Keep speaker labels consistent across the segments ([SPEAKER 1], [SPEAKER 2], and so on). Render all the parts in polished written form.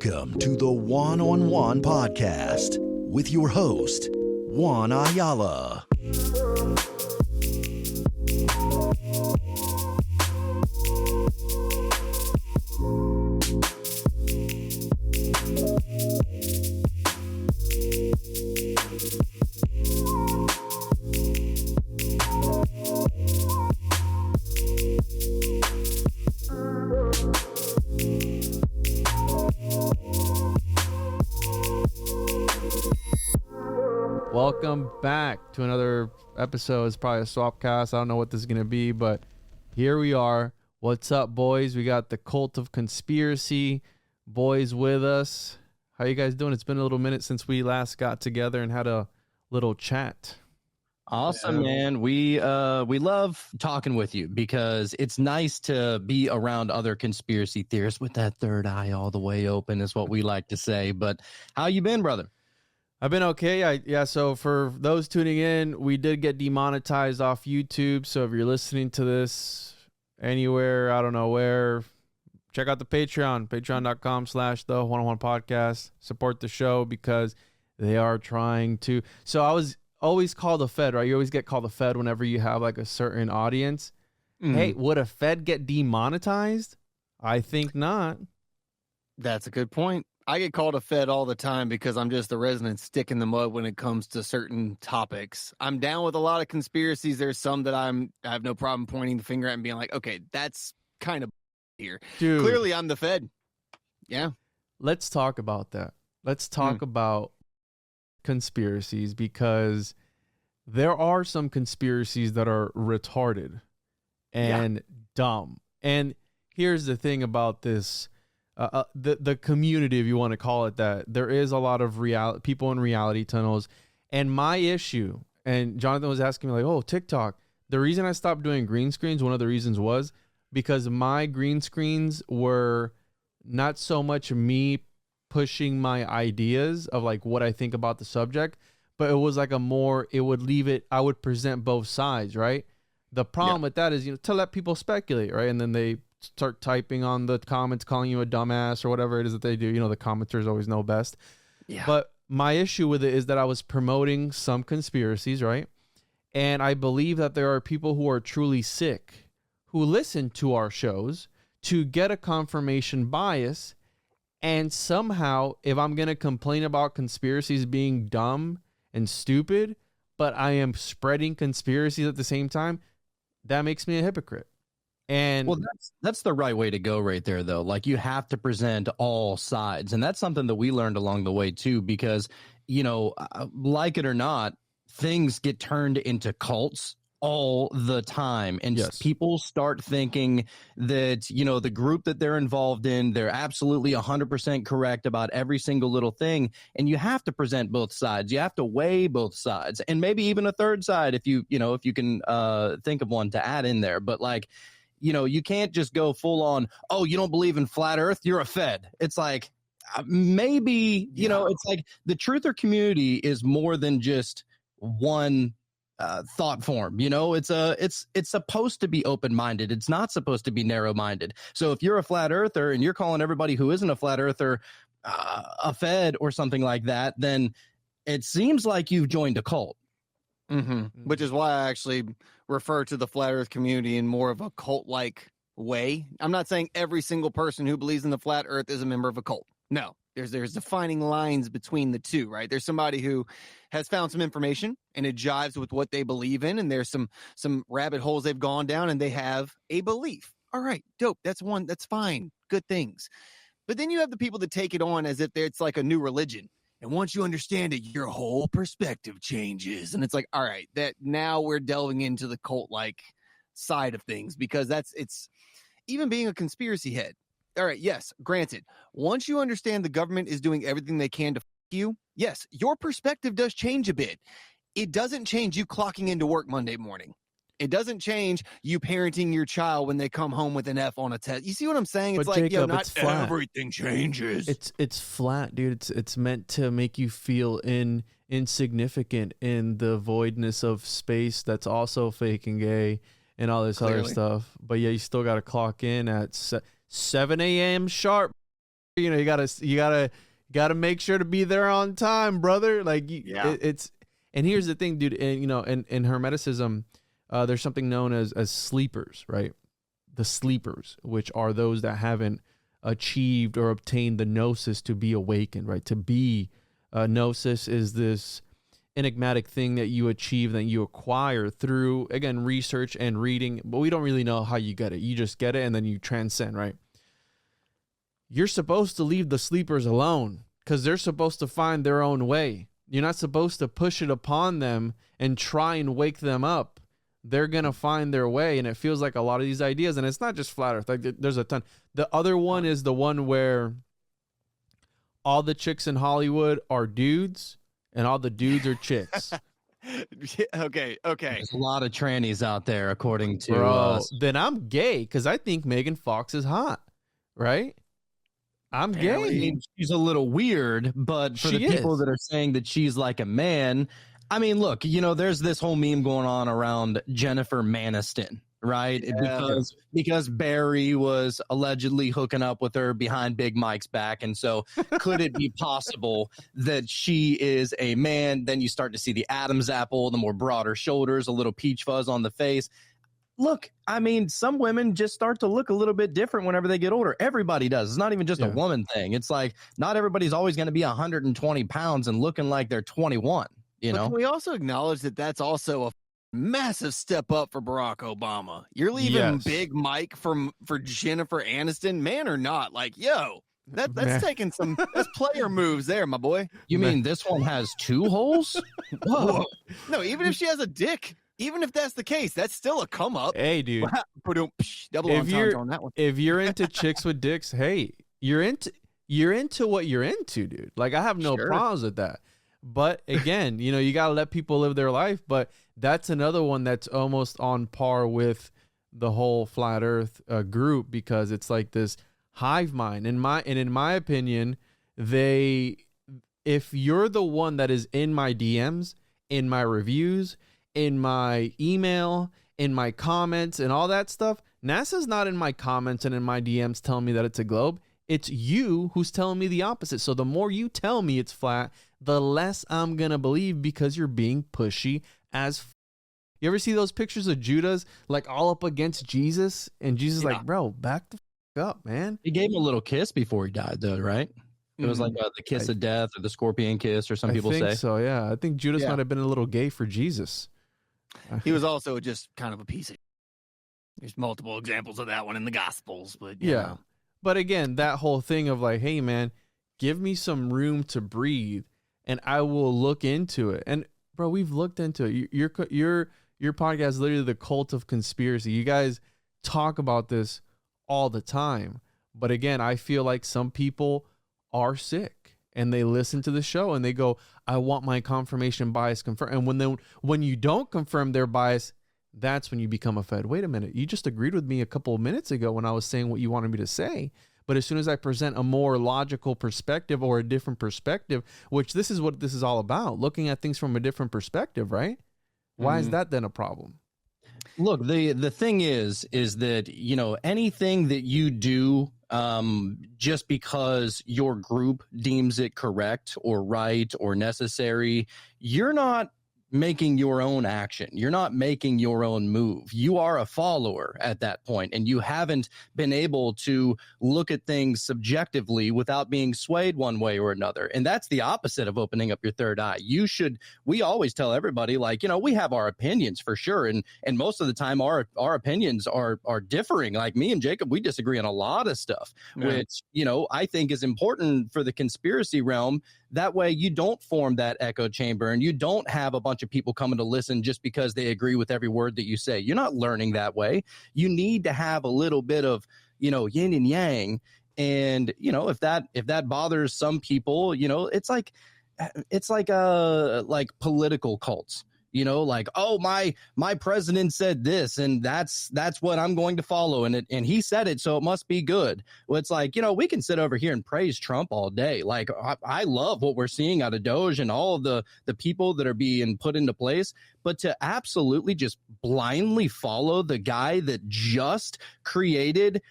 [SPEAKER 1] Welcome to the One-on-One Podcast with your host, Juan Ayala.
[SPEAKER 2] Welcome back to another episode. It's probably a swapcast. I don't know what this is going to be, but here we are. What's up, boys? We got the Cult of Conspiracy boys with us. How you guys doing? It's been a little minute since we last got together and had a little chat.
[SPEAKER 3] Awesome, man. We love talking with you because it's nice to be around other conspiracy theorists with that third eye all the way open is what we like to say. But how you been, brother?
[SPEAKER 2] I've been okay. So for those tuning in, we did get demonetized off YouTube. So if you're listening to this anywhere, I don't know where, check out the Patreon, patreon.com/the One-on-One Podcast. Support the show because they are trying to. So I was always called a Fed, right? You always get called a Fed whenever you have like a certain audience. Hey, would a Fed get demonetized? I think not.
[SPEAKER 4] That's a good point. I get called a Fed all the time because I'm just the resident stick in the mud when it comes to certain topics. I'm down with a lot of conspiracies. There's some that I have no problem pointing the finger at and being like, okay, that's kind of here.
[SPEAKER 2] Dude,
[SPEAKER 4] clearly I'm the Fed. Yeah.
[SPEAKER 2] Let's talk about that. Let's talk about conspiracies because there are some conspiracies that are retarded and dumb. And here's the thing about this. The community, if you want to call it that, there is a lot of people in reality tunnels. And my issue, and Jonathan was asking me like, oh, TikTok. The reason I stopped doing green screens, one of the reasons was because my green screens were not so much me pushing my ideas of like what I think about the subject, but it was like I would present both sides, right? The problem with that is, to let people speculate, right? And then they start typing on the comments, calling you a dumbass or whatever it is that they do. The commenters always know best. Yeah. But my issue with it is that I was promoting some conspiracies, right? And I believe that there are people who are truly sick who listen to our shows to get a confirmation bias. And somehow, if I'm going to complain about conspiracies being dumb and stupid, but I am spreading conspiracies at the same time, that makes me a hypocrite. And
[SPEAKER 3] well, that's the right way to go right there, though. Like, you have to present all sides. And that's something that we learned along the way, too, because, like it or not, things get turned into cults all the time. And people start thinking that, the group that they're involved in, they're absolutely 100% correct about every single little thing. And you have to present both sides. You have to weigh both sides and maybe even a third side if you can think of one to add in there. But like, you can't just go full on, oh, you don't believe in flat earth, you're a Fed. It's like, maybe, it's like the truther community is more than just one thought form. It's supposed to be open-minded. It's not supposed to be narrow-minded. So if you're a flat earther and you're calling everybody who isn't a flat earther a Fed or something like that, then it seems like you've joined a cult.
[SPEAKER 4] Which is why I actually refer to the flat earth community in more of a cult-like way. I'm not saying every single person who believes in the flat earth is a member of a cult. No, there's defining lines between the two, right? There's somebody who has found some information and it jives with what they believe in, and there's some rabbit holes they've gone down and they have a belief. All right, dope. That's fine. Good things. But then you have the people that take it on as if it's like a new religion. And once you understand it, your whole perspective changes. And it's like, all right, that now we're delving into the cult-like side of things because it's even being a conspiracy head. All right, yes, granted, once you understand the government is doing everything they can to you, yes, your perspective does change a bit. It doesn't change you clocking into work Monday morning. It doesn't change you parenting your child when they come home with an F on a test. You see what I'm saying? It's
[SPEAKER 2] but
[SPEAKER 4] like,
[SPEAKER 2] Jacob,
[SPEAKER 4] not
[SPEAKER 2] it's flat.
[SPEAKER 4] Everything changes.
[SPEAKER 2] It's flat, dude. It's meant to make you feel insignificant in the voidness of space that's also fake and gay and all this other stuff. But yeah, you still got to clock in at 7 a.m. sharp. you gotta make sure to be there on time, brother. Like, it's, and here's the thing, dude. And in Hermeticism, there's something known as sleepers, right? The sleepers, which are those that haven't achieved or obtained the gnosis to be awakened, right? To be gnosis is this enigmatic thing that you achieve, that you acquire through, again, research and reading, but we don't really know how you get it. You just get it and then you transcend, right? You're supposed to leave the sleepers alone because they're supposed to find their own way. You're not supposed to push it upon them and try and wake them up. They're going to find their way. And it feels like a lot of these ideas, and it's not just flat earth, like there's a ton. The other one is the one where all the chicks in Hollywood are dudes and all the dudes are chicks.
[SPEAKER 4] Okay.
[SPEAKER 3] There's a lot of trannies out there, according to us.
[SPEAKER 2] Then I'm gay because I think Megan Fox is hot, right? I'm gay.
[SPEAKER 3] I mean, she's a little weird, but for the people that are saying that she's like a man, I mean, look, there's this whole meme going on around Jennifer Aniston, right? Yeah. Because Barry was allegedly hooking up with her behind Big Mike's back. And so could it be possible that she is a man? Then you start to see the Adam's apple, the more broader shoulders, a little peach fuzz on the face. Look, I mean, some women just start to look a little bit different whenever they get older. Everybody does. It's not even just a woman thing. It's like not everybody's always going to be 120 pounds and looking like they're 21, But
[SPEAKER 4] can we also acknowledge that that's also a massive step up for Barack Obama? You're leaving Big Mike for Jennifer Aniston, man or not? Like, yo, that's taking some that's player moves there, my boy.
[SPEAKER 3] You mean this one has 2 holes?
[SPEAKER 4] Whoa. No, even if she has a dick. Even if that's the case, that's still a come up.
[SPEAKER 2] Hey, dude.
[SPEAKER 4] Double entendre on that one.
[SPEAKER 2] If you're into chicks with dicks, hey, you're into what you're into, dude. Like, I have no problems with that. But again, you got to let people live their life. But that's another one that's almost on par with the whole flat earth group, because it's like this hive mind. In my opinion, if you're the one that is in my DMs, in my reviews, in my email, in my comments and all that stuff, NASA's not in my comments and in my DMs telling me that it's a globe. It's you who's telling me the opposite. So the more you tell me it's flat, the less I'm going to believe, because you're being pushy as You ever see those pictures of Judas like all up against Jesus, and Jesus like, bro, back the up, man.
[SPEAKER 3] He gave him a little kiss before he died, though, right? It was like the kiss of death, or the scorpion kiss, or some people say.
[SPEAKER 2] So, yeah. I think Judas might have been a little gay for Jesus.
[SPEAKER 4] He was also just kind of a piece of. There's multiple examples of that one in the Gospels, but
[SPEAKER 2] But again, that whole thing of like, hey, man, give me some room to breathe, and I will look into it. And bro, we've looked into it. Your podcast is literally the cult of conspiracy. You guys talk about this all the time. But again, I feel like some people are sick and they listen to the show and they go, I want my confirmation bias confirmed. And when you don't confirm their bias, that's when you become a Fed. Wait a minute. You just agreed with me a couple of minutes ago when I was saying what you wanted me to say. But as soon as I present a more logical perspective or a different perspective, which this is what this is all about, looking at things from a different perspective, right? Why is that then a problem?
[SPEAKER 3] Look, the thing is that, anything that you do just because your group deems it correct or right or necessary, you're not making your own action. You're not making your own move. You are a follower at that point, and you haven't been able to look at things subjectively without being swayed one way or another. And that's the opposite of opening up your third eye. We always tell everybody, like, we have our opinions for sure. And most of the time our opinions are differing. Like me and Jacob, we disagree on a lot of stuff, which, I think is important for the conspiracy realm. That way you don't form that echo chamber, and you don't have a bunch of people coming to listen just because they agree with every word that you say. You're not learning that way. You need to have a little bit of, yin and yang. And, if that bothers some people, it's like political cults. Oh, my president said this, and that's what I'm going to follow, and he said it, so it must be good. Well, it's like, we can sit over here and praise Trump all day. Like, I love what we're seeing out of Doge and all of the people that are being put into place, but to absolutely just blindly follow the guy that just created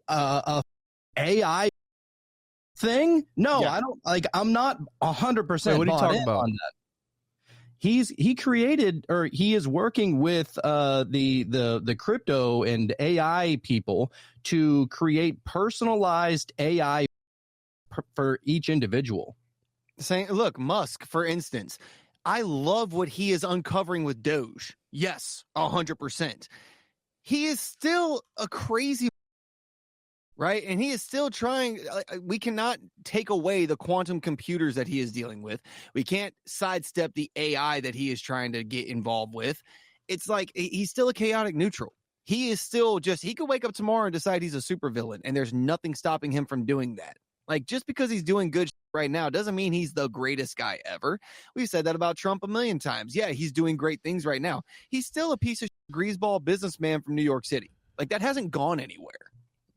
[SPEAKER 3] a AI thing. No,
[SPEAKER 4] Yeah.
[SPEAKER 3] I don't like. I'm not 100%
[SPEAKER 2] What are you
[SPEAKER 3] bought
[SPEAKER 2] talking
[SPEAKER 3] in
[SPEAKER 2] about?
[SPEAKER 3] on that. He created, or he is working with the crypto and AI people to create personalized AI for each individual.
[SPEAKER 4] Saying, look, Musk, for instance, I love what he is uncovering with Doge. Yes, 100%. He is still a crazy, right? And he is still trying. We cannot take away the quantum computers that he is dealing with. We can't sidestep the AI that he is trying to get involved with. It's like he's still a chaotic neutral. He is still just, he could wake up tomorrow and decide he's a supervillain, and there's nothing stopping him from doing that. Like, just because he's doing good right now doesn't mean he's the greatest guy ever. We've said that about Trump a million times. Yeah, he's doing great things right now. He's still a piece of greaseball businessman from New York City. Like, that hasn't gone anywhere.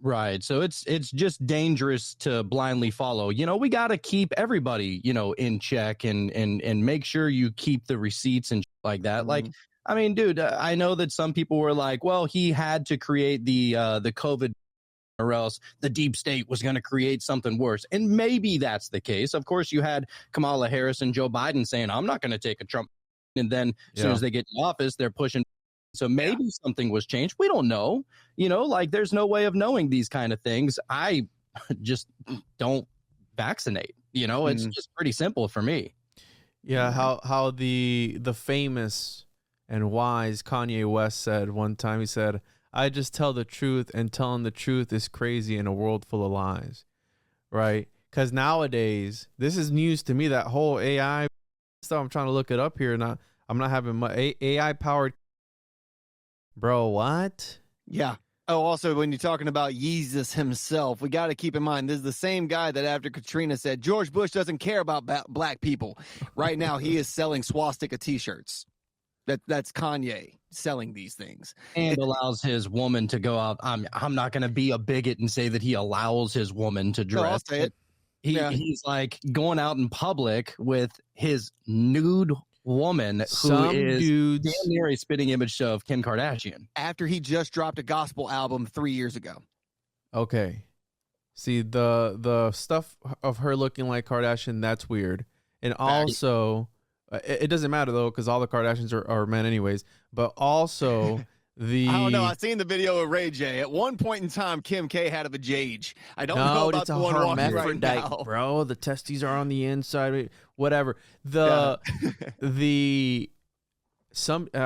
[SPEAKER 3] Right. So it's just dangerous to blindly follow. You know, we got to keep everybody, you know, in check and make sure you keep the receipts and like that. Mm-hmm. Like, I mean, dude, I know that some people were like, well, he had to create the COVID, or else the deep state was going to create something worse. And maybe that's the case. Of course, you had Kamala Harris and Joe Biden saying, I'm not going to take a Trump. And then as soon as they get in office, they're pushing. So maybe something was changed. We don't know. You know, like, there's no way of knowing these kind of things. I just don't vaccinate. You know, it's just pretty simple for me.
[SPEAKER 2] Yeah, how the famous and wise Kanye West said one time, he said, I just tell the truth, and telling the truth is crazy in a world full of lies, right? Because nowadays, this is news to me, that whole AI stuff. I'm trying to look it up here, and I'm not having my AI-powered. Bro, what?
[SPEAKER 4] Yeah. Oh, also, when you're talking about Yeezus himself, we got to keep in mind, this is the same guy that after Katrina said, George Bush doesn't care about black people. Right now, he is selling swastika T-shirts. That's Kanye selling these things,
[SPEAKER 3] and allows his woman to go out. I'm not going to be a bigot and say that he allows his woman to dress.
[SPEAKER 4] No, I'll say it.
[SPEAKER 3] He's like going out in public with his nude woman,
[SPEAKER 2] Some
[SPEAKER 3] who is
[SPEAKER 2] dudes
[SPEAKER 3] damn near a spitting image of Kim Kardashian.
[SPEAKER 4] After he just dropped a gospel album 3 years ago.
[SPEAKER 2] Okay. See, the stuff of her looking like Kardashian, that's weird. And also, it doesn't matter, though, because all the Kardashians are men anyways. But also, I
[SPEAKER 4] don't know. I seen the video of Ray J. At one point in time, Kim K had a vajage. I don't know about the one walking right now.
[SPEAKER 2] Bro, the testes are on the inside. Whatever. I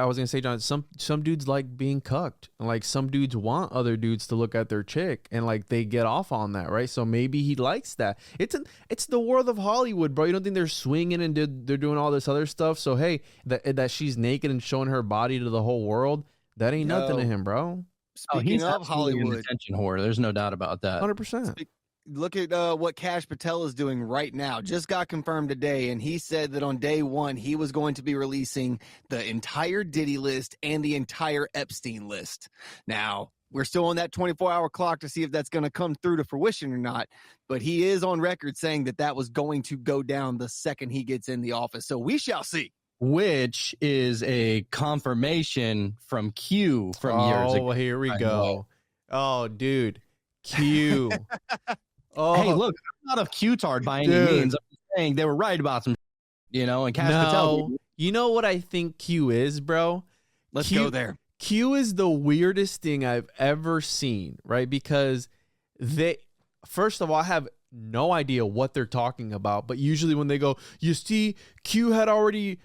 [SPEAKER 2] was gonna say, John, some dudes like being cucked, and like some dudes want other dudes to look at their chick, and like they get off on that, right? So maybe he likes that. It's the world of Hollywood, bro. You don't think they're swinging and they're doing all this other stuff? So hey, that she's naked and showing her body to the whole world, that ain't nothing to him, bro.
[SPEAKER 4] Speaking of Hollywood,
[SPEAKER 3] an attention whore. There's no doubt about that.
[SPEAKER 2] 100%.
[SPEAKER 4] Look at what Cash Patel is doing right now. Just got confirmed today, and he said that on day one, he was going to be releasing the entire Diddy list and the entire Epstein list. Now, we're still on that 24-hour clock to see if that's going to come through to fruition or not, but he is on record saying that was going to go down the second he gets in the office. So we shall see.
[SPEAKER 3] Which is a confirmation from Q from years ago.
[SPEAKER 2] Oh, here we go. Oh, dude. Q.
[SPEAKER 3] Hey, look, I'm not a Q-tard by any means. I'm just saying they were right about some, and Cash Patel.
[SPEAKER 2] You know what I think Q is, bro?
[SPEAKER 4] Let's go there.
[SPEAKER 2] Q is the weirdest thing I've ever seen, right? Because first of all, I have no idea what they're talking about, but usually when they go, you see, Q had already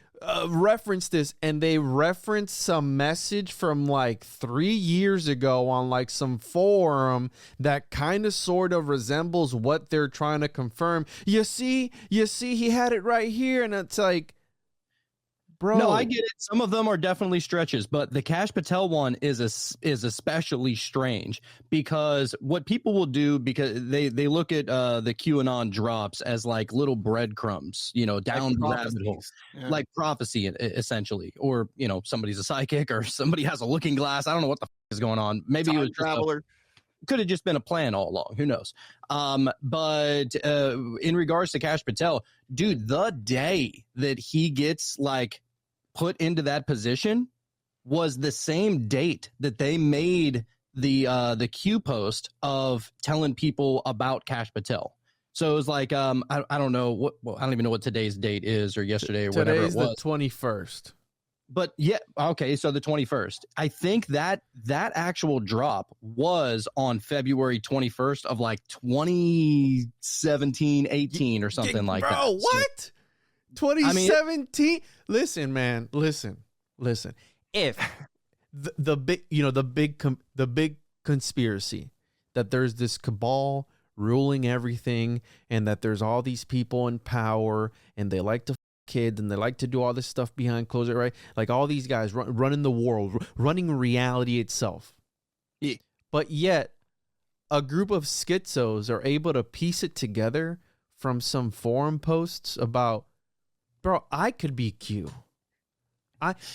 [SPEAKER 2] referenced this, and they reference some message from like 3 years ago on like some forum that kind of sort of resembles what they're trying to confirm. You see, he had it right here, and it's like, bro.
[SPEAKER 3] No, I get it. Some of them are definitely stretches, but the Cash Patel one is especially strange, because what people will do, because they look at the QAnon drops as like little breadcrumbs, down the rabbit hole, like prophecy essentially, or somebody's a psychic or somebody has a looking glass. I don't know what the is going on. Maybe it was
[SPEAKER 4] traveler.
[SPEAKER 3] Could have just been a plan all along. Who knows? But in regards to Cash Patel, dude, the day that he gets like put into that position was the same date that they made the Q post of telling people about Cash Patel. So it was like, I don't know what, well, I don't even know what today's date is or yesterday or whatever it was.
[SPEAKER 2] Today's the 21st.
[SPEAKER 3] But yeah, okay, so the 21st. I think that actual drop was on February 21st of like 2017, 18 or something like that.
[SPEAKER 2] Bro, what? 2017? Listen, man, listen. If the big conspiracy that there's this cabal ruling everything and that there's all these people in power and they like to kids and they like to do all this stuff behind closed door, right? Like all these guys running the world, running reality itself.
[SPEAKER 4] Yeah.
[SPEAKER 2] But yet a group of schizos are able to piece it together from some forum posts about, bro, I could be Q.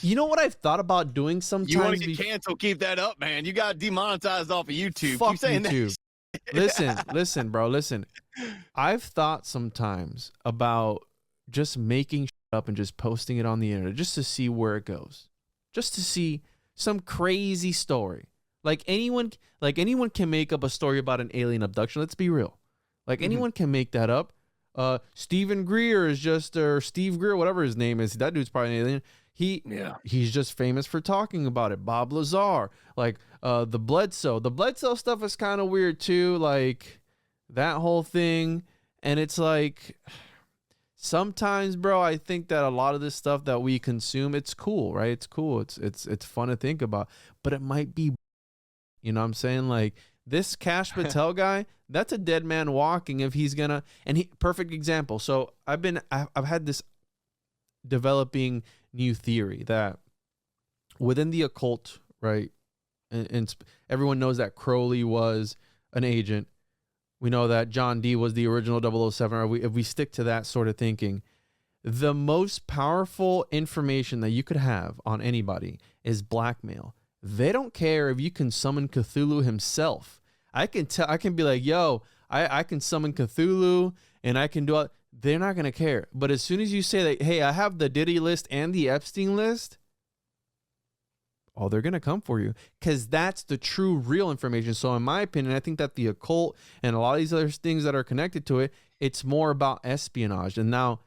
[SPEAKER 2] You know what I've thought about doing sometimes?
[SPEAKER 4] You want to get canceled? Keep that up, man. You got demonetized off of YouTube.
[SPEAKER 2] Fuck
[SPEAKER 4] Keep saying
[SPEAKER 2] YouTube. Listen, bro. I've thought sometimes about just making shit up and just posting it on the internet just to see where it goes. Just to see some crazy story. Like anyone can make up a story about an alien abduction. Let's be real. Like anyone can make that up. Stephen Greer is just, or Steve Greer, whatever his name is. That dude's probably an alien. He's just famous for talking about it. Bob Lazar, like the Bledsoe stuff is kind of weird too, like that whole thing. And it's like sometimes, bro, I think that a lot of this stuff that we consume, it's cool, right? It's cool. It's fun to think about, but it might be, you know what I'm saying? Like this Cash Patel guy, that's a dead man walking if he's gonna, and perfect example. So I've had this developing new theory that within the occult, right? And everyone knows that Crowley was an agent. We know that John Dee was the original 007. If we stick to that sort of thinking, the most powerful information that you could have on anybody is blackmail. They don't care if you can summon Cthulhu himself. I can be like, yo, I can summon Cthulhu and I can do it. They're not going to care. But as soon as you say that, hey, I have the Diddy list and the Epstein list, oh, they're going to come for you because that's the true, real information. So in my opinion, I think that the occult and a lot of these other things that are connected to it, it's more about espionage. And now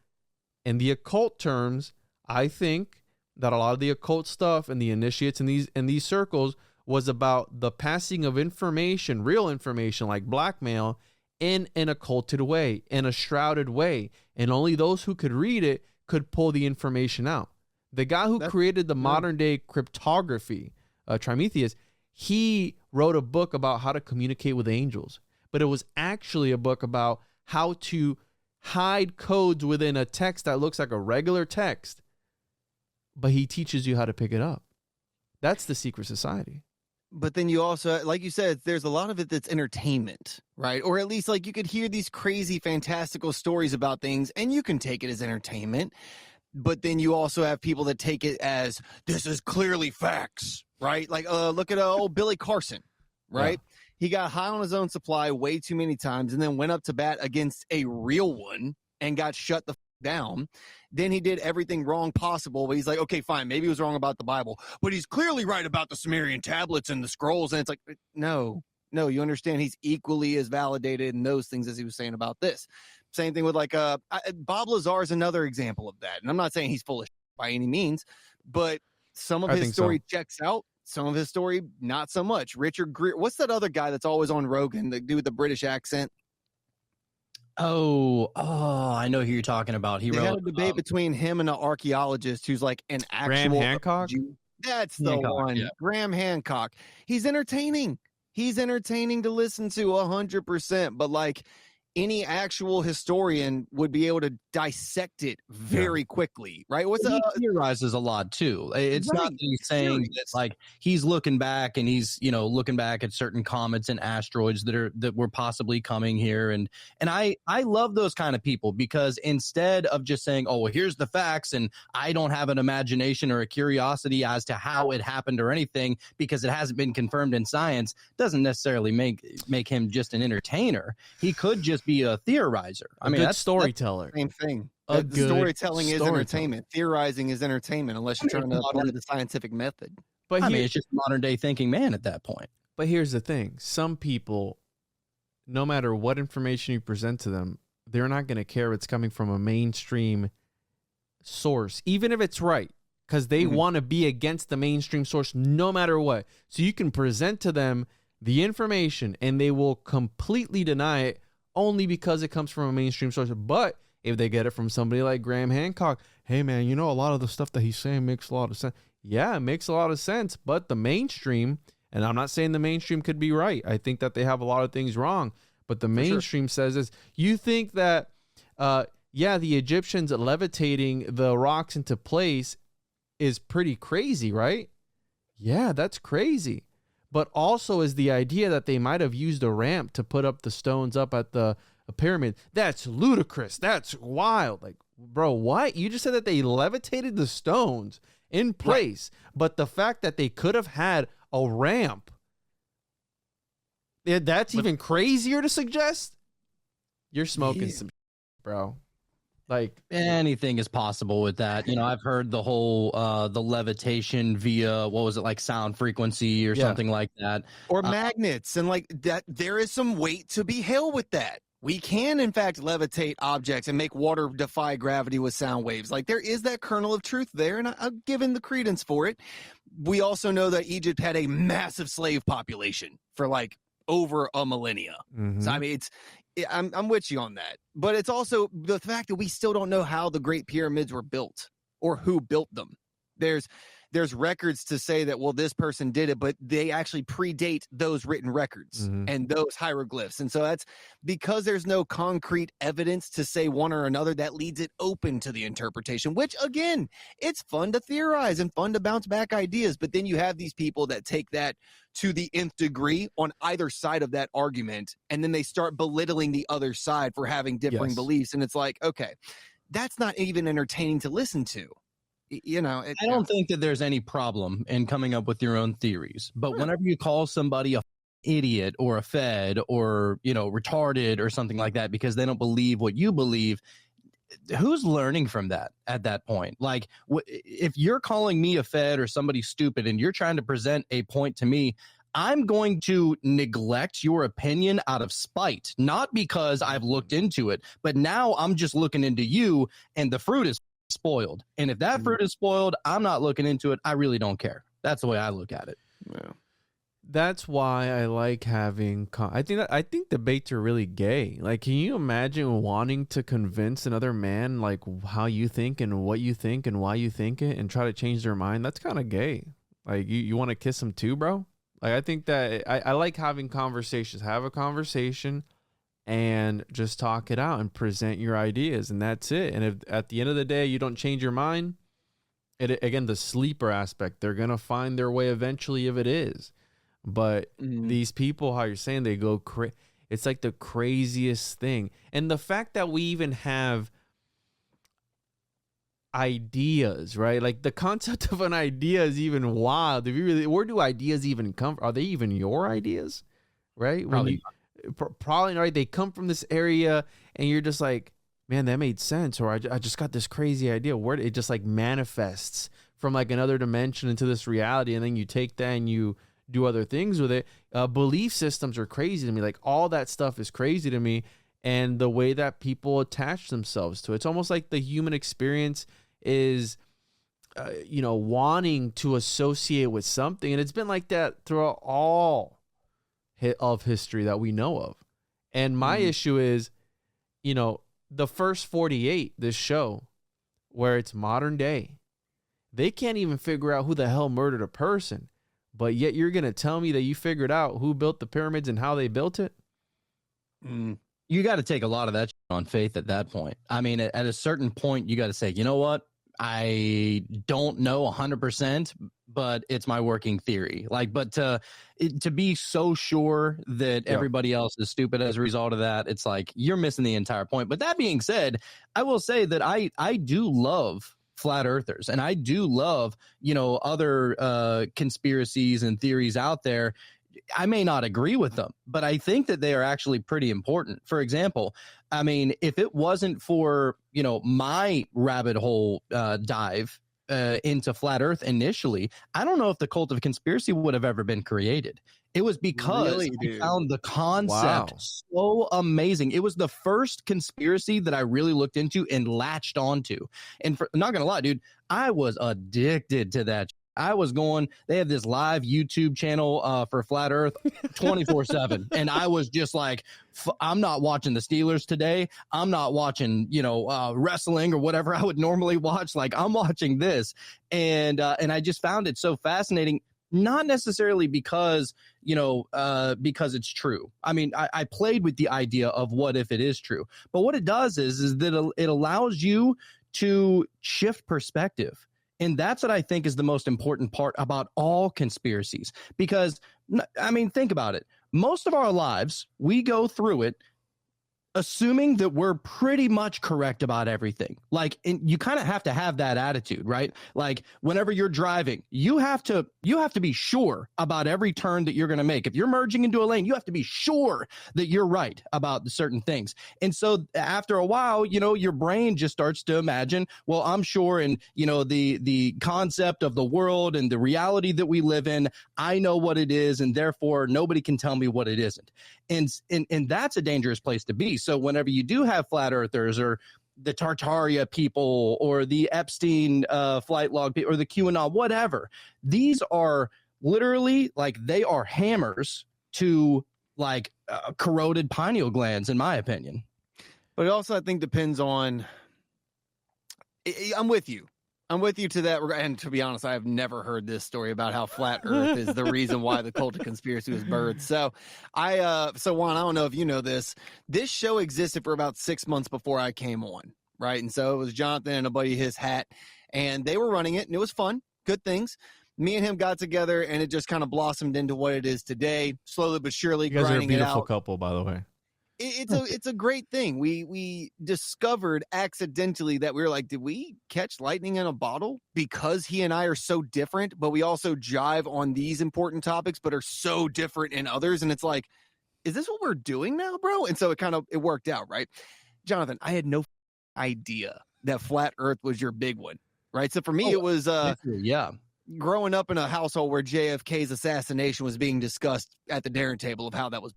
[SPEAKER 2] in the occult terms, I think that a lot of the occult stuff and the initiates in these circles was about the passing of information, real information like blackmail, in an occulted way, in a shrouded way. And only those who could read it could pull the information out. The guy who created the modern day cryptography, Trimethius, he wrote a book about how to communicate with angels. But it was actually a book about how to hide codes within a text that looks like a regular text. But he teaches you how to pick it up. That's the secret society.
[SPEAKER 4] But then you also, like you said, there's a lot of it that's entertainment, right? Or at least like you could hear these crazy, fantastical stories about things and you can take it as entertainment. But then you also have people that take it as this is clearly facts, right? Like look at old Billy Carson, right? Yeah. He got high on his own supply way too many times and then went up to bat against a real one and got shut the down. Then he did everything wrong possible, but he's like, okay, fine, maybe he was wrong about the Bible, but he's clearly right about the Sumerian tablets and the scrolls. And it's like, no, you understand he's equally as validated in those things as he was saying about this. Same thing with like Bob Lazar is another example of that. And I'm not saying he's full of shit by any means, but some of his story checks out. Some of his story, not so much. Richard Greer. What's that other guy that's always on Rogan, the dude with the British accent?
[SPEAKER 3] Oh, I know who you're talking about. He
[SPEAKER 4] had a debate between him and an archaeologist who's like an actual
[SPEAKER 2] Graham Hancock.
[SPEAKER 4] That's the one. Yeah. Graham Hancock. He's entertaining. He's entertaining to listen to 100%. But like any actual historian would be able to dissect it very quickly, right?
[SPEAKER 3] He theorizes a lot too. It's not that he's saying that like he's looking back and he's looking back at certain comets and asteroids that were possibly coming here, and I love those kind of people because instead of just saying, oh well, here's the facts and I don't have an imagination or a curiosity as to how it happened or anything because it hasn't been confirmed in science, doesn't necessarily make him just an entertainer. He could just be a theorizer. I mean,
[SPEAKER 2] that's storyteller.
[SPEAKER 4] Same thing. Storytelling is entertainment. Theorizing is entertainment, unless you're trying to apply the scientific method.
[SPEAKER 3] But it's just modern day thinking man at that point.
[SPEAKER 2] But here's the thing: some people no matter what information you present to them, they're not going to care if it's coming from a mainstream source, even if it's right, because they want to be against the mainstream source no matter what. So you can present to them the information and they will completely deny it only because it comes from a mainstream source. But if they get it from somebody like Graham Hancock, hey man, you know, a lot of the stuff that he's saying makes a lot of sense. Yeah, it makes a lot of sense. But the mainstream, and I'm not saying the mainstream could be right. I think that they have a lot of things wrong. But the mainstream says this. You think that, the Egyptians levitating the rocks into place is pretty crazy, right? Yeah, that's crazy. But also is the idea that they might have used a ramp to put up the stones up at the pyramid. That's ludicrous. That's wild. Like, bro, what? You just said that they levitated the stones in place. Right. But the fact that they could have had a ramp, that's even crazier to suggest. You're smoking some bro. Like,
[SPEAKER 3] anything is possible with that. You know, I've heard the whole the levitation via, what was it, like sound frequency or something like that,
[SPEAKER 4] or magnets, and like that. There is some weight to be held with that. We can, in fact, levitate objects and make water defy gravity with sound waves. Like, there is that kernel of truth there, and I've given the credence for it. We also know that Egypt had a massive slave population for like over a millennia. So I mean, I'm with you on that, but it's also the fact that we still don't know how the Great Pyramids were built or who built them. There's records to say that, well, this person did it, but they actually predate those written records and those hieroglyphs. And so that's because there's no concrete evidence to say one or another, that leaves it open to the interpretation, which again, it's fun to theorize and fun to bounce back ideas. But then you have these people that take that to the nth degree on either side of that argument, and then they start belittling the other side for having differing beliefs. And it's like, okay, that's not even entertaining to listen to. You know,
[SPEAKER 3] I don't think that there's any problem in coming up with your own theories, but whenever you call somebody a idiot or a fed or, you know, retarded or something like that because they don't believe what you believe, who's learning from that at that point? Like, if you're calling me a fed or somebody stupid and you're trying to present a point to me, I'm going to neglect your opinion out of spite, not because I've looked into it, but now I'm just looking into you and the fruit is spoiled. And if that fruit is spoiled, I'm not looking into it. I really don't care. That's the way I look at it.
[SPEAKER 4] Yeah.
[SPEAKER 2] That's why I like having I think debates are really gay. Like, can you imagine wanting to convince another man like how you think and what you think and why you think it and try to change their mind? That's kind of gay. Like, you want to kiss them too, bro? Like, I think that I like having conversations. Have a conversation and just talk it out and present your ideas, and that's it. And if at the end of the day you don't change your mind, again, the sleeper aspect, they're gonna find their way eventually if it is. But these people, how you're saying, they go it's like the craziest thing. And the fact that we even have ideas, right? Like, the concept of an idea is even wild. If you really, where do ideas even come from? Are they even your ideas, right? Probably right. They come from this area and you're just like, man, that made sense. Or I just got this crazy idea. Where it just like manifests from like another dimension into this reality. And then you take that and you do other things with it. Belief systems are crazy to me. Like, all that stuff is crazy to me. And the way that people attach themselves to it. It's almost like the human experience is, wanting to associate with something. And it's been like that throughout all of history that we know of. And my issue is, the first 48, this show, where it's modern day, they can't even figure out who the hell murdered a person. But yet you're going to tell me that you figured out who built the pyramids and how they built it?
[SPEAKER 3] You got to take a lot of that on faith at that point. I mean, at a certain point, you got to say, you know what? I don't know 100%, but it's my working theory. Like, but to be so sure that everybody else is stupid as a result of that, it's like you're missing the entire point. But that being said, I will say that I do love flat earthers, and I do love, other conspiracies and theories out there. I may not agree with them, but I think that they are actually pretty important. For example, I mean, if it wasn't for, my rabbit hole dive into flat Earth initially, I don't know if the cult of conspiracy would have ever been created. It was because
[SPEAKER 4] Really,
[SPEAKER 3] I
[SPEAKER 4] dude?
[SPEAKER 3] found the concept
[SPEAKER 2] Wow.
[SPEAKER 3] so amazing. It was the first conspiracy that I really looked into and latched onto. And not gonna lie, dude, I was addicted to that. I was going, they have this live YouTube channel for Flat Earth 24/7. And I was just like, I'm not watching the Steelers today. I'm not watching, wrestling or whatever I would normally watch. Like, I'm watching this. And I just found it so fascinating, not necessarily because it's true. I mean, I played with the idea of what if it is true. But what it does is that it allows you to shift perspective. And that's what I think is the most important part about all conspiracies. Because, I mean, think about it. Most of our lives, we go through it assuming that we're pretty much correct about everything. Like, and you kind of have to have that attitude, right? Like, whenever you're driving, you have to be sure about every turn that you're going to make. If you're merging into a lane, you have to be sure that you're right about certain things. And so after a while, your brain just starts to imagine, well, I'm sure in, the concept of the world and the reality that we live in, I know what it is, and therefore nobody can tell me what it isn't. And that's a dangerous place to be. So whenever you do have flat earthers or the Tartaria people or the Epstein flight log people or the QAnon, whatever, these are literally like they are hammers to like corroded pineal glands, in my opinion.
[SPEAKER 4] But it also, I think, depends on. I'm with you. I'm with you to that. And to be honest, I have never heard this story about how flat Earth is the reason why the cult of conspiracy was birthed. So Juan, I don't know if you know this. This show existed for about 6 months before I came on, right? And so it was Jonathan and a buddy, his hat, and they were running it, and it was fun, good things. Me and him got together, and it just kind of blossomed into what it is today, slowly but surely.
[SPEAKER 2] You guys are a
[SPEAKER 4] grinding it
[SPEAKER 2] beautiful
[SPEAKER 4] out.
[SPEAKER 2] couple, by the way.
[SPEAKER 4] It's a great thing. We discovered accidentally that we were like, did we catch lightning in a bottle? Because he and I are so different, but we also jive on these important topics, but are so different in others. And it's like, is this what we're doing now, bro? And so it worked out, right? Jonathan, I had no idea that flat Earth was your big one, right? So for me, it was growing up in a household where JFK's assassination was being discussed at the dinner table of how that was.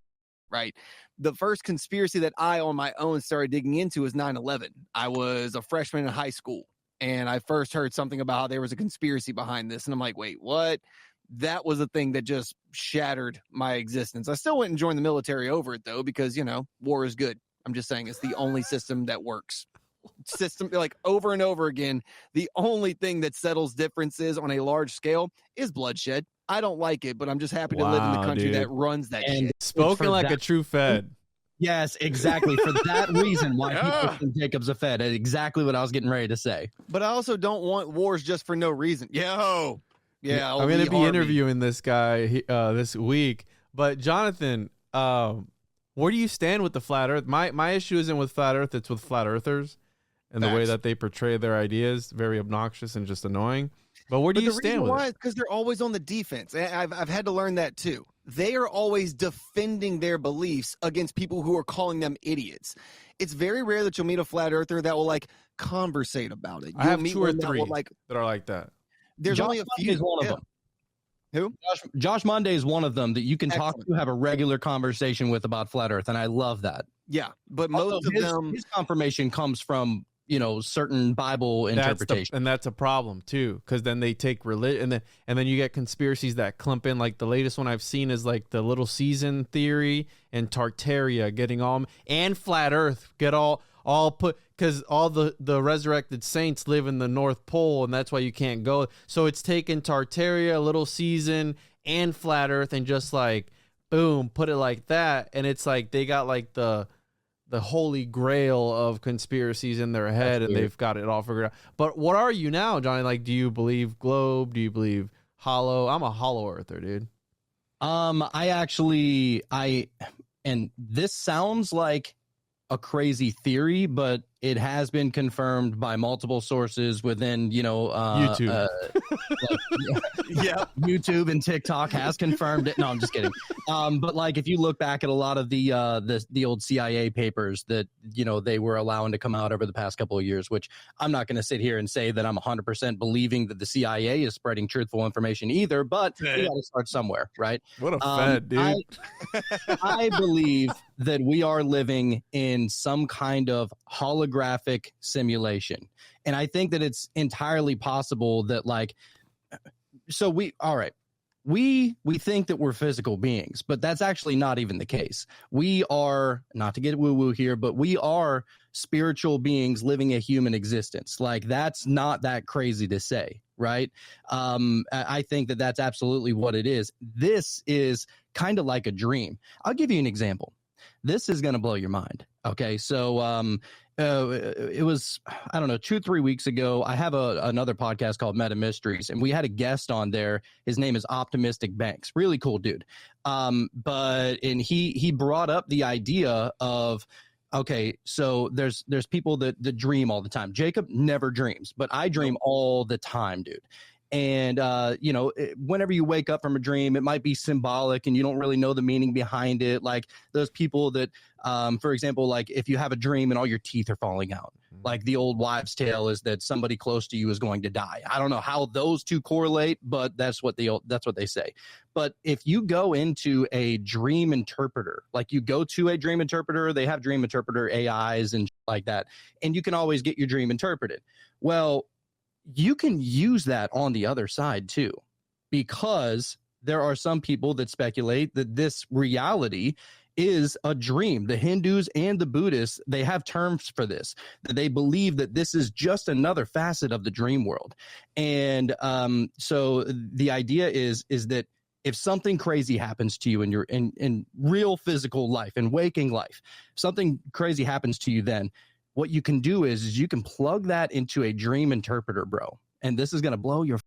[SPEAKER 4] Right. The first conspiracy that I on my own started digging into was 9/11. I was a freshman in high school and I first heard something about how there was a conspiracy behind this. And I'm like, wait, what? That was a thing that just shattered my existence. I still went and joined the military over it, though, because, war is good. I'm just saying it's the only system that works. Like over and over again, the only thing that settles differences on a large scale is bloodshed. I don't like it, but I'm just happy to live in the country that runs that shit.
[SPEAKER 2] Spoken like a true Fed.
[SPEAKER 3] Yes, exactly. For that reason, why he thinks Jacob's a Fed. Exactly what I was getting ready to say.
[SPEAKER 4] But I also don't want wars just for no reason. Yeah,
[SPEAKER 2] I'm going to be interviewing this guy this week. But Jonathan, where do you stand with the flat Earth? My issue isn't with flat Earth; it's with flat earthers and the way that they portray their ideas. Very obnoxious and just annoying. But where do you stand with it?
[SPEAKER 4] Because they're always on the defense. I've had to learn that too. They are always defending their beliefs against people who are calling them idiots. It's very rare that you'll meet a flat earther that will conversate about it.
[SPEAKER 2] I have 2 or 3 that are like that.
[SPEAKER 4] There's only a few.
[SPEAKER 3] One of them.
[SPEAKER 4] Who?
[SPEAKER 3] Josh Monday is one of them that you can talk to, have a regular conversation with about flat Earth, and I love that.
[SPEAKER 4] Yeah, but most of them,
[SPEAKER 3] his confirmation comes from certain Bible interpretation,
[SPEAKER 2] and that's a problem too, because then they take religion, and then you get conspiracies that clump in. Like the latest one I've seen is like the Little Season theory and Tartaria getting all, and flat Earth get all put, because all the resurrected saints live in the North Pole, and that's why you can't go. So it's taken Tartaria, Little Season, and flat Earth, and just like boom, put it like that, and it's like they got like the holy grail of conspiracies in their head, and they've got it all figured out. But what are you now, Johnny? Like, do you believe globe? Do you believe hollow? I'm a hollow earther, dude.
[SPEAKER 3] And this sounds like a crazy theory, but it has been confirmed by multiple sources within,
[SPEAKER 2] YouTube.
[SPEAKER 3] Yeah, YouTube and TikTok has confirmed it. No, I'm just kidding. But like, if you look back at a lot of the old CIA papers that, they were allowing to come out over the past couple of years, which I'm not going to sit here and say that I'm 100% believing that the CIA is spreading truthful information either, but we got to start somewhere, right?
[SPEAKER 2] What a fed, dude.
[SPEAKER 3] I believe that we are living in some kind of holographic simulation. And I think that it's entirely possible that we think that we're physical beings, but that's actually not even the case. We are, not to get woo-woo here, but we are spiritual beings living a human existence. Like, that's not that crazy to say, right? I think that that's absolutely what it is. This is kind of like a dream. I'll give you an example. This is going to blow your mind. Okay, so it was, I don't know, 2-3 weeks ago. I have another podcast called Meta Mysteries, and we had a guest on there. His name is Optimistic Banks. Really cool dude. But he brought up the idea of, okay, so there's people that dream all the time. Jacob never dreams, but I dream all the time, dude. And, whenever you wake up from a dream, it might be symbolic and you don't really know the meaning behind it. Like those people that, for example, like if you have a dream and all your teeth are falling out, like the old wives' tale is that somebody close to you is going to die. I don't know how those two correlate, but that's what they say. But if you go into a dream interpreter, like you go to a dream interpreter, they have dream interpreter AIs and like that, and you can always get your dream interpreted. Well, you can use that on the other side too, because there are some people that speculate that this reality is a dream. The Hindus and the Buddhists, they have terms for this, that they believe that this is just another facet of the dream world. And so the idea is that if something crazy happens to you in your in real physical life and waking life, something crazy happens to you, then what you can do is you can plug that into a dream interpreter, bro. And this is going to blow your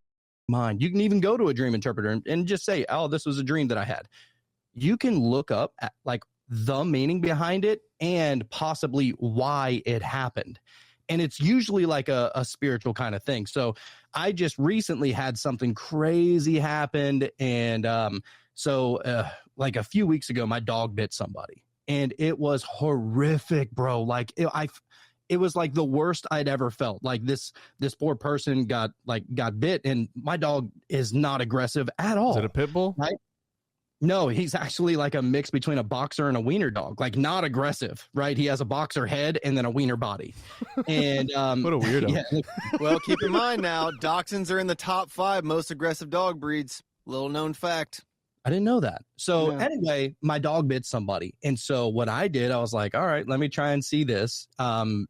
[SPEAKER 3] mind. You can even go to a dream interpreter and just say, oh, this was a dream that I had. You can look up at, like, the meaning behind it and possibly why it happened. And it's usually like a spiritual kind of thing. So I just recently had something crazy happen. And like a few weeks ago, my dog bit somebody. And it was horrific, bro. Like it was like the worst I'd ever felt. Like this poor person got bit, and my dog is not aggressive at all.
[SPEAKER 2] Is it a pit bull?
[SPEAKER 3] Right? No, he's actually like a mix between a boxer and a wiener dog. Like, not aggressive, right? He has a boxer head and then a wiener body. And
[SPEAKER 2] what a weirdo.
[SPEAKER 3] Yeah.
[SPEAKER 4] Well, keep in mind now, dachshunds are in the top 5 most aggressive dog breeds. Little known fact.
[SPEAKER 3] I didn't know that. So Anyway, my dog bit somebody. And so what I did, I was like, all right, let me try and see this, trying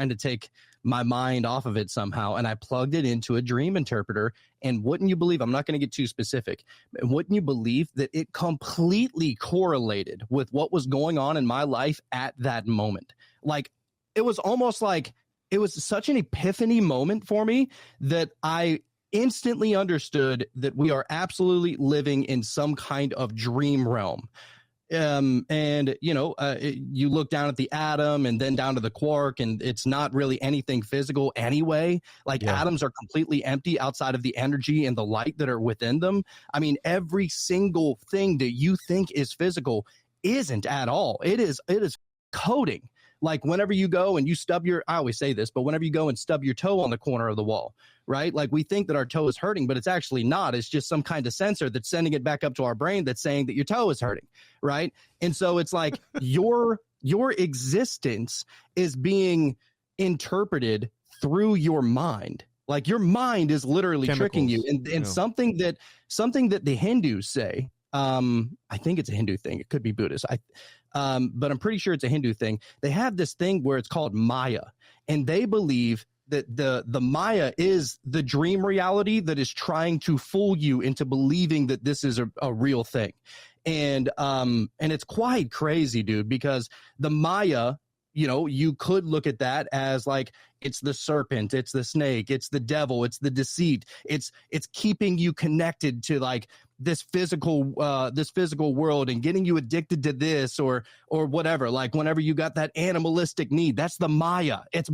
[SPEAKER 3] to take my mind off of it somehow. And I plugged it into a dream interpreter. And wouldn't you believe, I'm not going to get too specific, but wouldn't you believe that it completely correlated with what was going on in my life at that moment? Like, it was almost like it was such an epiphany moment for me that I instantly understood that we are absolutely living in some kind of dream realm. You look down at the atom and then down to the quark, and it's not really anything physical anyway. Like, atoms are completely empty outside of the energy and the light that are within them. I mean, every single thing that you think is physical isn't at all. It is coding. Like, whenever you go and you I always say this, but whenever you go and stub your toe on the corner of the wall, right? Like, we think that our toe is hurting, but it's actually not. It's just some kind of sensor that's sending it back up to our brain that's saying that your toe is hurting, right? And so it's like your existence is being interpreted through your mind. Like, your mind is literally tricking you. And something that the Hindus say, I think it's a Hindu thing. It could be Buddhist. But I'm pretty sure it's a Hindu thing. They have this thing where it's called Maya, and they believe that the Maya is the dream reality that is trying to fool you into believing that this is a real thing. And it's quite crazy, dude, because the Maya, you could look at that as like, it's the serpent, it's the snake, it's the devil, it's the deceit. It's keeping you connected to like this physical world and getting you addicted to this or whatever. Like whenever you got that animalistic need, that's the Maya. It's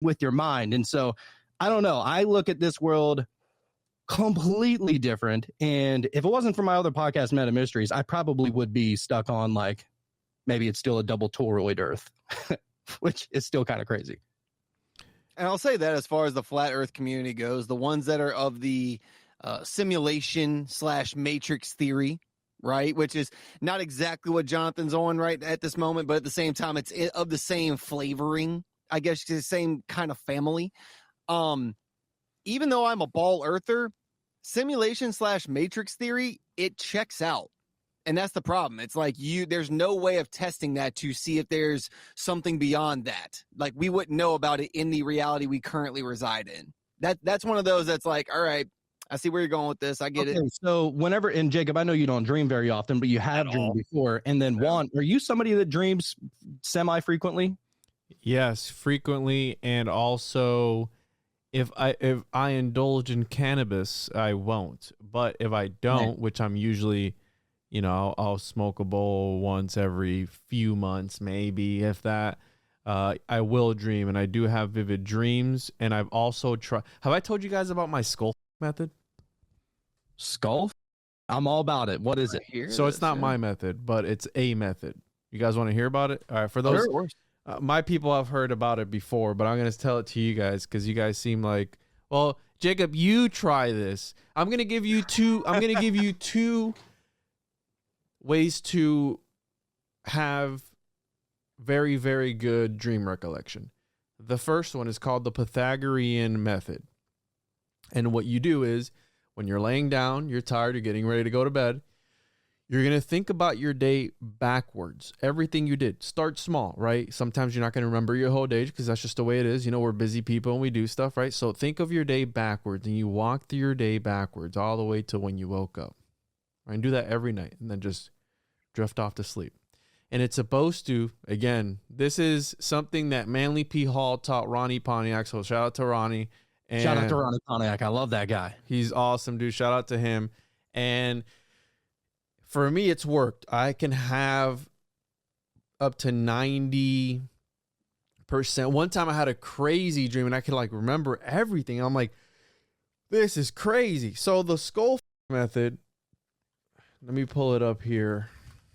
[SPEAKER 3] with your mind. And so I don't know. I look at this world completely different. And if it wasn't for my other podcast, Meta Mysteries, I probably would be stuck on like maybe it's still a double toroid Earth, which is still kind of crazy.
[SPEAKER 4] And I'll say that as far as the flat Earth community goes, the ones that are of the simulation / matrix theory, right, which is not exactly what Jonathan's on right at this moment, but at the same time, it's of the same flavoring, I guess, the same kind of family. Even though I'm a ball earther, simulation / matrix theory, it checks out. And that's the problem. It's like there's no way of testing that to see if there's something beyond that. Like we wouldn't know about it in the reality we currently reside in. That's one of those that's like, all right, I see where you're going with this. I get it.
[SPEAKER 3] So whenever, and Jacob, I know you don't dream very often, but you have dreamed before. And then Juan, are you somebody that dreams semi-frequently?
[SPEAKER 2] Yes, frequently. And also if I indulge in cannabis, I won't. But if I don't, which I'm usually, I'll smoke a bowl once every few months, maybe, if that. I will dream, and I do have vivid dreams. And I've also tried. Have I told you guys about my skull method?
[SPEAKER 3] Skull? I'm all about it. What is it?
[SPEAKER 2] So it's not my method, but it's a method. You guys want to hear about it? All right, for those, my people have heard about it before, but I'm going to tell it to you guys because you guys seem like, well, Jacob, you try this. I'm going to give you two. I'm going to give you two ways to have very, very good dream recollection. The first one is called the Pythagorean method. And what you do is when you're laying down, you're tired, you're getting ready to go to bed, you're going to think about your day backwards. Everything you did. Start small, right? Sometimes you're not going to remember your whole day because that's just the way it is. We're busy people and we do stuff, right? So think of your day backwards and you walk through your day backwards all the way to when you woke up. Right? And do that every night and then just drift off to sleep. And it's supposed to, again, this is something that Manly P. Hall taught Ronnie Pontiac. So shout out to Ronnie. And
[SPEAKER 3] shout out to Ronnie Pontiac. I love that guy.
[SPEAKER 2] He's awesome, dude. Shout out to him. And for me, it's worked. I can have up to 90%. One time I had a crazy dream and I could remember everything. I'm like, this is crazy. So the skull method, let me pull it up here.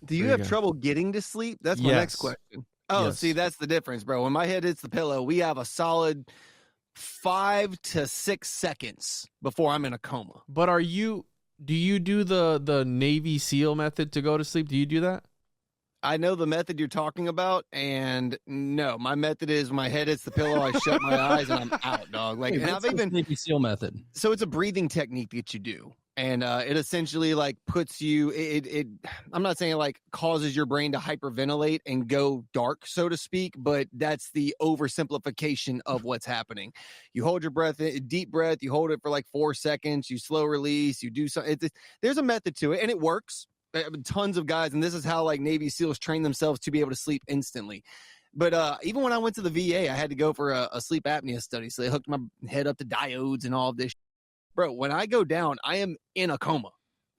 [SPEAKER 4] Do you have trouble getting to sleep? That's my next question. Oh, yes. See, that's the difference, bro. When my head hits the pillow, we have a solid 5 to 6 seconds before I'm in a coma.
[SPEAKER 2] But do you do the Navy SEAL method to go to sleep? Do you do that?
[SPEAKER 4] I know the method you're talking about, and no, my method is my head hits the pillow, I shut my eyes, and I'm out, dog. Like, and I've even
[SPEAKER 3] Navy SEAL method.
[SPEAKER 4] So it's a breathing technique that you do. And it essentially puts you, I'm not saying it causes your brain to hyperventilate and go dark, so to speak, but that's the oversimplification of what's happening. You hold your breath, deep breath, you hold it for 4 seconds, you slow release, you do something. There's a method to it and it works. Tons of guys, and this is how Navy SEALs train themselves to be able to sleep instantly. But even when I went to the VA, I had to go for a sleep apnea study. So they hooked my head up to diodes and all of this. Bro, when I go down, I am in a coma.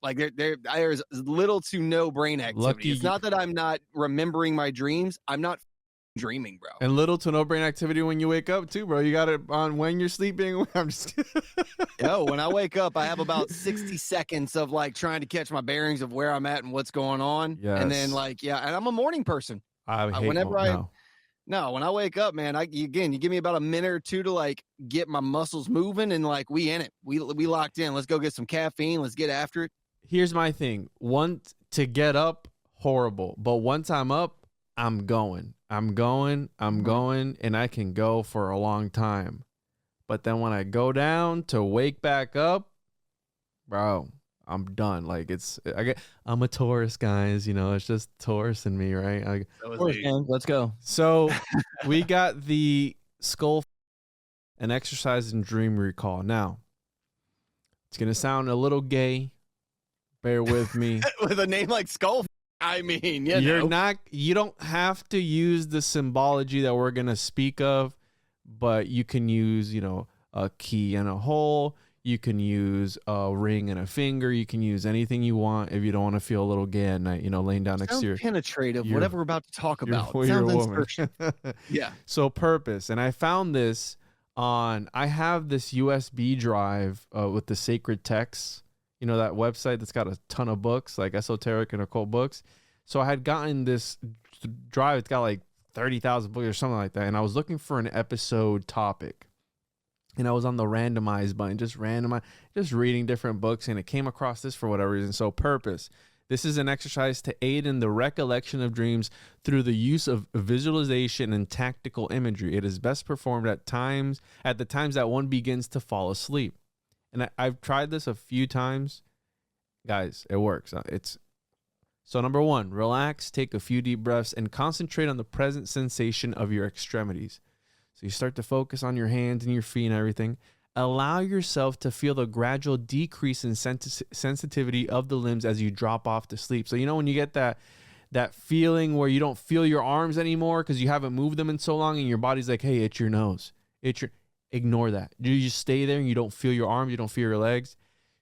[SPEAKER 4] There's little to no brain activity. It's not that I'm not remembering my dreams. I'm not dreaming, bro.
[SPEAKER 2] And little to no brain activity when you wake up, too, bro. You got it on when you're sleeping. I'm just
[SPEAKER 4] Yo, when I wake up, I have about 60 seconds of trying to catch my bearings of where I'm at and what's going on.
[SPEAKER 2] Yes.
[SPEAKER 4] And then and I'm a morning person. No, when I wake up, man, you give me about a minute or two to get my muscles moving and we in it. We locked in. Let's go get some caffeine. Let's get after it.
[SPEAKER 2] Here's my thing. To get up, horrible. But once I'm up, I'm going, and I can go for a long time. But then when I go down to wake back up, bro, I'm done. I'm a Taurus, guys. It's just Taurus in me, right?
[SPEAKER 3] Let's go.
[SPEAKER 2] So we got the skull and exercise and dream recall. Now, it's gonna sound a little gay. Bear with me.
[SPEAKER 4] With a name like Skull, I mean,
[SPEAKER 2] you don't have to use the symbology that we're gonna speak of, but you can use, a key and a hole. You can use a ring and a finger. You can use anything you want if you don't want to feel a little gay at night, laying down next to your
[SPEAKER 4] penetrative, whatever we're about to talk about.
[SPEAKER 2] You're
[SPEAKER 4] Sounds
[SPEAKER 2] a woman.
[SPEAKER 4] Yeah.
[SPEAKER 2] So purpose. And I found this I have this USB drive with the sacred texts, that website that's got a ton of books, like esoteric and occult books. So I had gotten this drive. It's got like 30,000 books or something like that. And I was looking for an episode topic. And I was on the randomize button, just reading different books, and it came across this for whatever reason. So purpose. This is an exercise to aid in the recollection of dreams through the use of visualization and tactical imagery. It is best performed at the times that one begins to fall asleep. And I've tried this a few times. Guys, it works. So number 1, relax, take a few deep breaths, and concentrate on the present sensation of your extremities. So you start to focus on your hands and your feet and everything. Allow yourself to feel the gradual decrease in sensitivity of the limbs as you drop off to sleep. So when you get that feeling where you don't feel your arms anymore because you haven't moved them in so long, and your body's like, hey, itch your nose. Ignore that. You just stay there and you don't feel your arms, you don't feel your legs.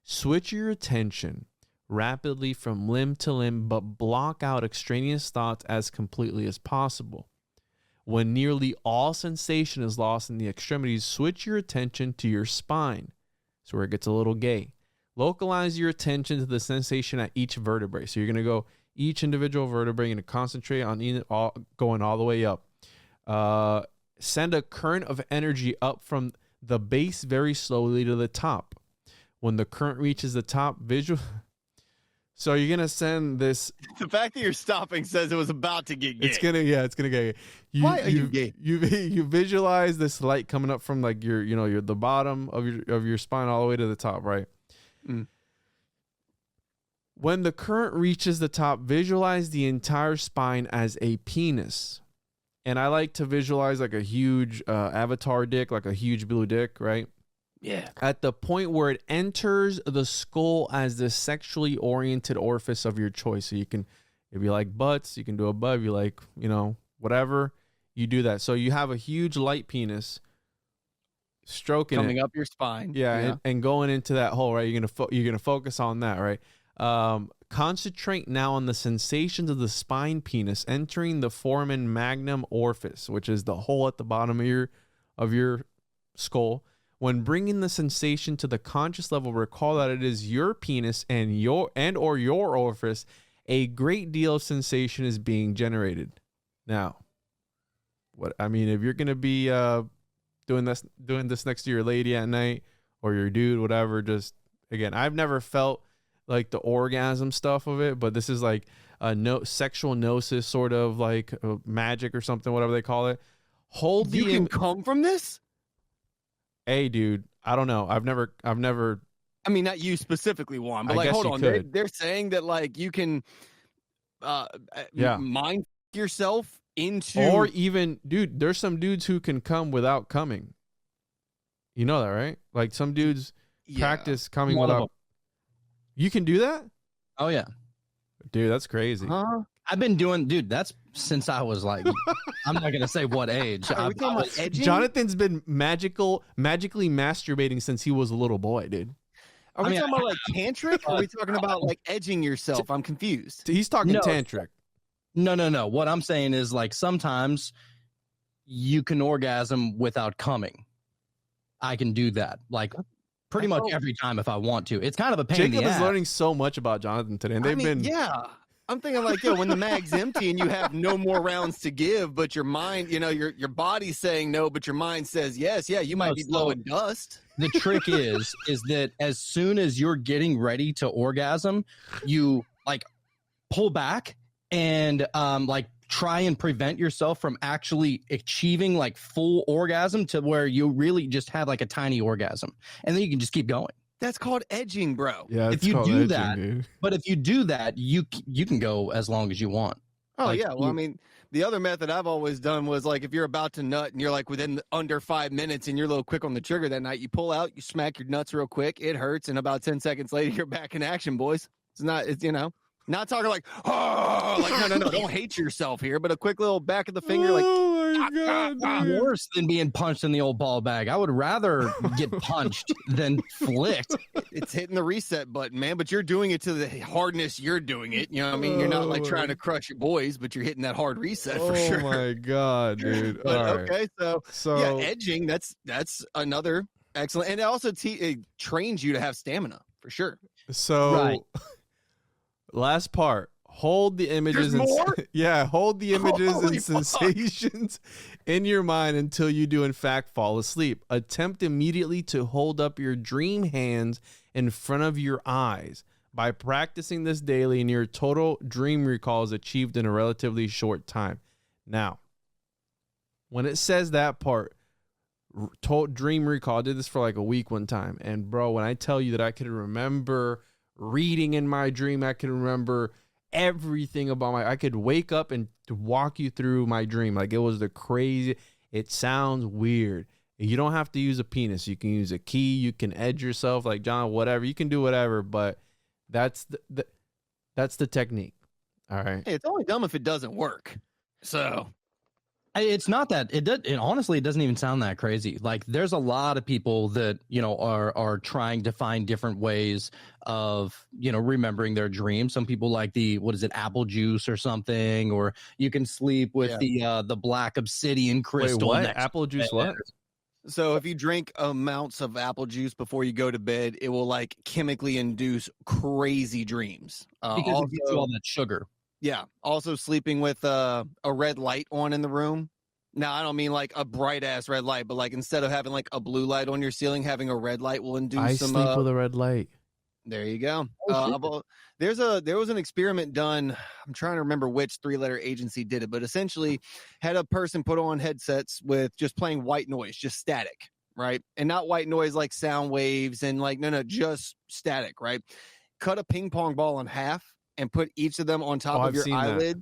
[SPEAKER 2] Switch your attention rapidly from limb to limb, but block out extraneous thoughts as completely as possible. When nearly all sensation is lost in the extremities, switch your attention to your spine. That's where it gets a little gay. Localize your attention to the sensation at each vertebrae. So you're going to go each individual vertebrae. You're going to concentrate on going all the way up. Send a current of energy up from the base very slowly to the top. When the current reaches the top, So you're going to send this.
[SPEAKER 4] The fact that you're stopping says it was about to get gay.
[SPEAKER 2] It's going to get gay.
[SPEAKER 4] Why are you gay?
[SPEAKER 2] You visualize this light coming up from like your the bottom of your spine all the way to the top, right?
[SPEAKER 4] Mm.
[SPEAKER 2] When the current reaches the top, visualize the entire spine as a penis. And I like to visualize like a huge avatar dick, like a huge blue dick, right?
[SPEAKER 4] Yeah.
[SPEAKER 2] At the point where it enters the skull as the sexually oriented orifice of your choice. So if you like butts, you can do a butt. If you like, whatever, you do that. So you have a huge light penis stroking
[SPEAKER 4] coming up your spine.
[SPEAKER 2] Yeah. And going into that hole, right? You're gonna focus on that, right? Concentrate now on the sensations of the spine penis entering the foramen magnum orifice, which is the hole at the bottom of your skull. When bringing the sensation to the conscious level, recall that it is your penis and your orifice. A great deal of sensation is being generated. Now, if you're gonna be doing this next to your lady at night or your dude, whatever, just again, I've never felt like the orgasm stuff of it, but this is like a sexual gnosis, sort of like magic or something, whatever they call it.
[SPEAKER 4] You can come from this?
[SPEAKER 2] Hey, dude, I don't know. I've never.
[SPEAKER 4] I mean, not you specifically, Juan, but
[SPEAKER 2] I guess
[SPEAKER 4] hold
[SPEAKER 2] you
[SPEAKER 4] on.
[SPEAKER 2] could.
[SPEAKER 4] They're saying that like you can, mind yourself into,
[SPEAKER 2] or even, dude, there's some dudes who can come without coming. You know that, right? Like some dudes practice coming without. You can do that?
[SPEAKER 3] Oh yeah,
[SPEAKER 2] dude, that's crazy.
[SPEAKER 4] Huh?
[SPEAKER 3] I've been doing, dude. That's since I was like, I'm not gonna say what age.
[SPEAKER 4] Are we talking about edging?
[SPEAKER 2] Jonathan's been magically masturbating since he was a little boy, dude.
[SPEAKER 4] Are we talking about like tantric? Or are we talking about like edging yourself? I'm confused.
[SPEAKER 2] He's talking tantric.
[SPEAKER 3] No. What I'm saying is like sometimes you can orgasm without coming. I can do that. Like pretty much every time if I want to. It's kind of a pain in the ass.
[SPEAKER 2] Jacob is learning so much about Jonathan today, and
[SPEAKER 4] I'm thinking like, when the mag's empty and you have no more rounds to give, but your mind, your body's saying no, but your mind says yes. Yeah, you might be blowing dust.
[SPEAKER 3] The trick is that as soon as you're getting ready to orgasm, you like pull back and like try and prevent yourself from actually achieving like full orgasm to where you really just have like a tiny orgasm, and then you can just keep going.
[SPEAKER 4] That's called edging, bro.
[SPEAKER 2] Yeah,
[SPEAKER 3] if you do that, but if you do that, you can go as long as you want.
[SPEAKER 4] Oh yeah, well, the other method I've always done was like if you're about to nut and you're like within under 5 minutes and you're a little quick on the trigger that night, you pull out, you smack your nuts real quick, it hurts, and about 10 seconds later you're back in action, boys. Not talking like, oh, like no, don't hate yourself here, but a quick little back of the finger, like,
[SPEAKER 2] God, dude.
[SPEAKER 3] Worse than being punched in the old ball bag. I would rather get punched than flicked.
[SPEAKER 4] It's hitting the reset button, man, but you're doing it to the hardness you're doing it. You know what I mean? You're not like trying to crush your boys, but you're hitting that hard reset for sure.
[SPEAKER 2] Oh my God, dude.
[SPEAKER 4] But,
[SPEAKER 2] All right.
[SPEAKER 4] okay, so
[SPEAKER 2] So
[SPEAKER 4] yeah, edging, that's another excellent. And it also it trains you to have stamina for sure.
[SPEAKER 2] So last part. Hold the images
[SPEAKER 4] There's more?
[SPEAKER 2] hold the images
[SPEAKER 4] Holy
[SPEAKER 2] and
[SPEAKER 4] fuck.
[SPEAKER 2] sensations in your mind until you do in fact fall asleep. Attempt immediately to hold up your dream hands in front of your eyes. By practicing this daily, and your total dream recall is achieved in a relatively short time. Now, when it says that part, dream recall, I did this for like a week one time, and bro, when I tell you that I could remember reading in my dream, I could remember everything about I could wake up and walk you through my dream. Like, it was the crazy. It sounds weird. You don't have to use a penis. You can use a key. You can edge yourself, like John, whatever. You can do whatever, but that's the technique. All right.
[SPEAKER 4] Hey, it's only dumb if it doesn't work. So
[SPEAKER 3] It's not that it honestly, it doesn't even sound that crazy. Like, there's a lot of people that, are trying to find different ways of, remembering their dreams. Some people like apple juice or something, or you can sleep with the black obsidian crystal.
[SPEAKER 2] Wait, what? Apple juice, what?
[SPEAKER 4] So if you drink amounts of apple juice before you go to bed, it will like chemically induce crazy dreams.
[SPEAKER 3] Because
[SPEAKER 4] also,
[SPEAKER 3] it gets you all that sugar.
[SPEAKER 4] Yeah. Also sleeping with a red light on in the room. Now, I don't mean like a bright ass red light, but like instead of having like a blue light on your ceiling, having a red light will induce
[SPEAKER 2] I
[SPEAKER 4] some.
[SPEAKER 2] sleep with a red light.
[SPEAKER 4] There you go. There was an experiment done. I'm trying to remember which 3-letter agency did it, but essentially had a person put on headsets with just playing white noise, just static, right? And not white noise like sound waves and like, no, just static, right? Cut a ping pong ball in half and put each of them on top of your eyelids.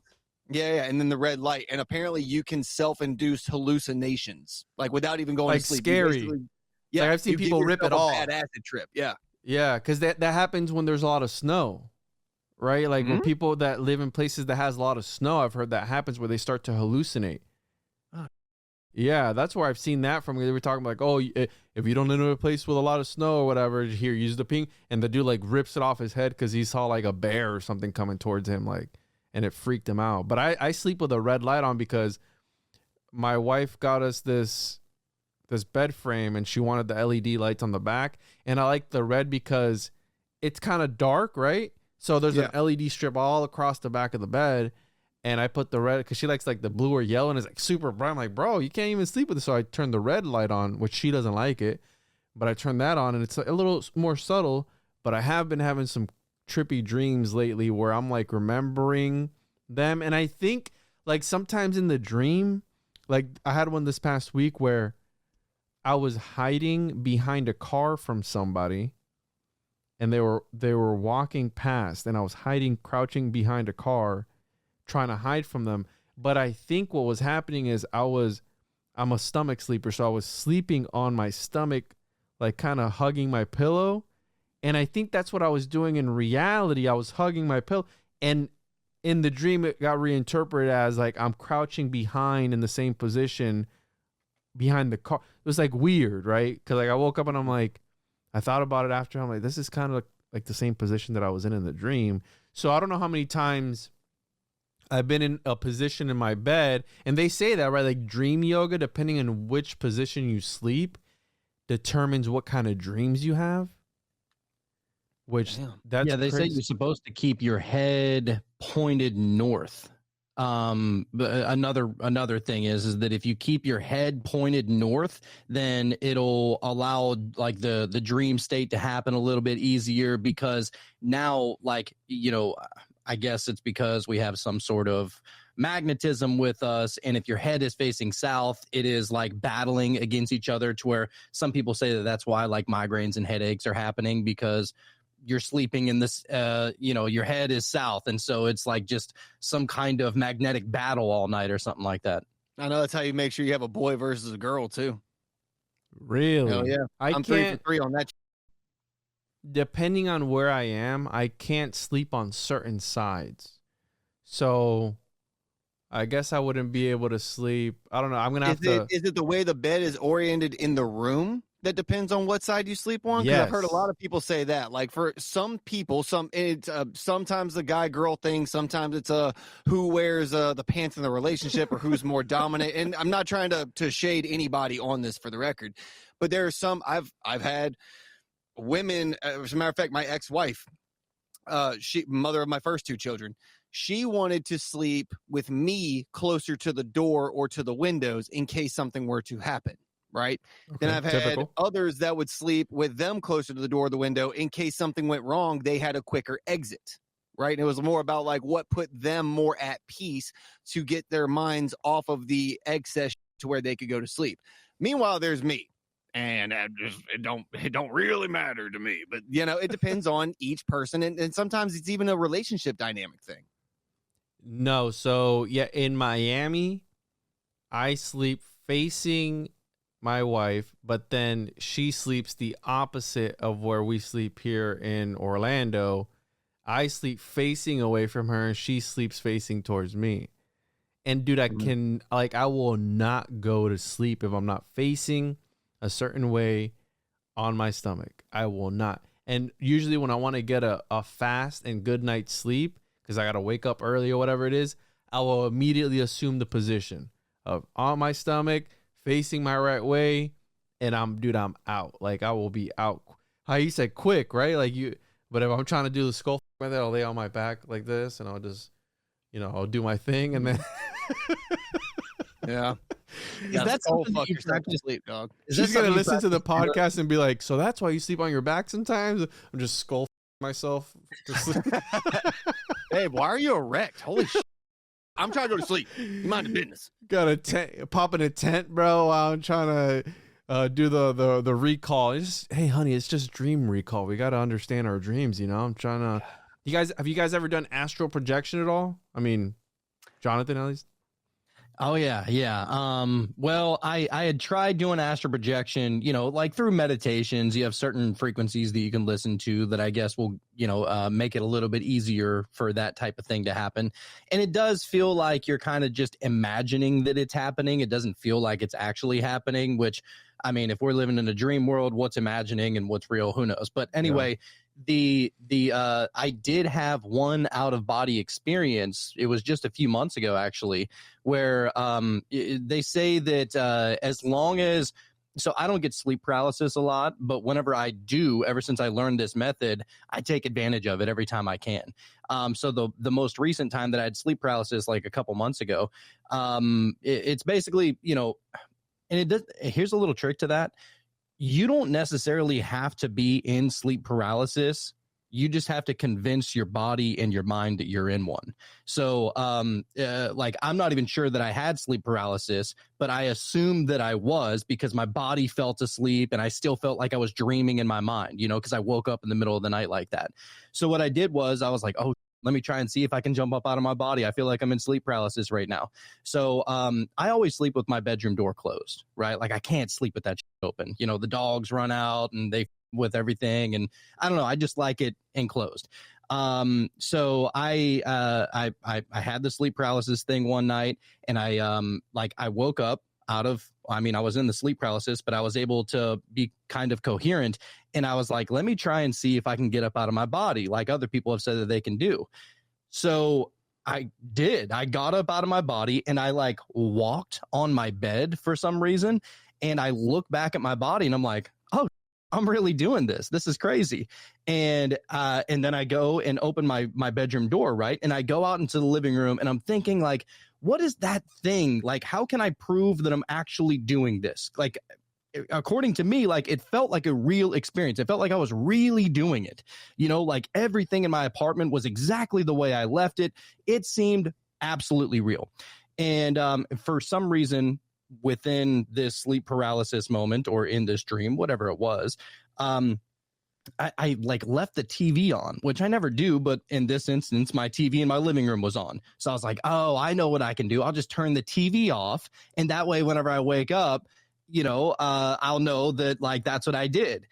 [SPEAKER 4] Yeah, and then the red light. And apparently you can self-induce hallucinations, like without even going
[SPEAKER 2] like
[SPEAKER 4] to sleep.
[SPEAKER 2] Scary.
[SPEAKER 4] Yeah,
[SPEAKER 2] like I've seen people rip it off.
[SPEAKER 4] Bad acid trip. Yeah.
[SPEAKER 2] Yeah, because that happens when there's a lot of snow, right? Like when people that live in places that has a lot of snow, I've heard that happens where they start to hallucinate. Yeah, that's where I've seen that from. They were talking like, oh, if you don't know a place with a lot of snow or whatever, here, use the ping. And the dude like rips it off his head because he saw like a bear or something coming towards him, like, and it freaked him out. But I sleep with a red light on because my wife got us this bed frame and she wanted the LED lights on the back. And I like the red because it's kind of dark, right? So there's an LED strip all across the back of the bed. And I put the red because she likes like the blue or yellow and it's like super bright. I'm like, bro, you can't even sleep with it. So I turned the red light on, which she doesn't like it. But I turned that on and it's a little more subtle. But I have been having some trippy dreams lately where I'm like remembering them. And I think like sometimes in the dream, like I had one this past week where I was hiding behind a car from somebody and they were walking past and I was crouching behind a car trying to hide from them. But I think what was happening is I'm a stomach sleeper. So I was sleeping on my stomach, like kind of hugging my pillow. And I think that's what I was doing in reality. I was hugging my pillow. And in the dream, it got reinterpreted as like I'm crouching behind in the same position behind the car. It was like weird, right? Because like I woke up and I'm like, I thought about it after. I'm like, this is kind of like the same position that I was in the dream. So I don't know how many times I've been in a position in my bed, and they say that, right? Like dream yoga, depending on which position you sleep, determines what kind of dreams you have. Which that's
[SPEAKER 3] they
[SPEAKER 2] crazy.
[SPEAKER 3] say you're supposed to keep your head pointed north. But another thing is that if you keep your head pointed north, then it'll allow like the dream state to happen a little bit easier because now, like, I guess it's because we have some sort of magnetism with us. And if your head is facing south, it is like battling against each other to where some people say that that's why like migraines and headaches are happening because you're sleeping in this, your head is south. And so it's like just some kind of magnetic battle all night or something like that.
[SPEAKER 4] I know that's how you make sure you have a boy versus a girl too.
[SPEAKER 2] Really?
[SPEAKER 4] Hell yeah. I'm 3 for 3 on that.
[SPEAKER 2] Depending on where I am, I can't sleep on certain sides. So I guess I wouldn't be able to sleep. I don't know. I'm gonna have to.
[SPEAKER 4] Is it the way the bed is oriented in the room that depends on what side you sleep on? Because I've heard a lot of people say that. Like for some people, sometimes the guy girl thing, sometimes it's who wears the pants in the relationship or who's more dominant. And I'm not trying to shade anybody on this for the record, but there are some I've had women. As a matter of fact, my ex-wife, she mother of my first two children. She wanted to sleep with me closer to the door or to the windows in case something were to happen, right? Okay, then I've had others that would sleep with them closer to the door or the window in case something went wrong. They had a quicker exit, right? And it was more about like what put them more at peace to get their minds off of the excess to where they could go to sleep. Meanwhile, there's me. And it don't really matter to me. But, it depends on each person. And sometimes it's even a relationship dynamic thing.
[SPEAKER 2] No, so yeah, in Miami, I sleep facing my wife, but then she sleeps the opposite of where we sleep here in Orlando. I sleep facing away from her, and she sleeps facing towards me. And dude, I will not go to sleep if I'm not facing a certain way on my stomach. I will not. And usually when I want to get a fast and good night's sleep, because I got to wake up early or whatever it is, I will immediately assume the position of on my stomach, facing my right way, and I'm out. Like, I will be out. How you said quick, right? But if I'm trying to do the skull like that, I'll lay on my back like this, and I'll just, I'll do my thing, and then...
[SPEAKER 4] Yeah.
[SPEAKER 3] Is that something
[SPEAKER 4] fuck yourself to sleep, dog?
[SPEAKER 2] She's going to listen to the podcast and be like, so that's why you sleep on your back sometimes? I'm just skull myself to sleep.
[SPEAKER 4] Hey, why are you erect? Holy shit. I'm trying to go to sleep. You mind the business.
[SPEAKER 2] Got a tent, pop in a tent, bro, while I'm trying to do the recall. Hey, honey, it's just dream recall. We got to understand our dreams, I'm trying to... Have you guys ever done astral projection at all? I mean, Jonathan, at least?
[SPEAKER 3] Oh yeah. Well, I had tried doing astral projection, like through meditations. You have certain frequencies that you can listen to that I guess will, make it a little bit easier for that type of thing to happen. And it does feel like you're kind of just imagining that it's happening. It doesn't feel like it's actually happening, which, I mean, if we're living in a dream world, what's imagining and what's real, who knows? But anyway, I did have one out of body experience. It was just a few months ago, actually, where they say that as long as, so I don't get sleep paralysis a lot, but whenever I do, ever since I learned this method, I take advantage of it every time I can. So the most recent time that I had sleep paralysis, like a couple months ago, it's basically, and here's a little trick to that. You don't necessarily have to be in sleep paralysis. You just have to convince your body and your mind that you're in one. So, I'm not even sure that I had sleep paralysis, but I assumed that I was because my body felt asleep and I still felt like I was dreaming in my mind, because I woke up in the middle of the night like that. So what I did was I was like, oh, let me try and see if I can jump up out of my body. I feel like I'm in sleep paralysis right now. So I always sleep with my bedroom door closed, right? Like I can't sleep with that shit open. The dogs run out and they with everything. And I don't know. I just like it enclosed. So I had the sleep paralysis thing one night and I woke up out of, I was in the sleep paralysis, but I was able to be kind of coherent. And I was like, let me try and see if I can get up out of my body like other people have said that they can do. So I did. I got up out of my body and I walked on my bed for some reason. And I look back at my body and I'm like, oh, I'm really doing this. This is crazy. And then I go and open my bedroom door, right? And I go out into the living room and I'm thinking what is that thing? How can I prove that I'm actually doing this? According to me, it felt like a real experience. It felt like I was really doing it. Everything in my apartment was exactly the way I left it. It seemed absolutely real. And for some reason, within this sleep paralysis moment or in this dream, whatever it was, I left the TV on, which I never do, but in this instance, my TV in my living room was on. So I was like, oh, I know what I can do. I'll just turn the TV off. And that way, whenever I wake up, I'll know that that's what I did.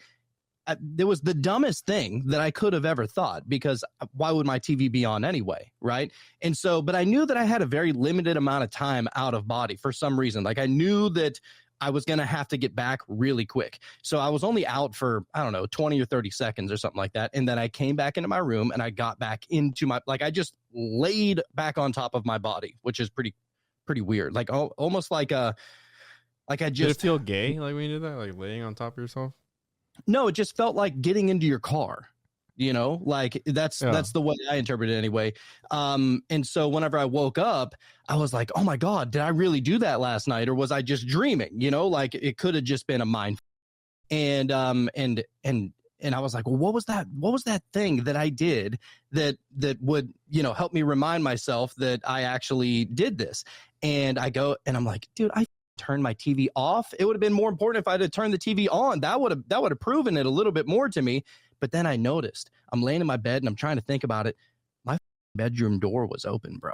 [SPEAKER 3] there was the dumbest thing that I could have ever thought, because why would my TV be on anyway, right? And so, but I knew that I had a very limited amount of time out of body for some reason. Like I knew that I was going to have to get back really quick. So I was only out for, I don't know, 20 or 30 seconds or something like that. And then I came back into my room and I got back into my, like I just laid back on top of my body, which is pretty weird. Like almost like I just.
[SPEAKER 2] Did it feel gay like when you did that, like laying on top of yourself?
[SPEAKER 3] No, it just felt like getting into your car, like that's the way I interpret it anyway. And so whenever I woke up, I was like, oh my God, did I really do that last night? Or was I just dreaming? Like it could have just been a mind. And I was like, well, what was that thing that I did that would, help me remind myself that I actually did this? And I go and I'm like, dude, I turned my TV off. It would have been more important if I'd have turned the TV on. That would have proven it a little bit more to me. But then I noticed I'm laying in my bed and I'm trying to think about it. My bedroom door was open, bro.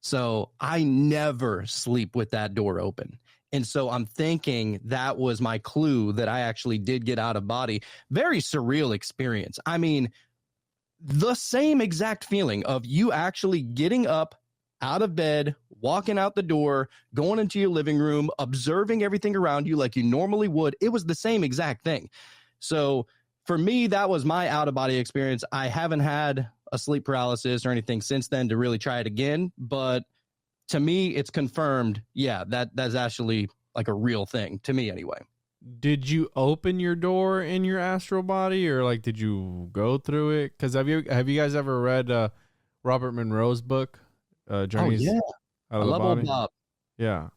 [SPEAKER 3] So I never sleep with that door open. And so I'm thinking that was my clue that I actually did get out of body. Very surreal experience. I mean, the same exact feeling of you actually getting up out of bed, walking out the door, going into your living room, observing everything around you like you normally would. It was the same exact thing. So for me, that was my out-of-body experience. I haven't had a sleep paralysis or anything since then to really try it again. But to me, it's confirmed, yeah, that's actually like a real thing, to me anyway.
[SPEAKER 2] Did you open your door in your astral body, or like did you go through it? Because have you guys ever read Robert Monroe's book? Journeys
[SPEAKER 3] Out
[SPEAKER 2] I
[SPEAKER 3] of
[SPEAKER 2] love
[SPEAKER 3] the Bob.
[SPEAKER 2] Yeah.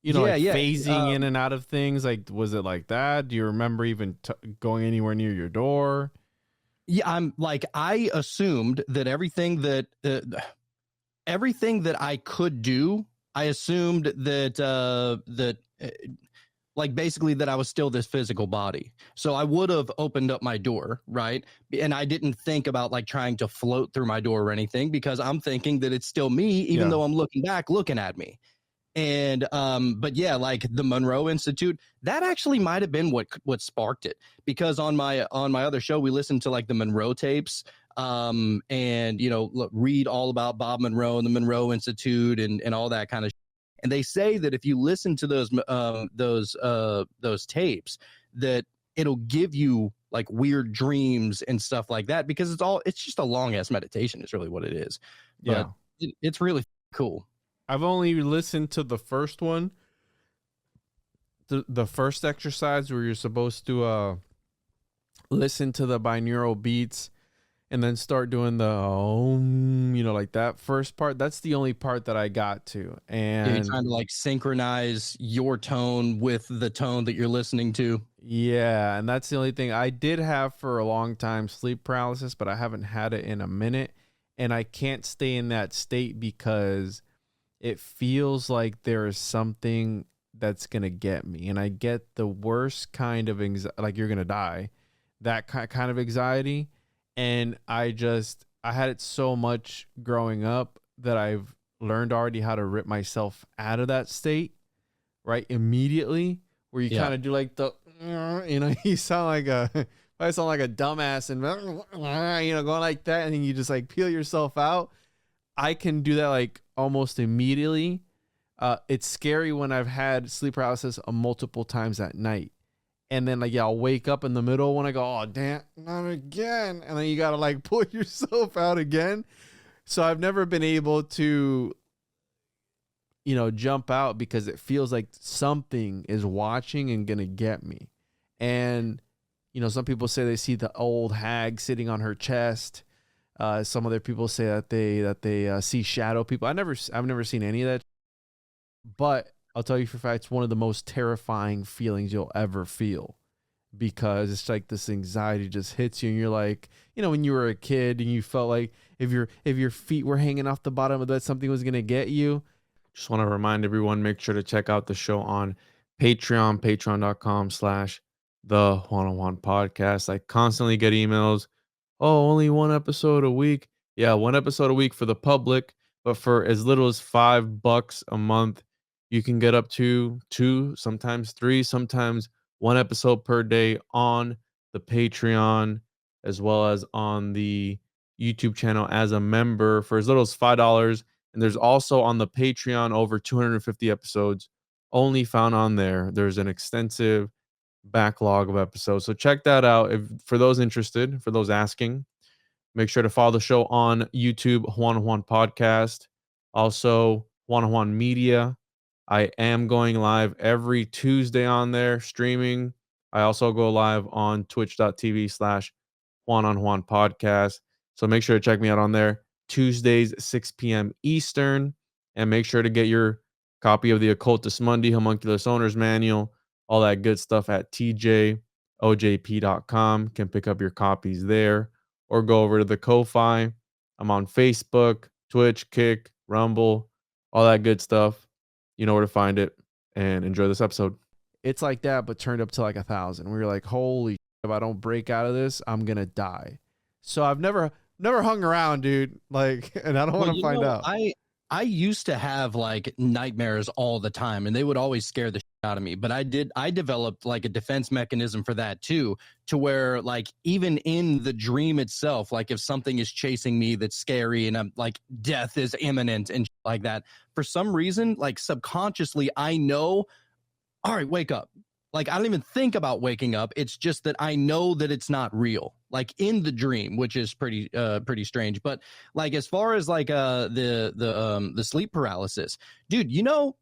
[SPEAKER 2] Phasing in and out of things. Like, was it like that? Do you remember even going anywhere near your door?
[SPEAKER 3] Yeah, I assumed that everything that I could do, I assumed that like basically that I was still this physical body. So I would have opened up my door, right? And I didn't think about like trying to float through my door or anything, because I'm thinking that it's still me, even though I'm looking back, looking at me. And but yeah, like the Monroe Institute, that actually might have been what sparked it, because on my other show we listened to like the Monroe tapes, and read all about Bob Monroe and the Monroe Institute and all that kind of. And they say that if you listen to those tapes, that it'll give you like weird dreams and stuff like that, because it's just a long ass meditation is really what it is. But it's really cool.
[SPEAKER 2] I've only listened to the first one, the first exercise where you're supposed to listen to the binaural beats and then start doing the like that first part. That's the only part that I got to. And
[SPEAKER 3] you're trying to like synchronize your tone with the tone that you're listening to.
[SPEAKER 2] Yeah, and that's the only thing. I did have for a long time sleep paralysis, but I haven't had it in a minute, and I can't stay in that state because it feels like there is something that's going to get me. And I get the worst kind of anxiety, like you're going to die, that kind of anxiety. And I had it so much growing up that I've learned already how to rip myself out of that state, right? Immediately, where you kind of do like you sound like I sound like a dumbass and, going like that. And then you just like peel yourself out. I can do that like almost immediately. It's scary when I've had sleep paralysis multiple times at night. And then like, I'll wake up in the middle when I go, oh, damn, not again. And then you got to like pull yourself out again. So I've never been able to, jump out because it feels like something is watching and going to get me. And, some people say they see the old hag sitting on her chest. Some other people say that they see shadow people. I've never seen any of that, but I'll tell you for a fact, it's one of the most terrifying feelings you'll ever feel, because it's like this anxiety just hits you, and you're like, when you were a kid and you felt like if your feet were hanging off the bottom of that, something was gonna get you. Just want to remind everyone, make sure to check out the show on Patreon, patreon.com/the One-on-One Podcast. I constantly get emails. Oh, only one episode a week. Yeah, one episode a week for the public, but for as little as $5 a month, you can get up to 2, sometimes 3, sometimes 1 episode per day on the Patreon, as well as on the YouTube channel as a member for as little as $5. And there's also on the Patreon over 250 episodes only found on there. There's an extensive backlog of episodes. So check that out. If for those interested, for those asking, make sure to follow the show on YouTube, Juan Juan Podcast. Also, Juan Juan Media. I am going live every Tuesday on there streaming. I also go live on twitch.tv/Juan on Juan Podcast. So make sure to check me out on there Tuesdays, 6 p.m. Eastern. And make sure to get your copy of the Occultus Mundi Homunculus Owner's Manual, all that good stuff at tjojp.com. Can pick up your copies there or go over to the Ko-Fi. I'm on Facebook, Twitch, Kick, Rumble, all that good stuff. You know where to find it, and enjoy this episode. It's like that, but turned up to like 1,000. We were like, holy shit, if I don't break out of this, I'm going to die. So I've never hung around, dude. Like, and I don't want to find out.
[SPEAKER 3] I used to have like nightmares all the time, and they would always scare the shit out of me. But I developed like a defense mechanism for that too, to where like even in the dream itself, like if something is chasing me that's scary and I'm like death is imminent and shit like that, for some reason, like subconsciously, I know, all right, wake up. Like, I don't even think about waking up. It's just that I know that it's not real, like in the dream, which is pretty strange. But like, as far as like the sleep paralysis, dude, you know,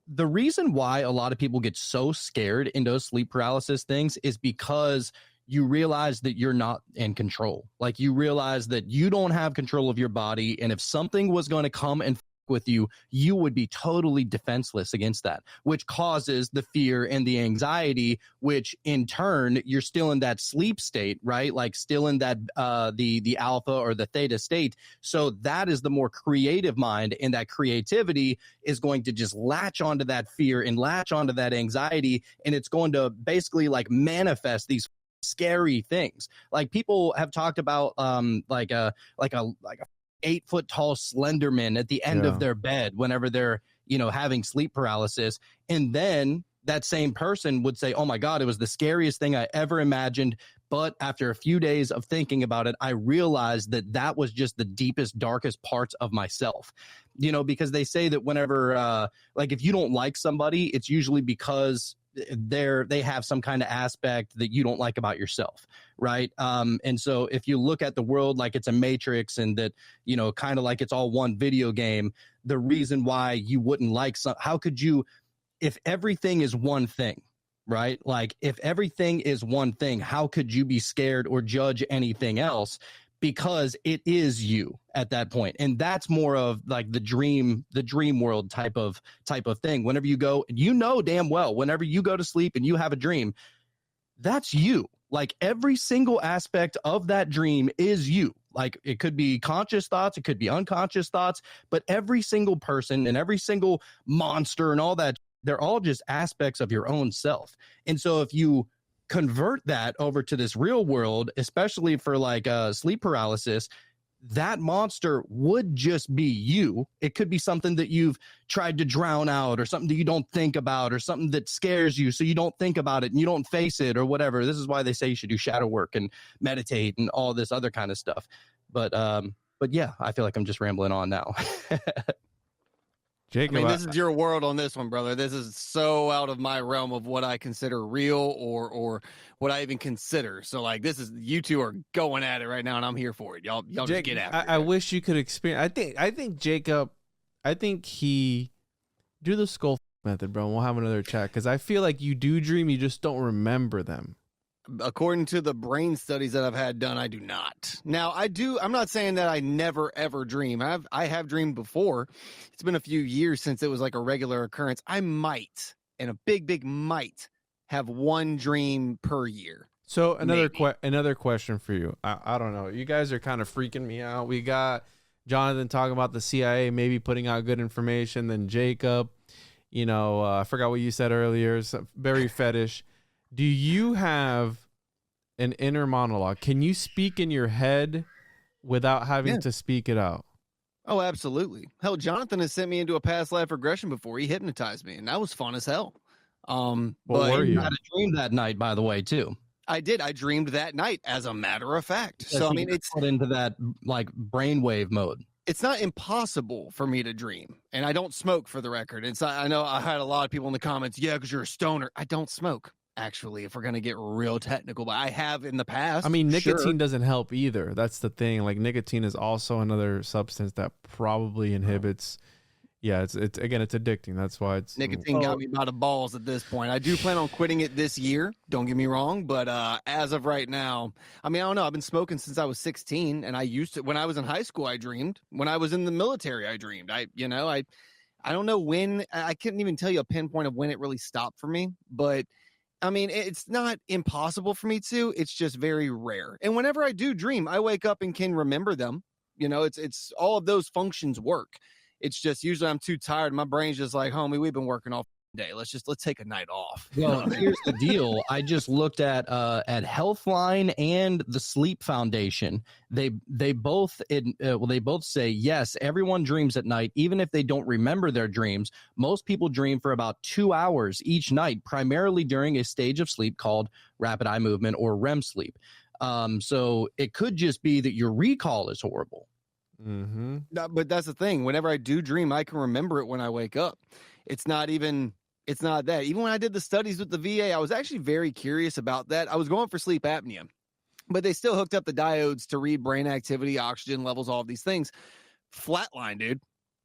[SPEAKER 3] the reason why a lot of people get so scared in those sleep paralysis things is because you realize that you're not in control. Like, you realize that you don't have control of your body. And if something was going to come and with you, you would be totally defenseless against that, which causes the fear and the anxiety, which in turn, you're still in that sleep state, right? Like still in that the alpha or the theta state. So that is the more creative mind, and that creativity is going to just latch onto that fear and latch onto that anxiety, and it's going to basically like manifest these scary things. Like people have talked about like a 8-foot tall Slenderman at the end of their bed whenever they're, you know, having sleep paralysis. And then that same person would say, oh my God, it was the scariest thing I ever imagined. But after a few days of thinking about it, I realized that that was just the deepest, darkest parts of myself, you know, because they say that whenever, like if you don't like somebody, it's usually because they have some kind of aspect that you don't like about yourself, right? And so if you look at the world like it's a matrix, and that, you know, kind of like it's all one video game, the reason why you wouldn't like how could you, if everything is one thing, right? Like if everything is one thing, how could you be scared or judge anything else? Because it is you at that point. And that's more of like the dream world type of thing. Whenever you go, you know damn well, whenever you go to sleep and you have a dream, that's you. Like every single aspect of that dream is you. Like it could be conscious thoughts, it could be unconscious thoughts, but every single person and every single monster and all that, they're all just aspects of your own self. And so if you convert that over to this real world, especially for like sleep paralysis, that monster would just be you. It could be something that you've tried to drown out, or something that you don't think about, or something that scares you so you don't think about it and you don't face it or whatever. This is why they say you should do shadow work and meditate and all this other kind of stuff. But yeah, I feel like I'm just rambling on now.
[SPEAKER 2] Jacob,
[SPEAKER 4] I mean, this is your world on this one, brother. This is so out of my realm of what I consider real or what I even consider. So, like, this is, you two are going at it right now, and I'm here for it. Y'all just get after it.
[SPEAKER 2] I wish you could experience. I think Jacob, he do the skull method, bro. And we'll have another chat, because I feel like you do dream, you just don't remember them.
[SPEAKER 4] According to the brain studies that I've had done, I do not. Now, I'm not saying that I never, ever dream. I have dreamed before. It's been a few years since it was like a regular occurrence. I might, and a big might, have one dream per year.
[SPEAKER 2] So another question for you. I don't know. You guys are kind of freaking me out. We got Jonathan talking about the CIA maybe putting out good information. Then Jacob, you know, I forgot what you said earlier. Very fetish. Do you have an inner monologue? Can you speak in your head without having to speak it out?
[SPEAKER 4] Oh, absolutely. Hell, Jonathan has sent me into a past life regression before. He hypnotized me, and that was fun as hell.
[SPEAKER 2] What were you?
[SPEAKER 3] Had a dream that night, by the way, too.
[SPEAKER 4] I did. I dreamed that night, as a matter of fact.
[SPEAKER 3] Yes,
[SPEAKER 4] So I
[SPEAKER 3] you
[SPEAKER 4] mean,
[SPEAKER 3] get
[SPEAKER 4] it's
[SPEAKER 3] put into that like brainwave mode.
[SPEAKER 4] not impossible for me to dream, and I don't smoke, for the record. I know I had a lot of people in the comments, yeah, because you're a stoner. I don't smoke, actually, if we're gonna get real technical, but I have in the past.
[SPEAKER 2] I mean,
[SPEAKER 4] sure.
[SPEAKER 2] nicotine doesn't help either. That's the thing. Like, nicotine is also another substance that probably inhibits. Yeah, it's again, it's addicting. That's why it's
[SPEAKER 4] Nicotine got me by the balls at this point. I do plan on quitting it this year. Don't get me wrong, but as of right now, I mean, I don't know. I've been smoking since I was 16, and I used to. When I was in high school, I dreamed. When I was in the military, I dreamed. I don't know when. I couldn't even tell you a pinpoint of when it really stopped for me, but I mean, it's not impossible for me to. It's just very rare. And whenever I do dream, I wake up and can remember them. You know, it's all of those functions work. It's just usually I'm too tired. My brain's just like, homie, we've been working all day. Let's take a night off.
[SPEAKER 3] Well, here's the deal. I just looked at Healthline and the Sleep Foundation. They both say yes, everyone dreams at night, even if they don't remember their dreams. Most people dream for about 2 hours each night, primarily during a stage of sleep called rapid eye movement or REM sleep. So it could just be that your recall is horrible.
[SPEAKER 2] Mm-hmm.
[SPEAKER 4] No, but that's the thing. Whenever I do dream, I can remember it when I wake up. It's not that. Even when I did the studies with the VA, I was actually very curious about that. I was going for sleep apnea, but they still hooked up the diodes to read brain activity, oxygen levels, all of these things. Flatline, dude.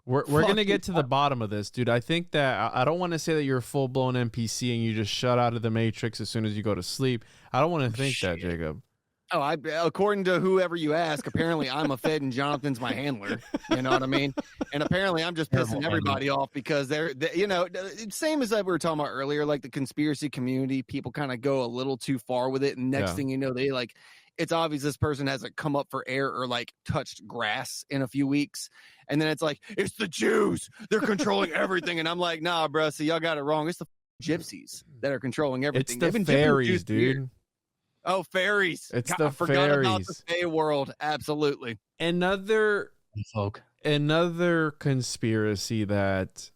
[SPEAKER 2] We're going to get to the bottom of this, dude. I think that I don't want to say that you're a full-blown NPC and you just shut out of the matrix as soon as you go to sleep. I don't want to think that, Jacob.
[SPEAKER 4] Oh, according to whoever you ask, apparently I'm a Fed and Jonathan's my handler. You know what I mean? And apparently I'm just pissing everybody off because they're you know, same as that we were talking about earlier, like the conspiracy community, people kind of go a little too far with it. And next thing you know, they like, it's obvious this person hasn't come up for air or like touched grass in a few weeks. And then it's like, it's the Jews. They're controlling everything. And I'm like, nah, bro. So y'all got it wrong. It's the gypsies that are controlling everything.
[SPEAKER 2] It's the fairies, dude.
[SPEAKER 4] Oh, fairies.
[SPEAKER 2] It's
[SPEAKER 4] God,
[SPEAKER 2] the
[SPEAKER 4] I forgot
[SPEAKER 2] fairies.
[SPEAKER 4] about the Fey world. Absolutely.
[SPEAKER 2] Another conspiracy that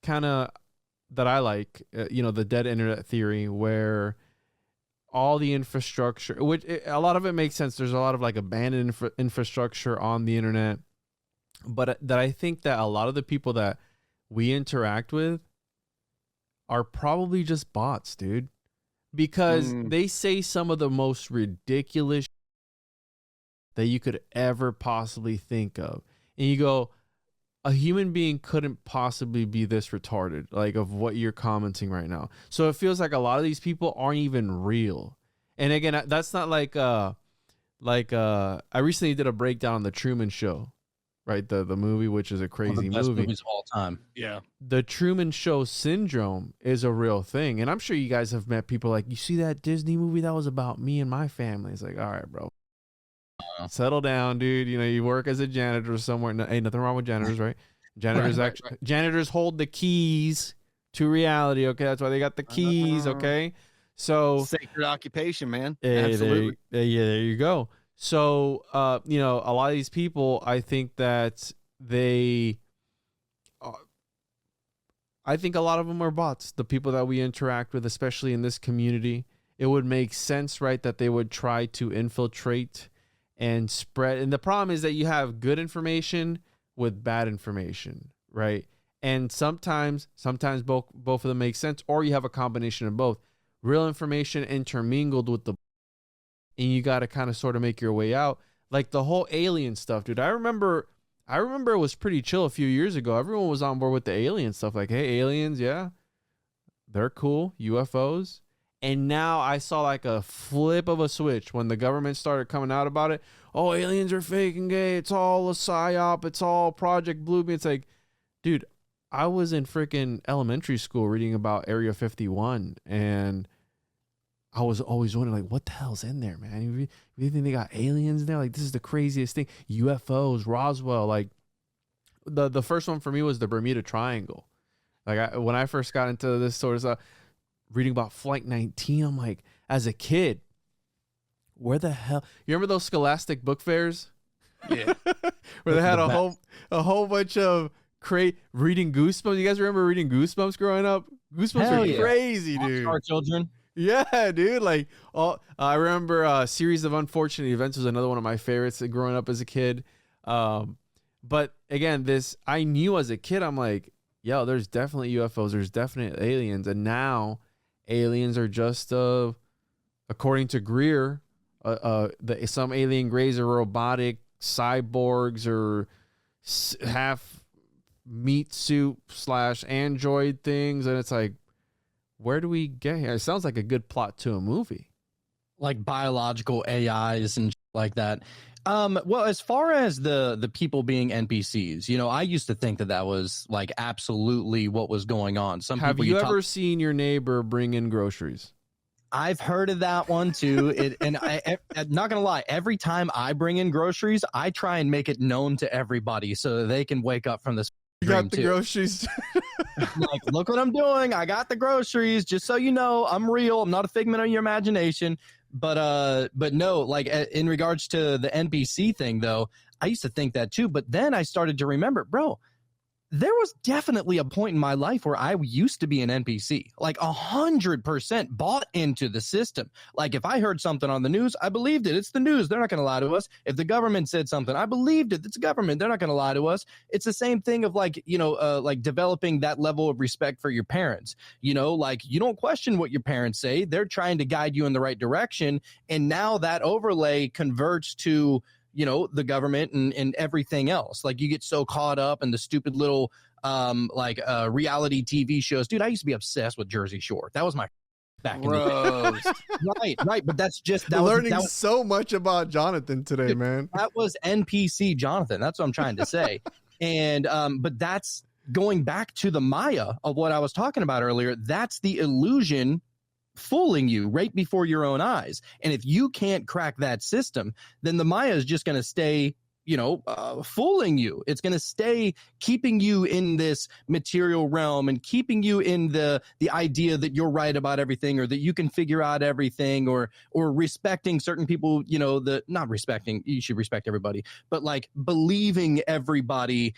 [SPEAKER 2] I like, the dead internet theory, where all the infrastructure, a lot of it makes sense. There's a lot of like abandoned infrastructure on the internet, but that I think that a lot of the people that we interact with are probably just bots, dude. Because they say some of the most ridiculous that you could ever possibly think of. And you go, a human being couldn't possibly be this retarded, like of what you're commenting right now. So it feels like a lot of these people aren't even real. And again, that's not like I recently did a breakdown on the Truman Show, right? The movie, which is a crazy
[SPEAKER 3] best
[SPEAKER 2] movie.
[SPEAKER 3] movies of all time.
[SPEAKER 4] Yeah.
[SPEAKER 2] The Truman Show syndrome is a real thing. And I'm sure you guys have met people like, you see that Disney movie that was about me and my family? It's like, all right, bro. Settle down, dude. You know, you work as a janitor somewhere. No, ain't nothing wrong with janitors, right? Janitors hold the keys to reality, okay? That's why they got the keys, okay? So
[SPEAKER 4] sacred occupation, man.
[SPEAKER 2] Absolutely. There you go. So, a lot of these people, I think that I think a lot of them are bots. The people that we interact with, especially in this community, it would make sense, right, that they would try to infiltrate and spread. And the problem is that you have good information with bad information, right? And sometimes both of them make sense, or you have a combination of both. Real information intermingled with and you got to kind of sort of make your way out. Like the whole alien stuff, dude. I remember it was pretty chill a few years ago. Everyone was on board with the alien stuff. Like, hey, aliens, yeah, they're cool. UFOs. And now I saw like a flip of a switch when the government started coming out about it. Oh, aliens are fake and gay. It's all a psyop. It's all Project Bluebeam. It's like, dude, I was in freaking elementary school reading about Area 51, and I was always wondering, like, what the hell's in there, man? You think they got aliens there? Like, this is the craziest thing. UFOs, Roswell. Like, the first one for me was the Bermuda Triangle. Like, when I first got into this sort of stuff, reading about Flight 19, I'm like, as a kid, where the hell? You remember those Scholastic book fairs?
[SPEAKER 4] Yeah.
[SPEAKER 2] Where they had a whole bunch of reading Goosebumps. You guys remember reading Goosebumps growing up? Goosebumps were crazy, dude.
[SPEAKER 3] Our children.
[SPEAKER 2] Yeah, dude. Like, I remember a Series of Unfortunate Events was another one of my favorites growing up as a kid. But again, I knew as a kid, I'm like, yo, there's definitely UFOs, there's definitely aliens, and now aliens are just, according to Greer, some alien greys are robotic cyborgs or half meat soup / android things, and it's like, where do we get here? It sounds like a good plot to a movie.
[SPEAKER 3] Like biological AIs and like that. Well, as far as the people being NPCs, I used to think that was like absolutely what was going on.
[SPEAKER 2] Have you ever seen your neighbor bring in groceries?
[SPEAKER 3] I've heard of that one too. I'm not gonna lie. Every time I bring in groceries, I try and make it known to everybody so that they can wake up from this.
[SPEAKER 2] You got the groceries.
[SPEAKER 3] Like, look what I'm doing. I got the groceries. Just so you know, I'm real. I'm not a figment of your imagination. But no, like in regards to the NPC thing, though, I used to think that too. But then I started to remember, bro, there was definitely a point in my life where I used to be an NPC, like 100% bought into the system. Like if I heard something on the news, I believed it. It's the news. They're not going to lie to us. If the government said something, I believed it. It's the government. They're not going to lie to us. It's the same thing of like, like developing that level of respect for your parents, like you don't question what your parents say. They're trying to guide you in the right direction. And now that overlay converts to, the government and everything else. Like you get so caught up in the stupid little reality TV shows. Dude, I used to be obsessed with Jersey Shore. That was my back in the day. Right. But that's just
[SPEAKER 2] learning so much about Jonathan today, dude, man.
[SPEAKER 3] That was NPC Jonathan. That's what I'm trying to say. And but that's going back to the Maya of what I was talking about earlier. That's the illusion fooling you right before your own eyes. And if you can't crack that system, then the Maya is just going to stay, fooling you. It's going to stay keeping you in this material realm and keeping you in the idea that you're right about everything or that you can figure out everything or respecting certain people, not respecting, you should respect everybody, but like believing everybody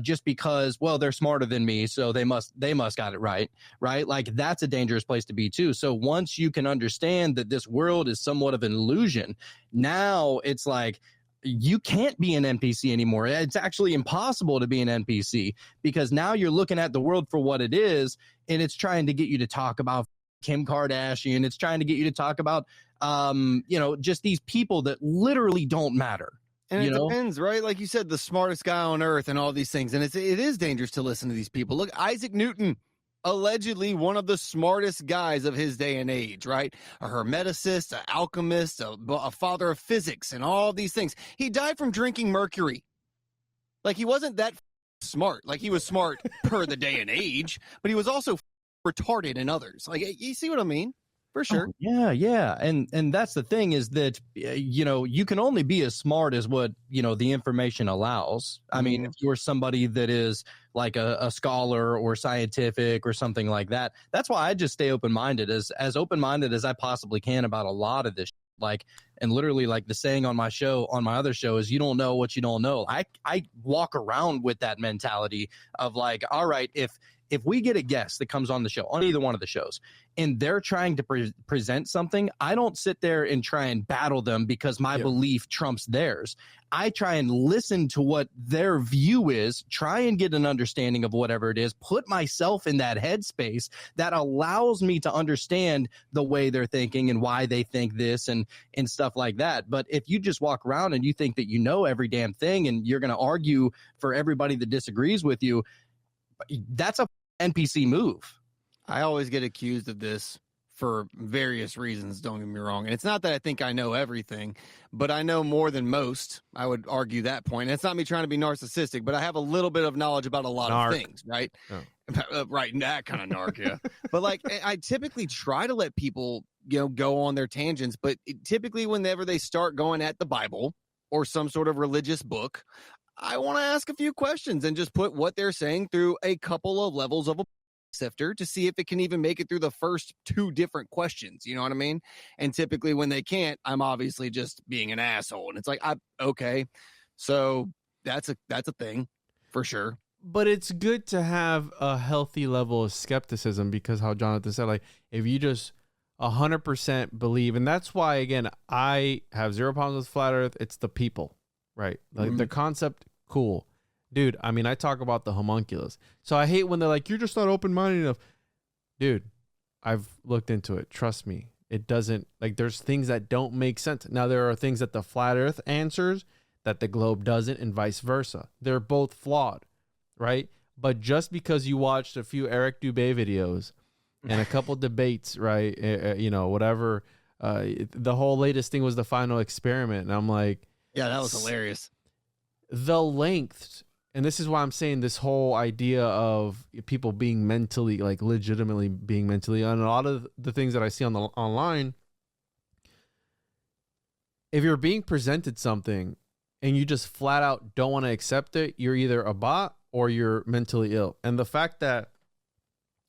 [SPEAKER 3] just because, well, they're smarter than me, so they must got it right? Like that's a dangerous place to be too. So once you can understand that this world is somewhat of an illusion, now it's like, you can't be an NPC anymore. It's actually impossible to be an NPC because now you're looking at the world for what it is, and it's trying to get you to talk about Kim Kardashian. It's trying to get you to talk about, just these people that literally don't matter.
[SPEAKER 4] And it depends, right? Like you said, the smartest guy on earth and all these things. And it is dangerous to listen to these people. Look, Isaac Newton, allegedly one of the smartest guys of his day and age, right? A hermeticist, an alchemist, a father of physics, and all these things. He died from drinking mercury. Like, he wasn't that smart. Like, he was smart per the day and age, but he was also retarded in others. Like, you see what I mean? For sure.
[SPEAKER 3] Oh, yeah. And that's the thing is that, you can only be as smart as what, the information allows. I mean, if you're somebody that is like a scholar or scientific or something like that, that's why I just stay open-minded, as open-minded as I possibly can about a lot of this. Like, and literally like the saying on my other show is, you don't know what you don't know. I walk around with that mentality of like, all right, if we get a guest that comes on the show, on either one of the shows, and they're trying to present something, I don't sit there and try and battle them because my belief trumps theirs. I try and listen to what their view is, try and get an understanding of whatever it is, put myself in that headspace that allows me to understand the way they're thinking and why they think this and stuff like that. But if you just walk around and you think that you know every damn thing and you're going to argue for everybody that disagrees with you, that's a NPC move.
[SPEAKER 4] I always get accused of this for various reasons, don't get me wrong. And it's not that I think I know everything, but I know more than most. I would argue that point. And it's not me trying to be narcissistic, but I have a little bit of knowledge about a lot of things, right? Oh. Right, that kind of narc, yeah. But like, I typically try to let people, go on their tangents, but typically whenever they start going at the Bible or some sort of religious book, I want to ask a few questions and just put what they're saying through a couple of levels of a sifter to see if it can even make it through the first two different questions. You know what I mean? And typically when they can't, I'm obviously just being an asshole. And it's like, okay, so that's a thing for sure.
[SPEAKER 2] But it's good to have a healthy level of skepticism because how Jonathan said, like, if you just 100% believe, and that's why, again, I have zero problems with flat Earth. It's the people, right? Like the concept, cool, dude. I mean, I talk about the homunculus, so I hate when they're like, "You're just not open-minded enough," dude. I've looked into it. Trust me, it doesn't. Like, there's things that don't make sense. Now, there are things that the flat Earth answers that the globe doesn't, and vice versa. They're both flawed, right? But just because you watched a few Eric Dubé videos and a couple debates, right? Whatever. The whole latest thing was the final experiment. And I'm like,
[SPEAKER 4] yeah, that was hilarious.
[SPEAKER 2] The lengths. And this is why I'm saying this whole idea of people being mentally, like legitimately being mentally, and a lot of the things that I see on the online, if you're being presented something and you just flat out don't want to accept it, you're either a bot or you're mentally ill. And the fact that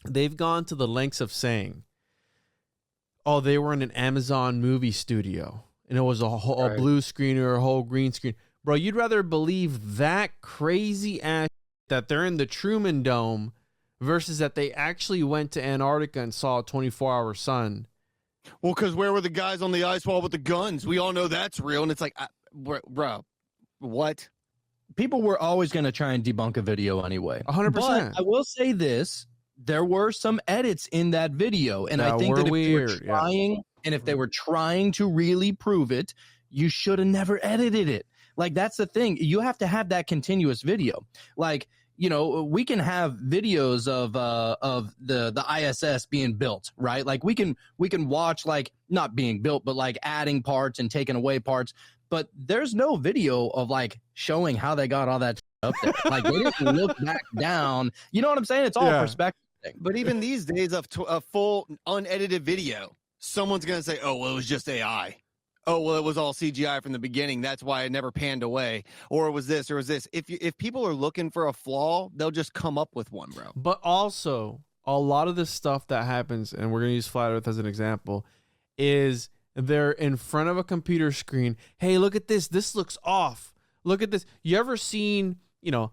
[SPEAKER 2] they've gone to the lengths of saying, oh, they were in an Amazon movie studio and it was a blue screen or a whole green screen. Bro, you'd rather believe that crazy ass that they're in the Truman Dome versus that they actually went to Antarctica and saw a 24-hour sun.
[SPEAKER 4] Well, because where were the guys on the ice wall with the guns? We all know that's real. And it's like, bro, what?
[SPEAKER 3] People were always going to try and debunk a video anyway.
[SPEAKER 2] 100%.
[SPEAKER 3] But I will say this. There were some edits in that video. And I think that if they were trying, and if they were trying to really prove it, you should have never edited it. Like, that's the thing. You have to have that continuous video. Like, we can have videos of the ISS being built, right? Like we can watch, like, not being built, but like adding parts and taking away parts. But there's no video of like showing how they got all that up there. Like, they didn't look back down. You know what I'm saying? It's all perspective thing.
[SPEAKER 4] But even these days of a full unedited video, someone's going to say, oh, well, it was just AI. Oh, well, it was all CGI from the beginning. That's why it never panned away. Or it was this, or it was this. If people are looking for a flaw, they'll just come up with one, bro.
[SPEAKER 2] But also, a lot of the stuff that happens, and we're going to use Flat Earth as an example, is they're in front of a computer screen. Hey, look at this. This looks off. Look at this. You ever seen, you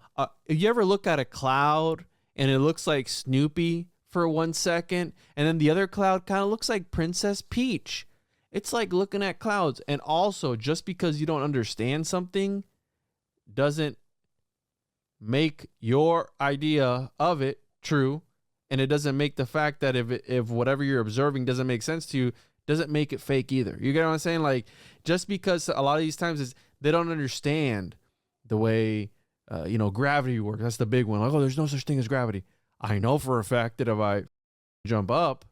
[SPEAKER 2] ever look at a cloud and it looks like Snoopy for 1 second, and then the other cloud kind of looks like Princess Peach? It's like looking at clouds. And also, just because you don't understand something doesn't make your idea of it true. And it doesn't make the fact that if whatever you're observing doesn't make sense to you, doesn't make it fake either. You get what I'm saying? Like, just because a lot of these times is they don't understand the way, gravity works. That's the big one. Like, oh, there's no such thing as gravity. I know for a fact that if I jump up,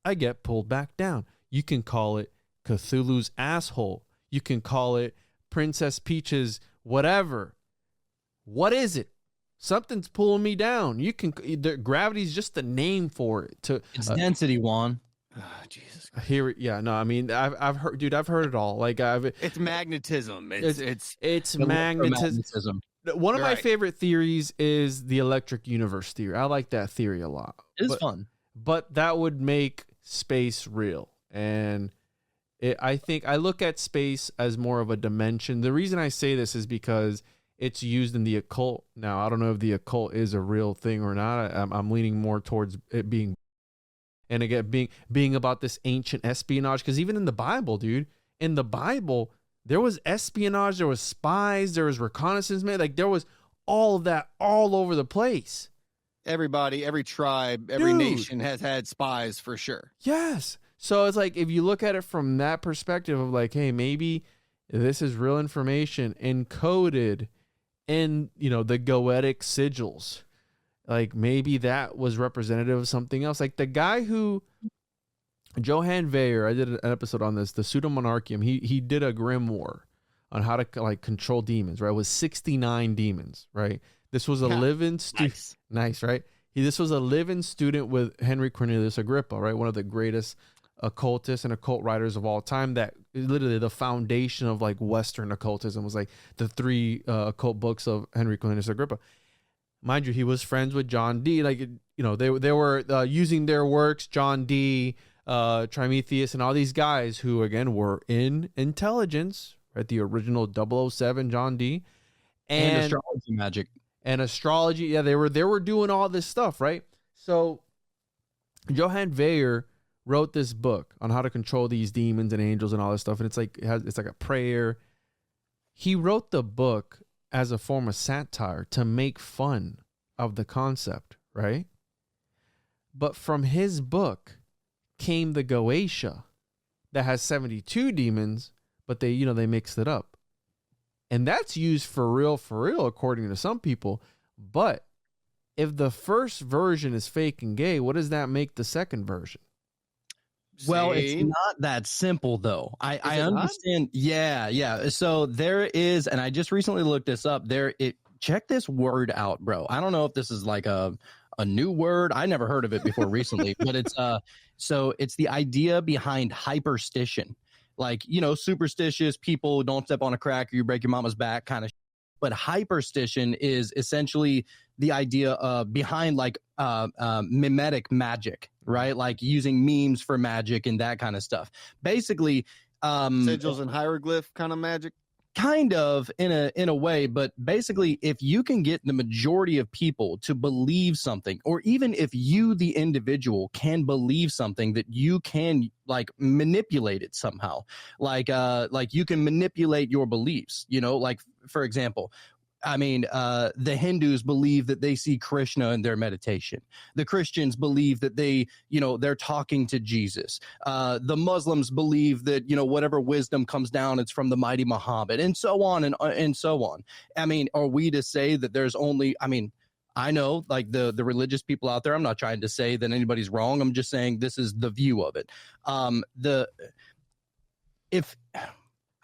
[SPEAKER 2] I get pulled back down. You can call it Cthulhu's asshole. You can call it Princess Peach's whatever. What is it? Something's pulling me down. Gravity's just the name for it.
[SPEAKER 3] It's density, Juan.
[SPEAKER 4] Oh, Jesus.
[SPEAKER 2] I've heard, dude. I've heard it all. Like
[SPEAKER 4] it's magnetism. It's
[SPEAKER 2] magnetism. One of my favorite theories is the electric universe theory. I like that theory a lot.
[SPEAKER 3] It's fun,
[SPEAKER 2] but that would make space real. And I think I look at space as more of a dimension. The reason I say this is because it's used in the occult. Now, I don't know if the occult is a real thing or not. I'm leaning more towards it being, and again, being about this ancient espionage. Because even in the Bible, dude, in the Bible, there was espionage, there was spies, there was reconnaissance made. Like, there was all of that all over the place.
[SPEAKER 4] Everybody, every tribe, every nation has had spies for sure.
[SPEAKER 2] Yes. So it's like, if you look at it from that perspective of like, hey, maybe this is real information encoded in, the Goetic sigils. Like, maybe that was representative of something else. Like the guy who, Johann Weyer, I did an episode on this, the Pseudomonarchium. He did a grimoire on how to like control demons, right? It was 69 demons, right? This was a live-in student. Nice, right? This was a live-in student with Henry Cornelius Agrippa, right? One of the greatest occultists and occult writers of all time. That literally the foundation of like Western occultism was like the 3 occult books of Henry Cornelius Agrippa. Mind you, he was friends with John Dee. Like, they were using their works, John Dee, Trimethius, and all these guys who, again, were in intelligence, right? The original 007 John Dee.
[SPEAKER 3] And astrology magic.
[SPEAKER 2] And astrology. Yeah, they were doing all this stuff, right? So Johann Weyer wrote this book on how to control these demons and angels and all this stuff. And it's like, it's like a prayer. He wrote the book as a form of satire to make fun of the concept, right? But from his book came the Goetia that has 72 demons, but they mixed it up. And that's used for real, according to some people. But if the first version is fake and gay, what does that make the second version?
[SPEAKER 3] Well, it's not that simple, though. I understand. Yeah. So there is, and I just recently looked this up. Check this word out, bro. I don't know if this is like a new word. I never heard of it before recently, but it's the idea behind hyperstition. Like, superstitious people, don't step on a crack or you break your mama's back kind of. But hyperstition is essentially the idea behind like mimetic magic, right? Like using memes for magic and that kind of stuff. Basically,
[SPEAKER 4] sigils and hieroglyph kind of magic.
[SPEAKER 3] Kind of in a way, but basically, if you can get the majority of people to believe something, or even if you, the individual, can believe something, that you can like manipulate it somehow, like you can manipulate your beliefs. Like for example, the Hindus believe that they see Krishna in their meditation. The Christians believe that they're talking to Jesus. The Muslims believe that, whatever wisdom comes down, it's from the mighty Muhammad, and so on and so on. Are we to say that there's only, I know like the religious people out there, I'm not trying to say that anybody's wrong. I'm just saying this is the view of it. How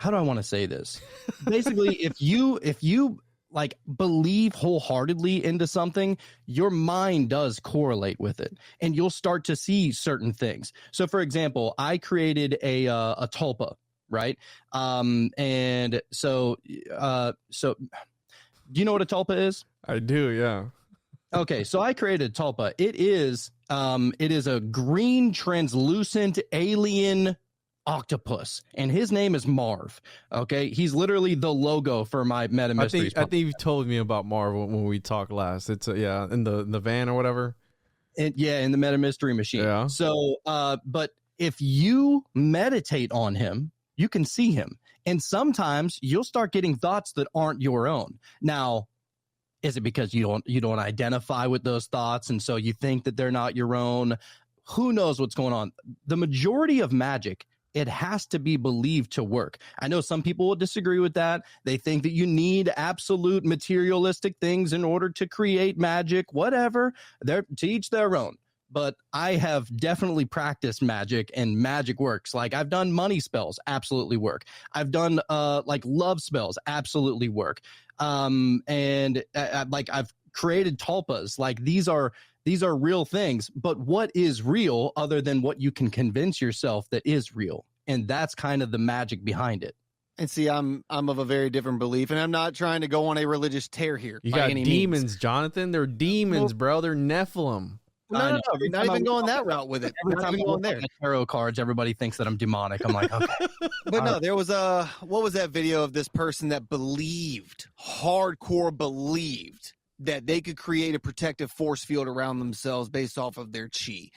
[SPEAKER 3] do I want to say this? Basically, if you like believe wholeheartedly into something, your mind does correlate with it, and you'll start to see certain things. So, for example, I created a tulpa, right? And so, do you know what a tulpa is?
[SPEAKER 2] I do, yeah.
[SPEAKER 3] Okay, so I created a tulpa. It is a green translucent alien octopus, and his name is Marv. Okay, he's literally the logo for my Meta Mysteries.
[SPEAKER 2] I think you told me about Marv when we talked last. It's in the van or whatever.
[SPEAKER 3] In the Meta Mystery Machine.
[SPEAKER 2] Yeah.
[SPEAKER 3] So, but if you meditate on him, you can see him, and sometimes you'll start getting thoughts that aren't your own. Now, is it because you don't identify with those thoughts, and so you think that they're not your own? Who knows what's going on? The majority of magic, it has to be believed to work. I know some people will disagree with that. They think that you need absolute materialistic things in order to create magic, whatever. They're to each their own. But I have definitely practiced magic, and magic works. Like I've done money spells, absolutely work. I've done like love spells, absolutely work. And I've created tulpas. Like these are real things, but what is real other than what you can convince yourself that is real? And that's kind of the magic behind it.
[SPEAKER 4] And see, I'm of a very different belief, and I'm not trying to go on a religious tear here.
[SPEAKER 2] You got demons, Jonathan. They're demons, bro. They're Nephilim.
[SPEAKER 4] No, not even going that route with it.
[SPEAKER 3] Every time I go there, tarot cards, everybody thinks that I'm demonic. I'm like, okay.
[SPEAKER 4] But no, there was what was that video of this person that hardcore believed that they could create a protective force field around themselves based off of their chi,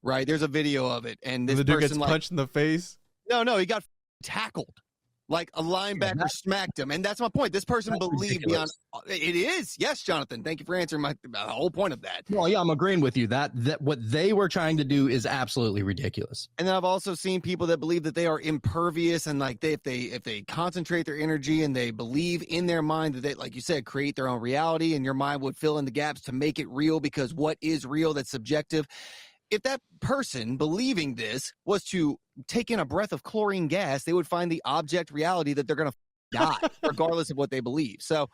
[SPEAKER 4] right? There's a video of it, and this
[SPEAKER 2] the dude
[SPEAKER 4] person
[SPEAKER 2] gets punched in the face.
[SPEAKER 4] No, he got tackled. Like a linebacker smacked him, and that's my point. This person believed beyond. It is, yes, Jonathan. Thank you for answering the whole point of that.
[SPEAKER 3] Well, yeah, I'm agreeing with you. That what they were trying to do is absolutely ridiculous.
[SPEAKER 4] And then I've also seen people that believe that they are impervious, and like if they concentrate their energy and they believe in their mind that they, like you said, create their own reality, and your mind would fill in the gaps to make it real, because what is real, that's subjective. If that person believing this was to take in a breath of chlorine gas, they would find the object reality that they're going to die, regardless of what they believe. So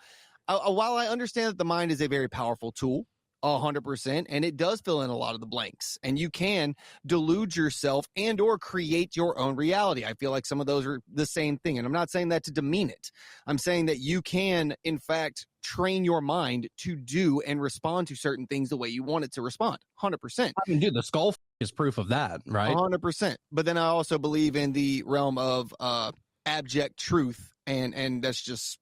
[SPEAKER 4] while I understand that the mind is a very powerful tool, 100%, and it does fill in a lot of the blanks, and you can delude yourself and or create your own reality. I feel like some of those are the same thing, and I'm not saying that to demean it. I'm saying that you can, in fact, train your mind to do and respond to certain things the way you want it to respond. 100%.
[SPEAKER 3] I mean, dude, the skull is proof of that, right?
[SPEAKER 4] 100%. But then I also believe in the realm of abject truth. And that's just,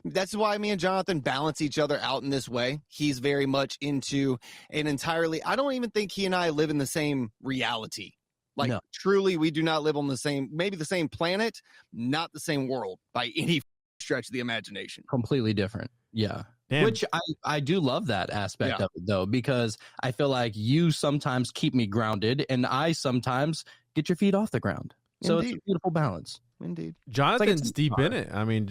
[SPEAKER 4] that's why me and Jonathan balance each other out in this way. He's very much into an entirely, I don't even think he and I live in the same reality. Like
[SPEAKER 3] No.
[SPEAKER 4] truly, we do not live on maybe the same planet, not the same world by any stretch of the imagination.
[SPEAKER 3] Completely different. Yeah.
[SPEAKER 2] Damn.
[SPEAKER 3] Which I do love that aspect of it, though, because I feel like you sometimes keep me grounded and I sometimes get your feet off the ground. So
[SPEAKER 4] Indeed.
[SPEAKER 3] it's a beautiful balance.
[SPEAKER 4] Indeed.
[SPEAKER 2] Jonathan's deep in it. I mean,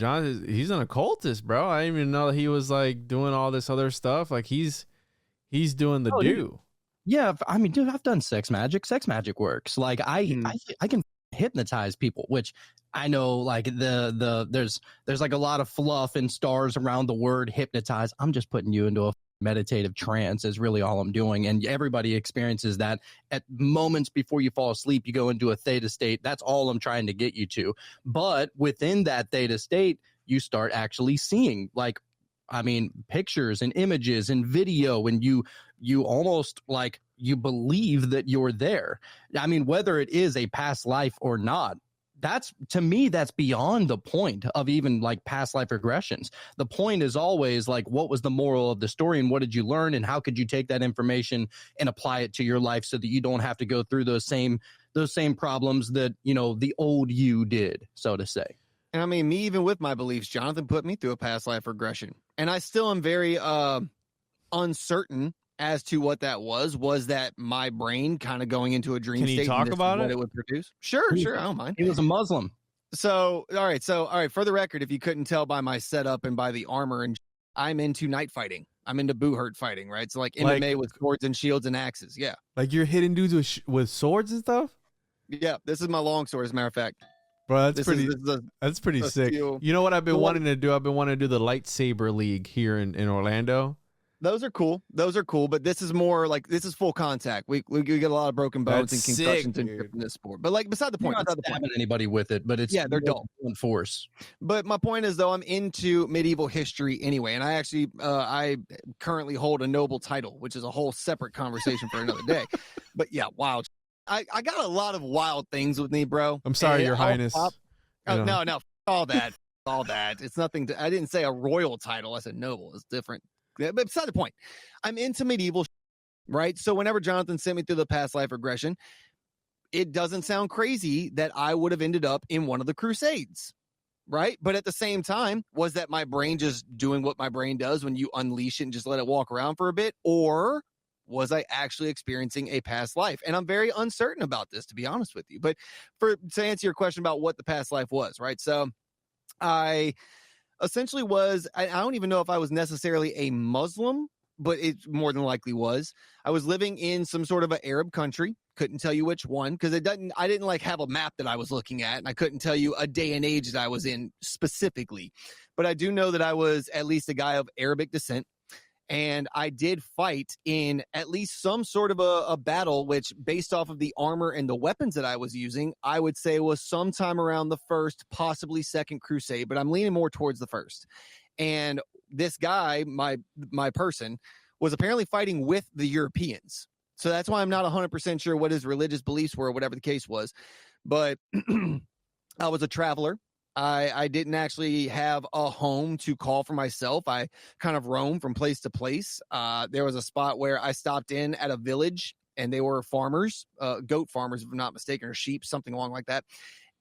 [SPEAKER 2] he's an occultist, bro. I didn't even know that he was like doing all this other stuff. Like he's doing the do.
[SPEAKER 3] Dude. Yeah, I mean, dude, I've done sex magic. Sex magic works. Like I can hypnotize people, which I know like there's like a lot of fluff and stars around the word hypnotize. I'm just putting you into a meditative trance is really all I'm doing. And everybody experiences that at moments before you fall asleep. You go into a theta state. That's all I'm trying to get you to. But within that theta state, you start actually seeing like, I mean, pictures and images and video, and you almost like you believe that you're there. I mean, whether it is a past life or not, that's to me, that's beyond the point of even like past life regressions. The point is always like, what was the moral of the story and what did you learn and how could you take that information and apply it to your life so that you don't have to go through those same problems that, you know, the old you did, so to say.
[SPEAKER 4] And I mean, me, even with my beliefs, Jonathan put me through a past life regression. And I still am very uncertain as to what that was. Was that my brain kind of going into a dream
[SPEAKER 2] Can
[SPEAKER 4] state?
[SPEAKER 2] you talk about
[SPEAKER 4] what
[SPEAKER 2] it?
[SPEAKER 4] it would produce? Sure, I don't mind.
[SPEAKER 3] He was a Muslim.
[SPEAKER 4] So, all right. For the record, if you couldn't tell by my setup and by the armor, and I'm into night fighting. I'm into boo-hurt fighting, right? So like MMA with swords and shields and axes. Yeah.
[SPEAKER 2] Like you're hitting dudes with swords and stuff?
[SPEAKER 4] Yeah. This is my long sword, as a matter of fact.
[SPEAKER 2] Bro, that's pretty sick.
[SPEAKER 4] steel.
[SPEAKER 2] You know what I've been wanting to do? I've been wanting to do the lightsaber league here in Orlando.
[SPEAKER 4] Those are cool. But this is more like, this is full contact. We get a lot of broken bones
[SPEAKER 2] That's
[SPEAKER 4] and concussions
[SPEAKER 2] sick,
[SPEAKER 4] in this sport. But like, beside the point.
[SPEAKER 3] You're not stabbing anybody with it, but it's
[SPEAKER 4] they're dull.
[SPEAKER 3] Force.
[SPEAKER 4] But my point is, though, I'm into medieval history anyway, and I actually I currently hold a noble title, which is a whole separate conversation for another day. But yeah, wild. I got a lot of wild things with me, bro.
[SPEAKER 2] I'm sorry,
[SPEAKER 4] And
[SPEAKER 2] Your Highness.
[SPEAKER 4] No, all that. It's nothing. I didn't say a royal title. I said noble. It's different. But beside the point, I'm into medieval, right? So whenever Jonathan sent me through the past life regression, it doesn't sound crazy that I would have ended up in one of the Crusades, right? But at the same time, was that my brain just doing what my brain does when you unleash it and just let it walk around for a bit? Or was I actually experiencing a past life? And I'm very uncertain about this, to be honest with you. But to answer your question about what the past life was, right? So I essentially was, I don't even know if I was necessarily a Muslim, but it more than likely was. I was living in some sort of an Arab country. Couldn't tell you which one because I didn't like have a map that I was looking at, and I couldn't tell you a day and age that I was in specifically. But I do know that I was at least a guy of Arabic descent. And I did fight in at least some sort of a battle, which based off of the armor and the weapons that I was using, I would say was sometime around the first, possibly second crusade, but I'm leaning more towards the first. And this guy, my person, was apparently fighting with the Europeans. So that's why I'm not 100% sure what his religious beliefs were, whatever the case was. But I was a traveler. I didn't actually have a home to call for myself. I kind of roamed from place to place. There was a spot where I stopped in at a village, and they were farmers, goat farmers, if I'm not mistaken, or sheep, something along like that.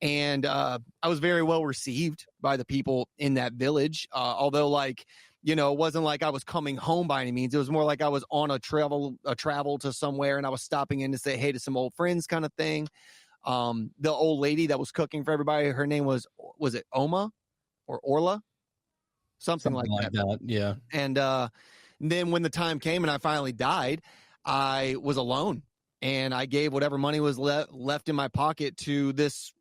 [SPEAKER 4] And I was very well received by the people in that village. Although, like, you know, it wasn't like I was coming home by any means. It was more like I was on a travel to somewhere, and I was stopping in to say hey to some old friends, kind of thing. The old lady that was cooking for everybody, her name was it Oma or Orla? Something like that.
[SPEAKER 3] Yeah.
[SPEAKER 4] And then when the time came and I finally died, I was alone, and I gave whatever money was left in my pocket to this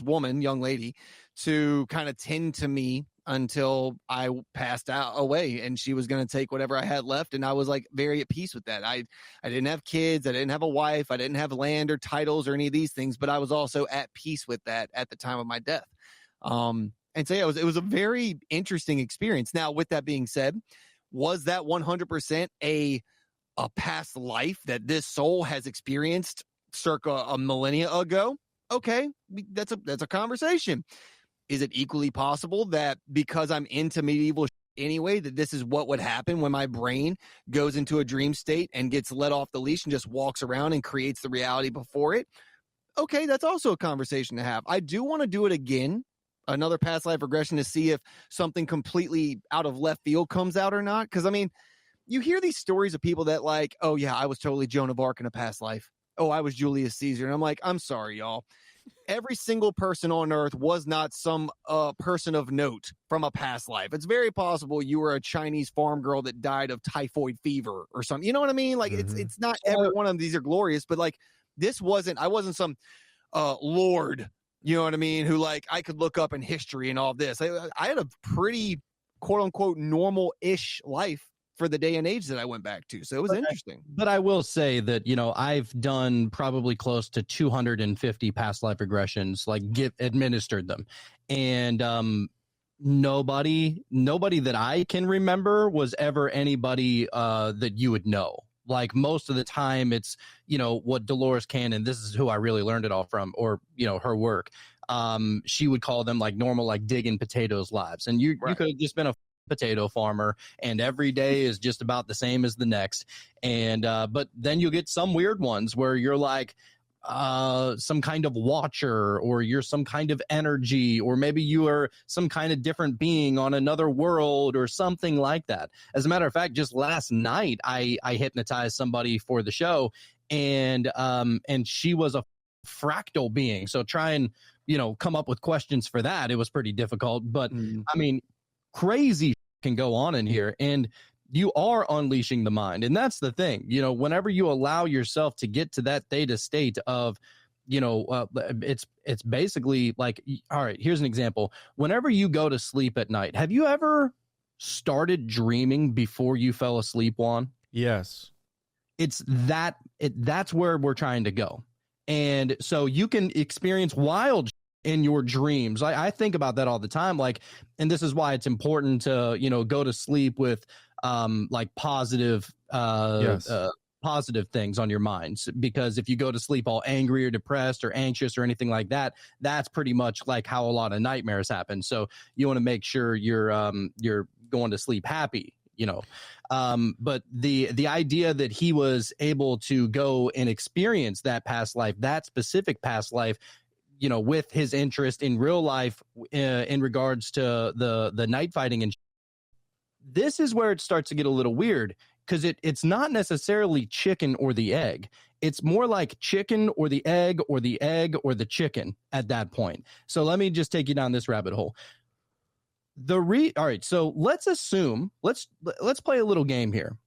[SPEAKER 4] woman, young lady, to kind of tend to me until I passed away, and she was going to take whatever I had left. And I was like very at peace with that. I didn't have kids. I didn't have a wife. I didn't have land or titles or any of these things, but I was also at peace with that at the time of my death. And so yeah, it was a very interesting experience. Now, with that being said, was that 100% a past life that this soul has experienced circa a millennia ago? Okay, that's a conversation. Is it equally possible that because I'm into medieval anyway, that this is what would happen when my brain goes into a dream state and gets let off the leash and just walks around and creates the reality before it. Okay, that's also a conversation to have. I do want to do it again, another past life regression, to see if something completely out of left field comes out or not. Because, I mean, you hear these stories of people that like, oh, yeah, I was totally Joan of Arc in a past life. Oh, I was Julius Caesar. And I'm like, I'm sorry, y'all. Every single person on earth was not some person of note from a past life. It's very possible you were a Chinese farm girl that died of typhoid fever or something. You know what I mean? Like, it's not every one of them. These are glorious, but like, I wasn't some lord, you know what I mean, who like I could look up in history and all this. I had a pretty quote unquote normal-ish life for the day and age that I went back to. So it was interesting.
[SPEAKER 3] But I will say that, I've done probably close to 250 past life regressions, like administered them. And nobody that I can remember was ever anybody that you would know. Like most of the time it's, what Dolores Cannon, this is who I really learned it all from, or, her work. She would call them like normal, like digging potatoes lives. And you could have just been a potato farmer and every day is just about the same as the next. And, but then you get some weird ones where you're like, some kind of watcher, or you're some kind of energy, or maybe you are some kind of different being on another world or something like that. As a matter of fact, just last night I hypnotized somebody for the show, and she was a fractal being. So try and come up with questions for that. It was pretty difficult, but I mean, crazy can go on in here, and you are unleashing the mind. And that's the thing, whenever you allow yourself to get to that theta state of, it's basically like, all right, here's an example. Whenever you go to sleep at night, have you ever started dreaming before you fell asleep, Juan?
[SPEAKER 2] Yes.
[SPEAKER 3] That's where we're trying to go. And so you can experience wild in your dreams. I think about that all the time. Like, and this is why it's important to, go to sleep with, like positive things on your minds, because if you go to sleep all angry or depressed or anxious or anything like that, that's pretty much like how a lot of nightmares happen. So you want to make sure you're going to sleep happy, but the idea that he was able to go and experience that past life, that specific past life, with his interest in real life, in regards to the night fighting, and this is where it starts to get a little weird, because it's not necessarily chicken or the egg. It's more like chicken or the egg or the egg or the chicken at that point. So let me just take you down this rabbit hole. All right, so let's assume, let's play a little game here.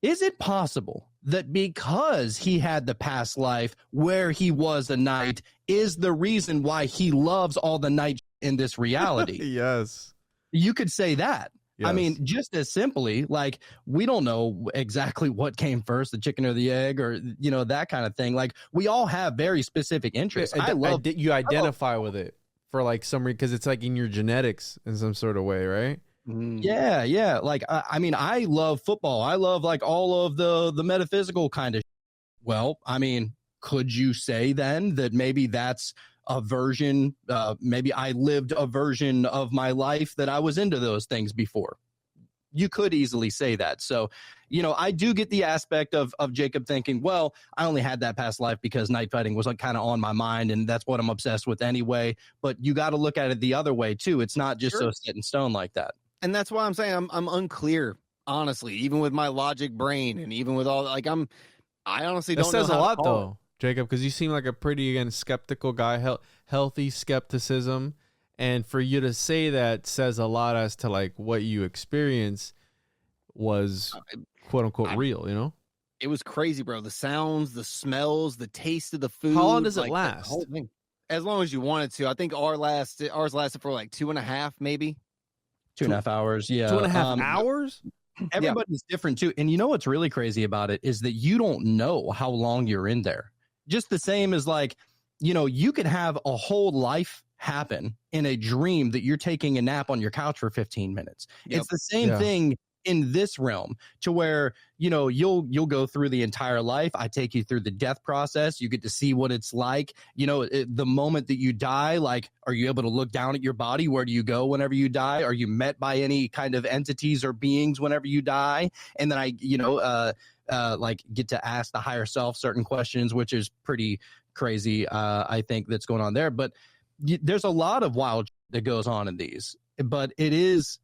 [SPEAKER 3] Is it possible that because he had the past life where he was a knight is the reason why he loves all the knight in this reality?
[SPEAKER 2] Yes.
[SPEAKER 3] You could say that.
[SPEAKER 2] Yes.
[SPEAKER 3] I mean, just as simply, like, we don't know exactly what came first, the chicken or the egg, or, that kind of thing. Like, we all have very specific interests.
[SPEAKER 2] You identify with it for like some reason, because it's like in your genetics in some sort of way, right?
[SPEAKER 3] Yeah. Like, I mean, I love football. I love like all of the metaphysical kind of. Well, I mean, could you say then that maybe that's a version, maybe I lived a version of my life that I was into those things before? You could easily say that. So, I do get the aspect of Jacob thinking, well, I only had that past life because night fighting was like kind of on my mind, and that's what I'm obsessed with anyway. But you got to look at it the other way too. It's not just so set in stone like that.
[SPEAKER 4] And that's why I'm saying I'm unclear, honestly, even with my logic brain, and even with all, like, I honestly don't know.
[SPEAKER 2] That says a lot though,
[SPEAKER 4] it.
[SPEAKER 2] Jacob, because you seem like a pretty, again, skeptical guy, healthy skepticism. And for you to say that says a lot as to like what you experience was quote unquote real,
[SPEAKER 4] It was crazy, bro. The sounds, the smells, the taste of the food.
[SPEAKER 2] How long does it
[SPEAKER 4] like,
[SPEAKER 2] last?
[SPEAKER 4] The whole thing. As long as you wanted to. I think ours lasted for like 2.5, maybe.
[SPEAKER 3] 2.5 hours. Yeah.
[SPEAKER 2] 2.5 hours?
[SPEAKER 3] Everybody's different too. And what's really crazy about it is that you don't know how long you're in there. Just the same as like, you could have a whole life happen in a dream that you're taking a nap on your couch for 15 minutes. Yep. It's the same thing in this realm to where, you know, you'll go through the entire life. I take you through the death process. You get to see what it's like. You know, the moment that you die, like, are you able to look down at your body? Where do you go whenever you die? Are you met by any kind of entities or beings whenever you die? And then I, you know, like get to ask the higher self certain questions, which is pretty crazy. I think that's going on there, but there's a lot of wild that goes on in these, but it is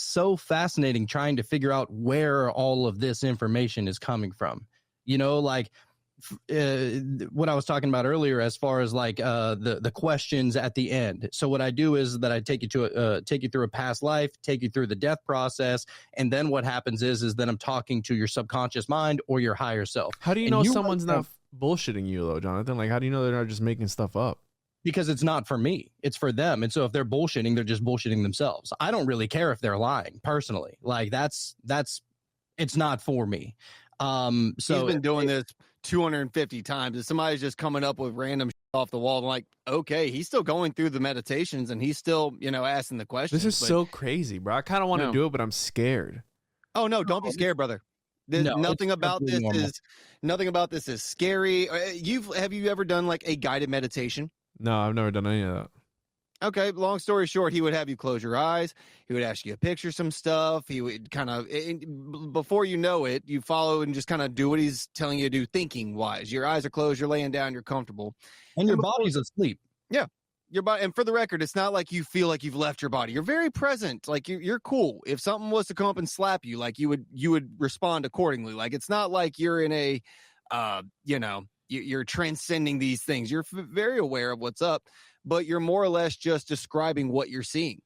[SPEAKER 3] so fascinating trying to figure out where all of this information is coming from. You know, like what I was talking about earlier, as far as like the questions at the end. So what I do is that I take you through a past life, take you through the death process, and then what happens is that I'm talking to your subconscious mind or your higher self.
[SPEAKER 2] How do you know someone's not bullshitting you though, Jonathan? Like, how do you know they're not just making stuff up?
[SPEAKER 3] Because it's not for me, it's for them. And so if they're bullshitting, they're just bullshitting themselves. I don't really care if they're lying personally. Like that's it's not for me. So
[SPEAKER 4] he's been doing this 250 times. If somebody's just coming up with random shit off the wall, I'm like, okay, he's still going through the meditations and he's still, you know, asking the questions.
[SPEAKER 2] This is so crazy, bro. I kind of want to do it, but I'm scared.
[SPEAKER 4] Oh no, don't be scared, brother. Nothing about this is scary. Have you ever done like a guided meditation?
[SPEAKER 2] No, I've never done any of that.
[SPEAKER 4] Okay, long story short, he would have you close your eyes. He would ask you to picture some stuff. He would kind of, before you know it, you follow and just kind of do what he's telling you to do, thinking wise. Your eyes are closed, you're laying down, you're comfortable.
[SPEAKER 3] And your body's asleep.
[SPEAKER 4] Yeah. Your body, and for the record, it's not like you feel like you've left your body. You're very present. Like you're cool. If something was to come up and slap you, like you would respond accordingly. Like it's not like you're in a, you know, you're transcending these things. You're very aware of what's up, but you're more or less just describing what you're seeing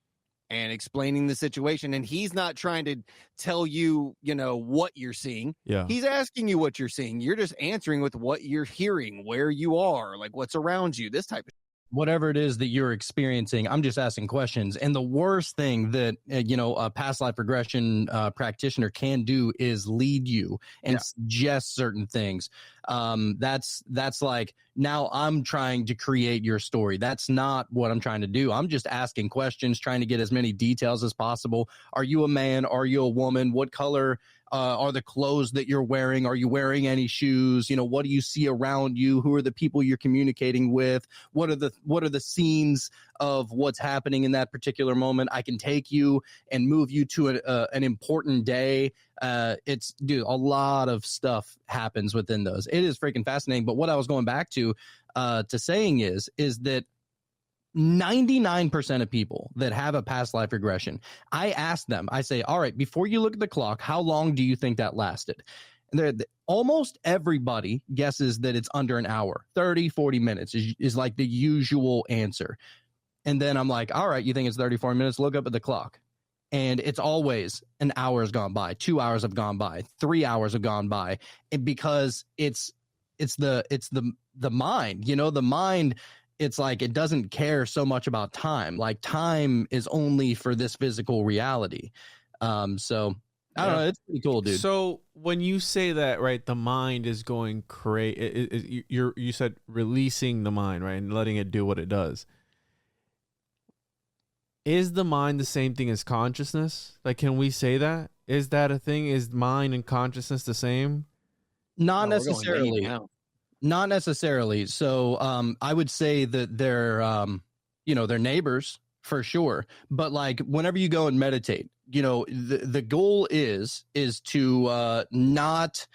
[SPEAKER 4] and explaining the situation. And he's not trying to tell you, you know, what you're seeing.
[SPEAKER 2] Yeah.
[SPEAKER 4] He's asking you what you're seeing. You're just answering with what you're hearing, where you are, like what's around you, this type of
[SPEAKER 3] whatever it is that you're experiencing. I'm just asking questions. And the worst thing that, you know, a past life regression practitioner can do is lead you and suggest certain things. That's like, now I'm trying to create your story. That's not what I'm trying to do. I'm just asking questions, trying to get as many details as possible. Are you a man? Are you a woman? What color are the clothes that you're wearing? Are you wearing any shoes? You know, what do you see around you? Who are the people you're communicating with? What are the scenes of what's happening in that particular moment? I can take you and move you to an important day. Dude, a lot of stuff happens within those. It is freaking fascinating. But what I was going back to saying is that 99% of people that have a past life regression, I ask them, I say, all right, before you look at the clock, how long do you think that lasted? And almost everybody guesses that it's under an hour. 30, 40 minutes is like the usual answer. And then I'm like, all right, you think it's 30, 40 minutes? Look up at the clock. And it's always an hour has gone by, 2 hours have gone by, 3 hours have gone by. And because it's the mind, you know, the mind. It's like it doesn't care so much about time. Like time is only for this physical reality. So I don't know. It's pretty cool, dude.
[SPEAKER 2] So when you say that, right, the mind is going crazy. You said releasing the mind, right, and letting it do what it does. Is the mind the same thing as consciousness? Like, can we say that? Is that a thing? Is mind and consciousness the same?
[SPEAKER 3] Not necessarily. Not necessarily. So I would say that they're, you know, they're neighbors for sure. But like whenever you go and meditate, you know, the goal is to not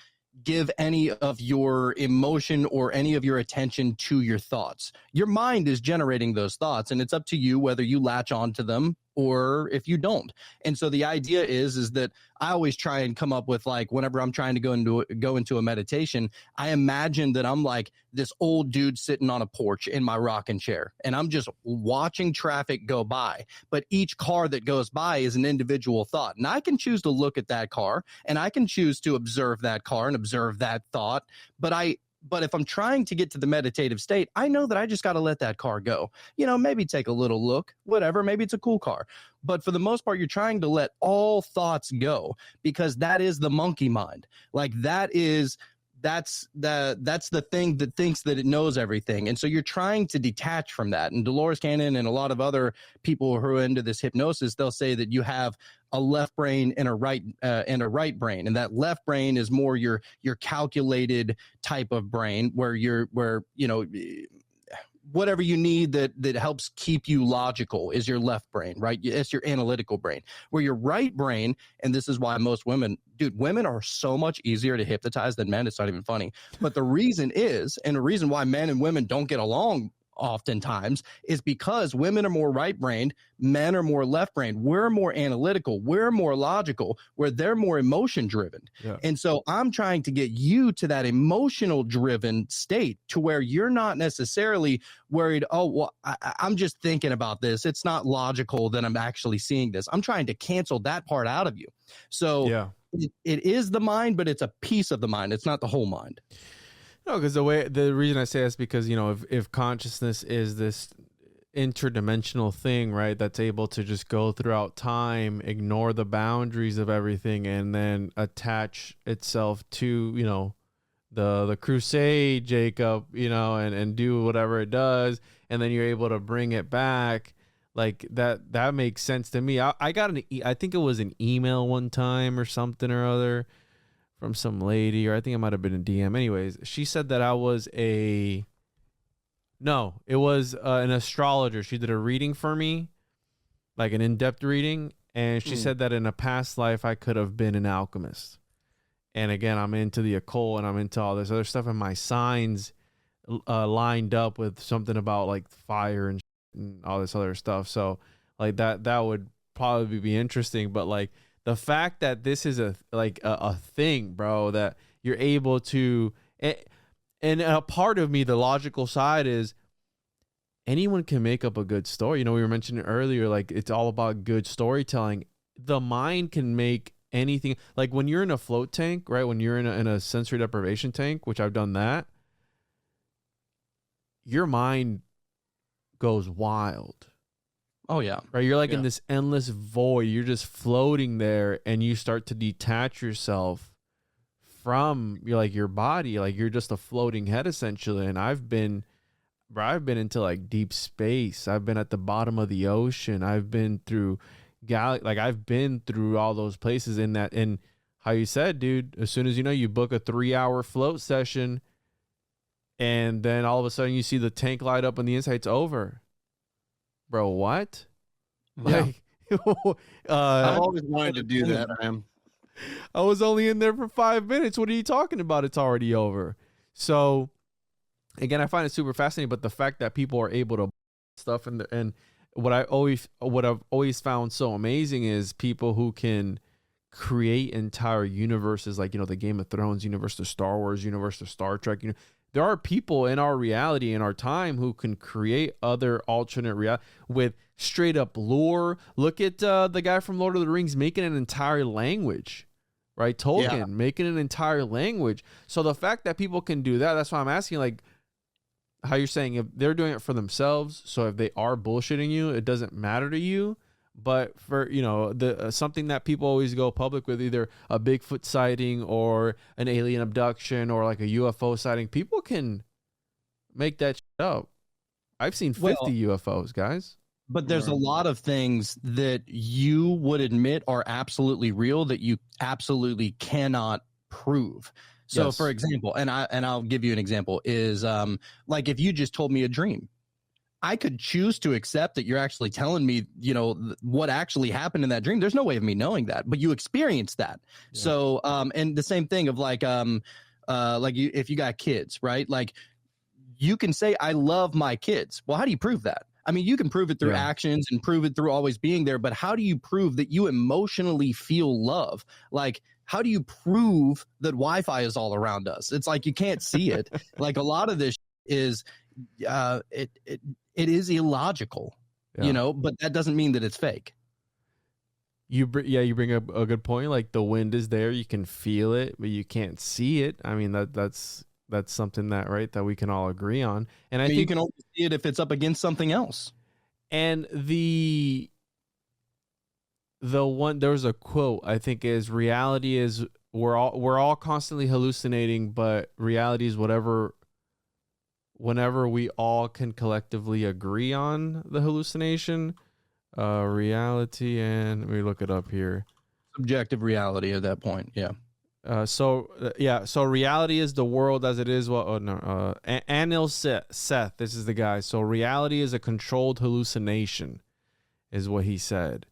[SPEAKER 3] give any of your emotion or any of your attention to your thoughts. Your mind is generating those thoughts, and it's up to you whether you latch onto them or if you don't. And so the idea is that I always try and come up with, like, whenever I'm trying to go into a meditation, I imagine that I'm like this old dude sitting on a porch in my rocking chair, and I'm just watching traffic go by. But each car that goes by is an individual thought. And I can choose to look at that car, and I can choose to observe that car and observe that thought. But if I'm trying to get to the meditative state, I know that I just got to let that car go. You know, maybe take a little look, whatever. Maybe it's a cool car. But for the most part, you're trying to let all thoughts go, because that is the monkey mind. Like, that is that's the thing that thinks that it knows everything. And so you're trying to detach from that. And Dolores Cannon and a lot of other people who are into this hypnosis, they'll say that you have a left brain and a right brain. And that left brain is more your calculated type of brain where whatever you need that helps keep you logical is your left brain, right? It's your analytical brain. Where your right brain, and this is why most women are so much easier to hypnotize than men. It's not even funny. But the reason is, and the reason why men and women don't get along oftentimes, is because women are more right-brained, men are more left-brained. We're more analytical, we're more logical, where they're more emotion-driven. Yeah. And so I'm trying to get you to that emotional-driven state to where you're not necessarily worried, oh, well, I'm just thinking about this. It's not logical that I'm actually seeing this. I'm trying to cancel that part out of you. So it is the mind, but it's a piece of the mind. It's not the whole mind.
[SPEAKER 2] No, because the reason I say is because, if consciousness is this interdimensional thing, right, that's able to just go throughout time, ignore the boundaries of everything, and then attach itself to, the crusade, Jacob, and do whatever it does, and then you're able to bring it back. Like that makes sense to me. I got I think it was an email one time or something or other from some lady, or I think it might have been a DM. Anyways, she said that I was it was an astrologer. She did a reading for me, like an in-depth reading. And she said that in a past life, I could have been an alchemist. And again, I'm into the occult and I'm into all this other stuff. And my signs lined up with something about like fire and all this other stuff. So like that would probably be interesting. But like, the fact that this is a thing, bro, that you're able to, and a part of me, the logical side is anyone can make up a good story. We were mentioning earlier, like it's all about good storytelling. The mind can make anything. Like when you're in a float tank, right? When you're in a sensory deprivation tank, which I've done that, your mind goes wild.
[SPEAKER 3] Oh, yeah.
[SPEAKER 2] Right. You're like in this endless void. You're just floating there and you start to detach yourself from your body. Like you're just a floating head essentially. And I've been into like deep space. I've been at the bottom of the ocean. I've been through I've been through all those places in that. And how you said, dude, as soon as you book a 3-hour float session and then all of a sudden you see the tank light up on the inside, it's over. Bro, what?
[SPEAKER 4] Yeah. I've always wanted to do that.
[SPEAKER 2] I was only in there for 5 minutes. What are you talking about? It's already over. So, again, I find it super fascinating. But the fact that people are able to stuff and what I've always found so amazing is people who can create entire universes, like the Game of Thrones universe, the Star Wars universe, the Star Trek. There are people in our reality, in our time, who can create other alternate reality with straight up lore. Look at the guy from Lord of the Rings making an entire language, right? Tolkien making an entire language. So the fact that people can do that, that's why I'm asking, like, how you're saying if they're doing it for themselves. So if they are bullshitting you, it doesn't matter to you. But for, the something that people always go public with, either a Bigfoot sighting or an alien abduction or like a UFO sighting, people can make that shit up. I've seen 50 UFOs, guys.
[SPEAKER 3] But there's a lot of things that you would admit are absolutely real that you absolutely cannot prove. So, for example, and I'll give you an example, is like if you just told me a dream, I could choose to accept that you're actually telling me, what actually happened in that dream. There's no way of me knowing that, but you experienced that. Yeah. So, and the same thing of if you got kids, right? Like you can say, I love my kids. Well, how do you prove that? I mean, you can prove it through actions and prove it through always being there, but how do you prove that you emotionally feel love? Like, how do you prove that Wi-Fi is all around us? It's like, you can't see it. Like a lot of this is, it is illogical, but that doesn't mean that it's fake.
[SPEAKER 2] You bring up a good point. Like the wind is there, you can feel it, but you can't see it. I mean, that's something that we can all agree on. And I think
[SPEAKER 3] you can only see it if it's up against something else.
[SPEAKER 2] And the one, there was a quote, I think, is reality is we're all constantly hallucinating, but reality is whenever we all can collectively agree on the hallucination. Reality, and let me look it up here.
[SPEAKER 3] Subjective reality at that point. Yeah.
[SPEAKER 2] So reality is the world as it is. Well, Anil Seth, this is the guy. So reality is a controlled hallucination, is what he said,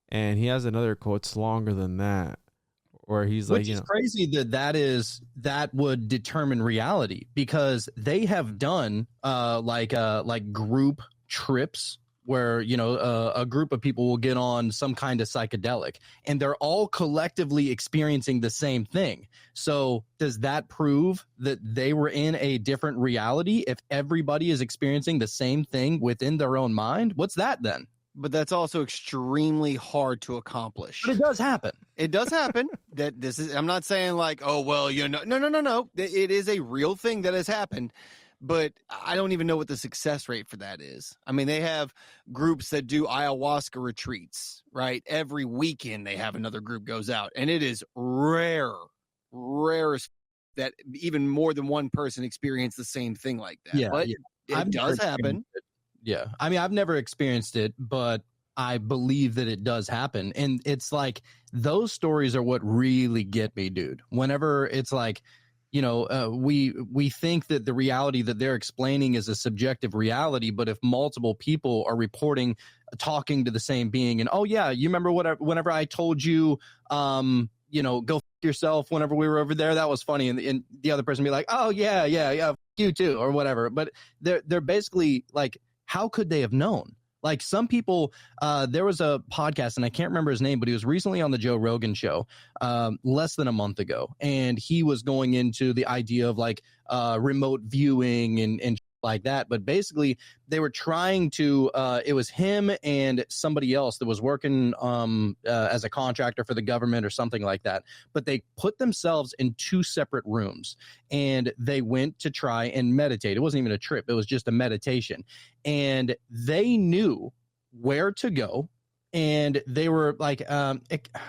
[SPEAKER 2] and he has another quote. It's longer than that, where he's like,
[SPEAKER 3] which is crazy that would determine reality, because they have done like group trips where a group of people will get on some kind of psychedelic and they're all collectively experiencing the same thing. So does that prove that they were in a different reality if everybody is experiencing the same thing within their own mind? What's that then?
[SPEAKER 4] But that's also extremely hard to accomplish.
[SPEAKER 3] But it does happen.
[SPEAKER 4] It does happen. I'm not saying like, oh, well, no. It is a real thing that has happened. But I don't even know what the success rate for that is. I mean, they have groups that do ayahuasca retreats, right? Every weekend they have another group goes out, and it is rare that even more than one person experience the same thing like that.
[SPEAKER 3] Yeah,
[SPEAKER 4] but it does happen.
[SPEAKER 3] Yeah. I mean, I've never experienced it, but I believe that it does happen. And it's like, those stories are what really get me, dude. Whenever it's like, we think that the reality that they're explaining is a subjective reality, but if multiple people are reporting talking to the same being, and oh yeah, you remember whenever I told you go f yourself whenever we were over there, that was funny, and the other person be like, oh yeah, f you too, or whatever. But they're basically like, how could they have known? Like, some people, there was a podcast, and I can't remember his name, but he was recently on the Joe Rogan show less than a month ago. And he was going into the idea of like remote viewing and like that. But basically, they were trying to, it was him and somebody else that was working as a contractor for the government or something like that. But they put themselves in two separate rooms and they went to try and meditate. It wasn't even a trip. It was just a meditation. And they knew where to go. And they were like, I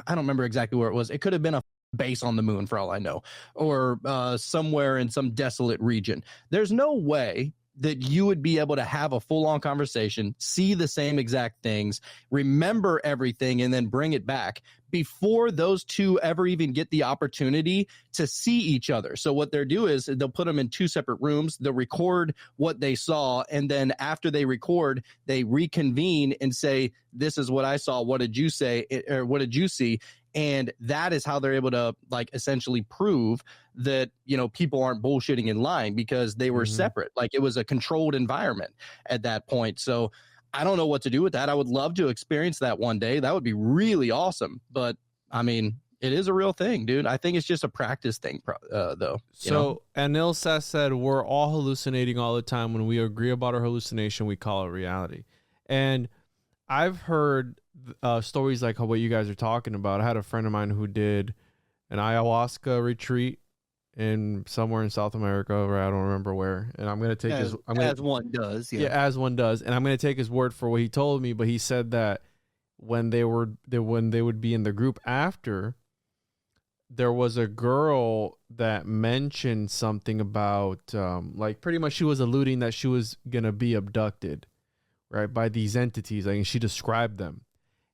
[SPEAKER 3] don't remember exactly where it was. It could have been a base on the moon for all I know, or somewhere in some desolate region. There's no way that you would be able to have a full-on conversation, see the same exact things, remember everything, and then bring it back before those two ever even get the opportunity to see each other. So what they'll do is they'll put them in two separate rooms, they'll record what they saw, and then after they record, they reconvene and say, this is what I saw, what did you say, or what did you see? And that is how they're able to like essentially prove that, people aren't bullshitting and lying, because they were separate. Like, it was a controlled environment at that point. So I don't know what to do with that. I would love to experience that one day. That would be really awesome. But I mean, it is a real thing, dude. I think it's just a practice thing, though.
[SPEAKER 2] So Anil Seth said, we're all hallucinating all the time. When we agree about our hallucination, we call it reality. And I've heard stories like what you guys are talking about. I had a friend of mine who did an ayahuasca retreat in somewhere in South America, or I don't remember where. And I'm going to take as
[SPEAKER 4] one does. Yeah.
[SPEAKER 2] As one does. And I'm going to take his word for what he told me. But he said that when they would be in the group after, there was a girl that mentioned something about like, pretty much she was alluding that she was going to be abducted, right, by these entities. Like, and she described them.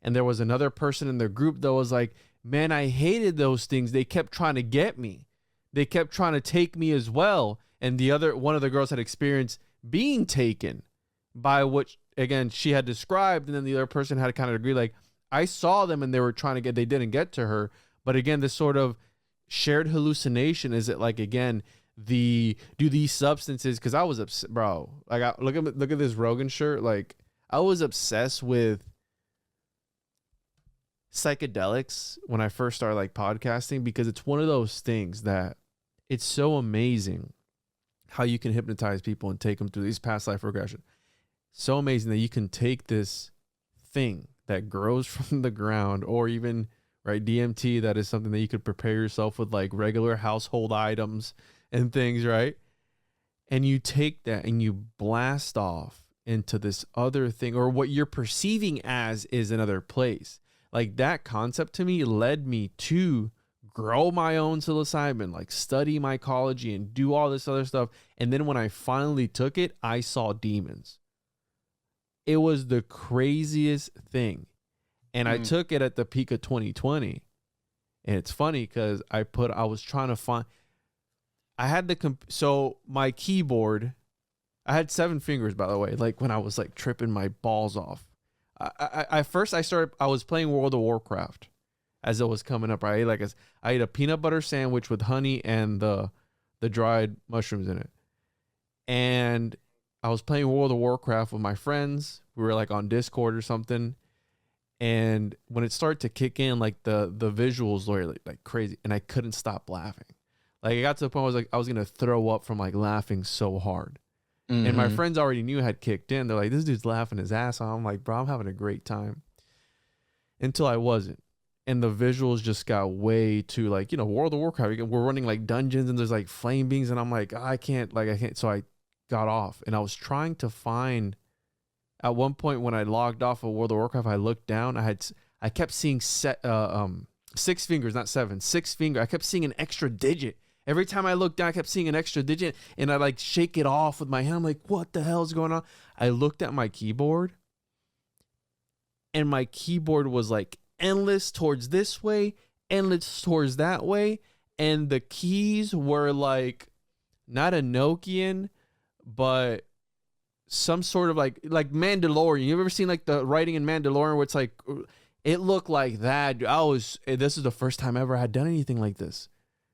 [SPEAKER 2] And there was another person in the group that was like, man, I hated those things. They kept trying to get me. They kept trying to take me as well. And one of the girls had experienced being taken by what, again, she had described. And then the other person had to kind of agree, like, I saw them and they were trying to they didn't get to her. But again, this sort of shared hallucination, is it like, again, do these substances, because I was upset, bro. Like, look at this Rogan shirt. Like, I was obsessed with psychedelics when I first started like podcasting, because it's one of those things that it's so amazing how you can hypnotize people and take them through these past life regression. So amazing that you can take this thing that grows from the ground, or even right DMT, that is something that you could prepare yourself with, like regular household items and things, right? And you take that and you blast off into this other thing, or what you're perceiving as is another place. Like, that concept to me led me to grow my own psilocybin, like study mycology and do all this other stuff. And then when I finally took it, I saw demons. It was the craziest thing. And I took it at the peak of 2020. And it's funny because I was trying to find, I had so my keyboard, I had 7 fingers, by the way, like when I was like tripping my balls off. I was playing World of Warcraft as it was coming up, right? Like I ate a peanut butter sandwich with honey and the dried mushrooms in it. And I was playing World of Warcraft with my friends. We were like on Discord or something. And when it started to kick in, like the visuals were like crazy, and I couldn't stop laughing. Like it got to the point where I was gonna throw up from like laughing so hard. Mm-hmm. And my friends already knew it had kicked in. They're like, "This dude's laughing his ass off." I'm like, "Bro, I'm having a great time." Until I wasn't, and the visuals just got way too like, World of Warcraft. We're running like dungeons, and there's like flame beings, and I'm like, I can't. So I got off, and I was trying to find. At one point when I logged off of World of Warcraft, I looked down. I kept seeing 6 fingers, not 7, 6 finger. I kept seeing an extra digit. Every time I looked down, I kept seeing an extra digit, and I like shake it off with my hand. I'm like, what the hell is going on? I looked at my keyboard, and my keyboard was like endless towards this way, endless towards that way, and the keys were like not a Nokian, but some sort of like Mandalorian. You ever seen like the writing in Mandalorian where it's like, it looked like that. This is the first time ever I had done anything like this,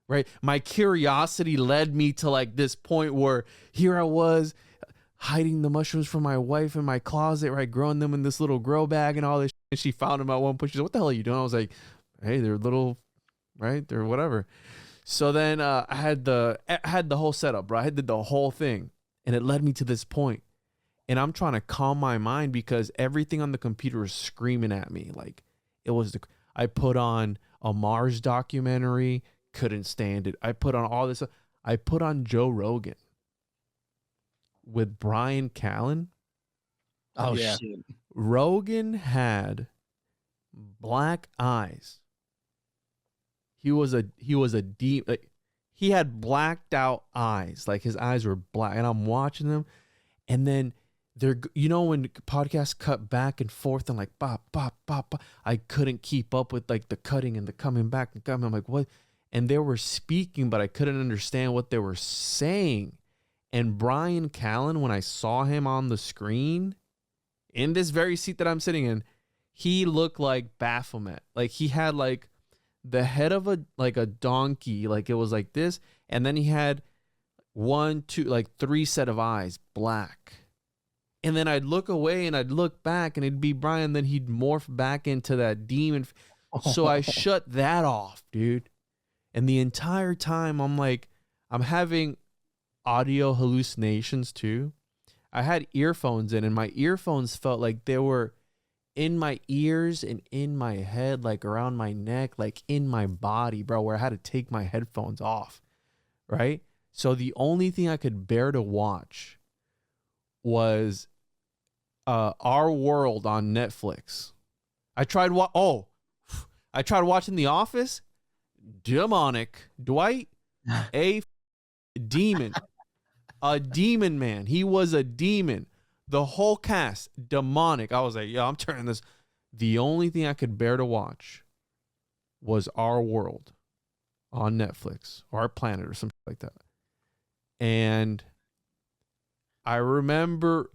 [SPEAKER 2] right? My curiosity led me to like this point where here I was hiding the mushrooms from my wife in my closet, right? Growing them in this little grow bag and all this. And she found them at one point. She said, "What the hell are you doing?" I was like, "Hey, they're little, right? They're whatever." So then I had the whole setup, bro. I did the whole thing, and it led me to this point. And I'm trying to calm my mind because everything on the computer is screaming at me. Like I put on a Mars documentary, couldn't stand it. I put on all this. I put on Joe Rogan with Brian Callen.
[SPEAKER 3] Oh yeah. Shit.
[SPEAKER 2] Rogan had black eyes. He was a deep, like he had blacked out eyes. Like his eyes were black, and I'm watching them, and then when podcasts cut back and forth and like bop, bop, bop, bop, I couldn't keep up with like the cutting and the coming back and coming. I'm like, what? And they were speaking, but I couldn't understand what they were saying. And Brian Callen, when I saw him on the screen in this very seat that I'm sitting in, he looked like Baphomet. Like he had like the head of a donkey, like it was like this. And then he had 1, 2, like 3 set of eyes, black. And then I'd look away and I'd look back and it'd be Brian. Then he'd morph back into that demon. So I shut that off, dude. And the entire time I'm like, I'm having audio hallucinations too. I had earphones in, and my earphones felt like they were in my ears and in my head, like around my neck, like in my body, bro, where I had to take my headphones off. Right. So the only thing I could bear to watch was Our World on Netflix. I tried watching The Office. Demonic. Dwight, a demon. A demon, man. He was a demon. The whole cast, demonic. I was like, I'm turning this. The only thing I could bear to watch was Our World on Netflix, or Our Planet, or something like that. And I remember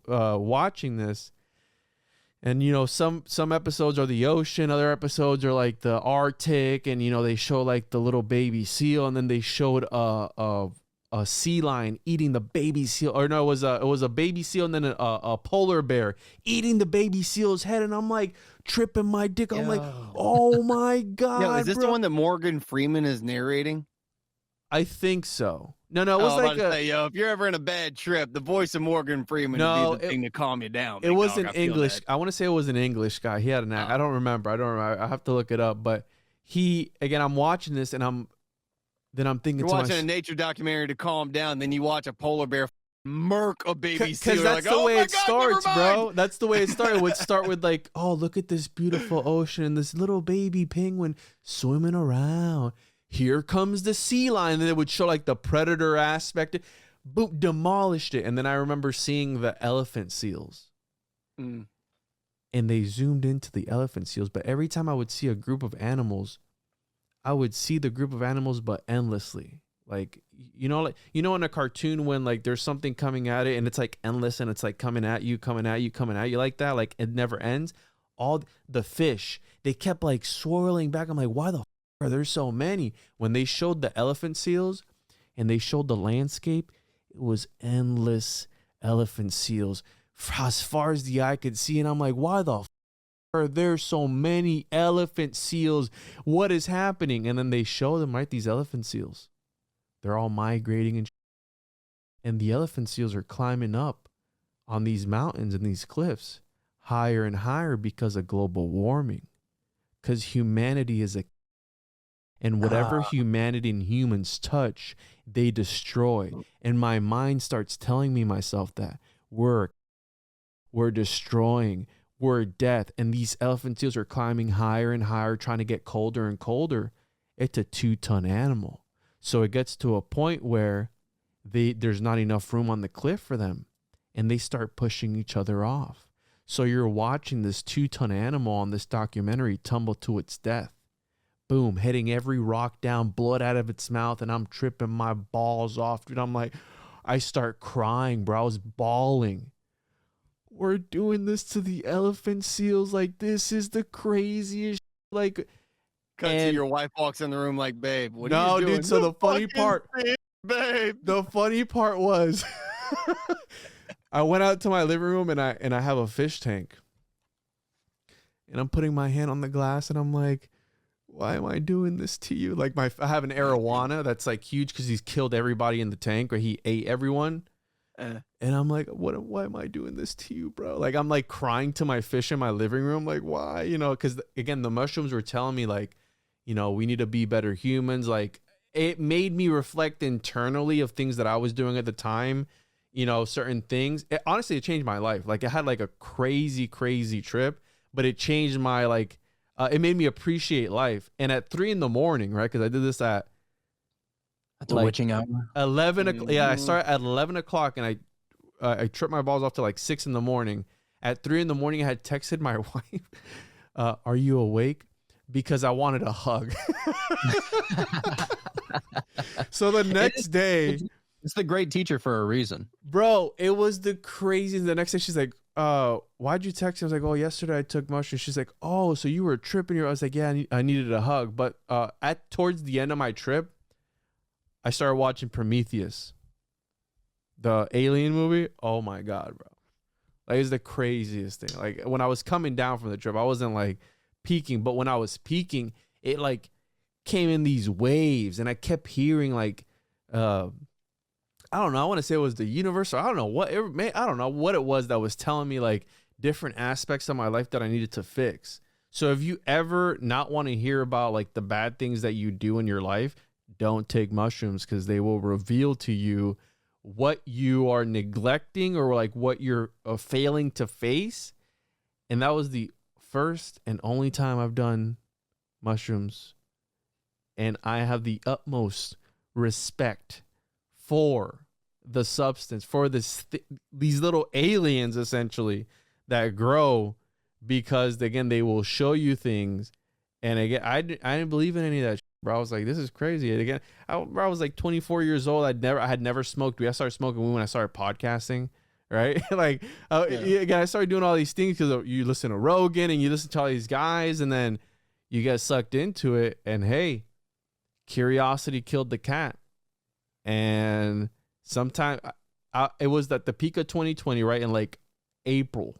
[SPEAKER 2] watching this, and some episodes are the ocean, other episodes are like the Arctic, and they show like the little baby seal, and then they showed a sea lion eating the baby seal, or no, it was a baby seal, and then a polar bear eating the baby seal's head, and I'm like tripping my dick. I'm like, oh my god!
[SPEAKER 4] Is this the one that Morgan Freeman is narrating?
[SPEAKER 2] I think so. No, it was like
[SPEAKER 4] if you're ever in a bad trip, the voice of Morgan Freeman would be the thing to calm you down.
[SPEAKER 2] It was an English. I want to say it was an English guy. He had an act. I don't remember. I have to look it up. But I'm watching this, and I'm thinking,
[SPEAKER 4] you're watching a nature documentary to calm down. Then you watch a polar bear murk a baby seal.
[SPEAKER 2] Because that's
[SPEAKER 4] like,
[SPEAKER 2] the
[SPEAKER 4] oh
[SPEAKER 2] way
[SPEAKER 4] my
[SPEAKER 2] it
[SPEAKER 4] God,
[SPEAKER 2] starts,
[SPEAKER 4] never mind.
[SPEAKER 2] bro. That's the way it started. It would start with like, oh, look at this beautiful ocean and this little baby penguin swimming around. Here comes the sea lion. And then it would show like the predator aspect. Boom, demolished it. And then I remember seeing the elephant seals.
[SPEAKER 4] Mm.
[SPEAKER 2] And they zoomed into the elephant seals. But every time I would see a group of animals, I would see the group of animals, but endlessly. Like in a cartoon when like there's something coming at it and it's like endless and it's like coming at you like that. Like it never ends. All the fish, they kept like swirling back. I'm like, why the f are there so many? When they showed the elephant seals and they showed the landscape, it was endless elephant seals as far as the eye could see. And I'm like, why the f are there so many elephant seals? What is happening? And then they show them, right, these elephant seals. They're all migrating and the elephant seals are climbing up on these mountains and these cliffs higher and higher because of global warming. Because humanity is and whatever humanity and humans touch, they destroy. And my mind starts telling me myself that we're destroying, we're death. And these elephant seals are climbing higher and higher, trying to get colder and colder. It's a 2-ton animal. So it gets to a point where there's not enough room on the cliff for them, and they start pushing each other off. So you're watching this 2-ton animal on this documentary tumble to its death. Boom, hitting every rock down, blood out of its mouth, and I'm tripping my balls off, dude. I'm like, I start crying, bro. I was bawling. We're doing this to the elephant seals. Like, this is the craziest. Like,
[SPEAKER 4] Cut to your wife walks in the room like, babe, what are you doing?
[SPEAKER 2] No, dude, so the funny part,
[SPEAKER 4] babe.
[SPEAKER 2] the funny part was I went out to my living room and I have a fish tank. And I'm putting my hand on the glass and I'm like, why am I doing this to you? Like I have an arowana that's like huge because he's killed everybody in the tank, or he ate everyone. And I'm like, why am I doing this to you, bro? Like I'm like crying to my fish in my living room. Like, why? You know, because again, the mushrooms were telling me like, you know, we need to be better humans. Like it made me reflect internally of things that I was doing at the time, you know, certain things. Honestly, it changed my life. Like I had like a crazy, crazy trip, but it changed my like, it made me appreciate life. And at 3 a.m, right? Cause I did this at
[SPEAKER 3] the like witching hour.
[SPEAKER 2] 11 o'clock. Yeah. I started at 11 o'clock and I tripped my balls off to like 6 a.m. At 3 a.m, I had texted my wife, are you awake? Because I wanted a hug. So the next day,
[SPEAKER 3] it's the great teacher for a reason,
[SPEAKER 2] bro. It was the craziest. The next day, she's like, why'd you text me? I was like, oh, yesterday I took mushrooms. She's like, oh, so you were tripping. I was like, yeah, I needed a hug. But towards the end of my trip, I started watching Prometheus, the alien movie. Oh my God, bro. Like, it's the craziest thing. Like when I was coming down from the trip, I wasn't like peaking, but when I was peaking, it like came in these waves and I kept hearing like, I don't know. I want to say it was the universe, or I don't know what it was that was telling me like different aspects of my life that I needed to fix. So if you ever not want to hear about like the bad things that you do in your life, don't take mushrooms, because they will reveal to you what you are neglecting or like what you're failing to face. And that was the first and only time I've done mushrooms. And I have the utmost respect for the substance, for these little aliens essentially that grow, because again, they will show you things. And again, I didn't believe in any of that shit, bro. I was like, this is crazy. And again, I was like 24 years old. I had never smoked weed. I started smoking weed when I started podcasting, right? Like, again, I started doing all these things because you listen to Rogan and you listen to all these guys, and then you get sucked into it. And hey, curiosity killed the cat. And sometime it was at the peak of 2020, right? In like April,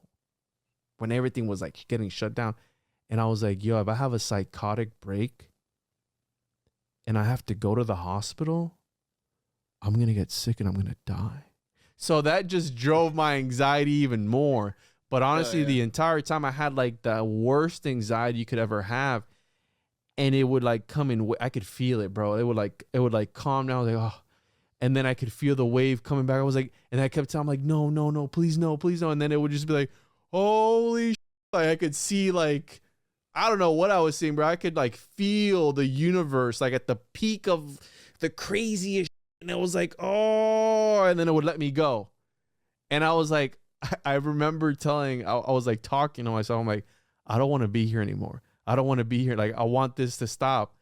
[SPEAKER 2] when everything was like getting shut down. And I was like, yo, if I have a psychotic break and I have to go to the hospital, I'm going to get sick and I'm going to die. So that just drove my anxiety even more. But honestly, the entire time I had like the worst anxiety you could ever have. And it would like come in, I could feel it, bro. It would like calm down. I was like, oh. And then I could feel the wave coming back. I was like, and I kept telling, I'm like, no, no, no, please no. And then it would just be like, holy shit. Like I could see like, I don't know what I was seeing, bro. I could like feel the universe like at the peak of the craziest shit. And it was like, oh, and then it would let me go. And I was like, I remember I was like talking to myself. I'm like, I don't want to be here anymore. I don't want to be here. Like, I want this to stop.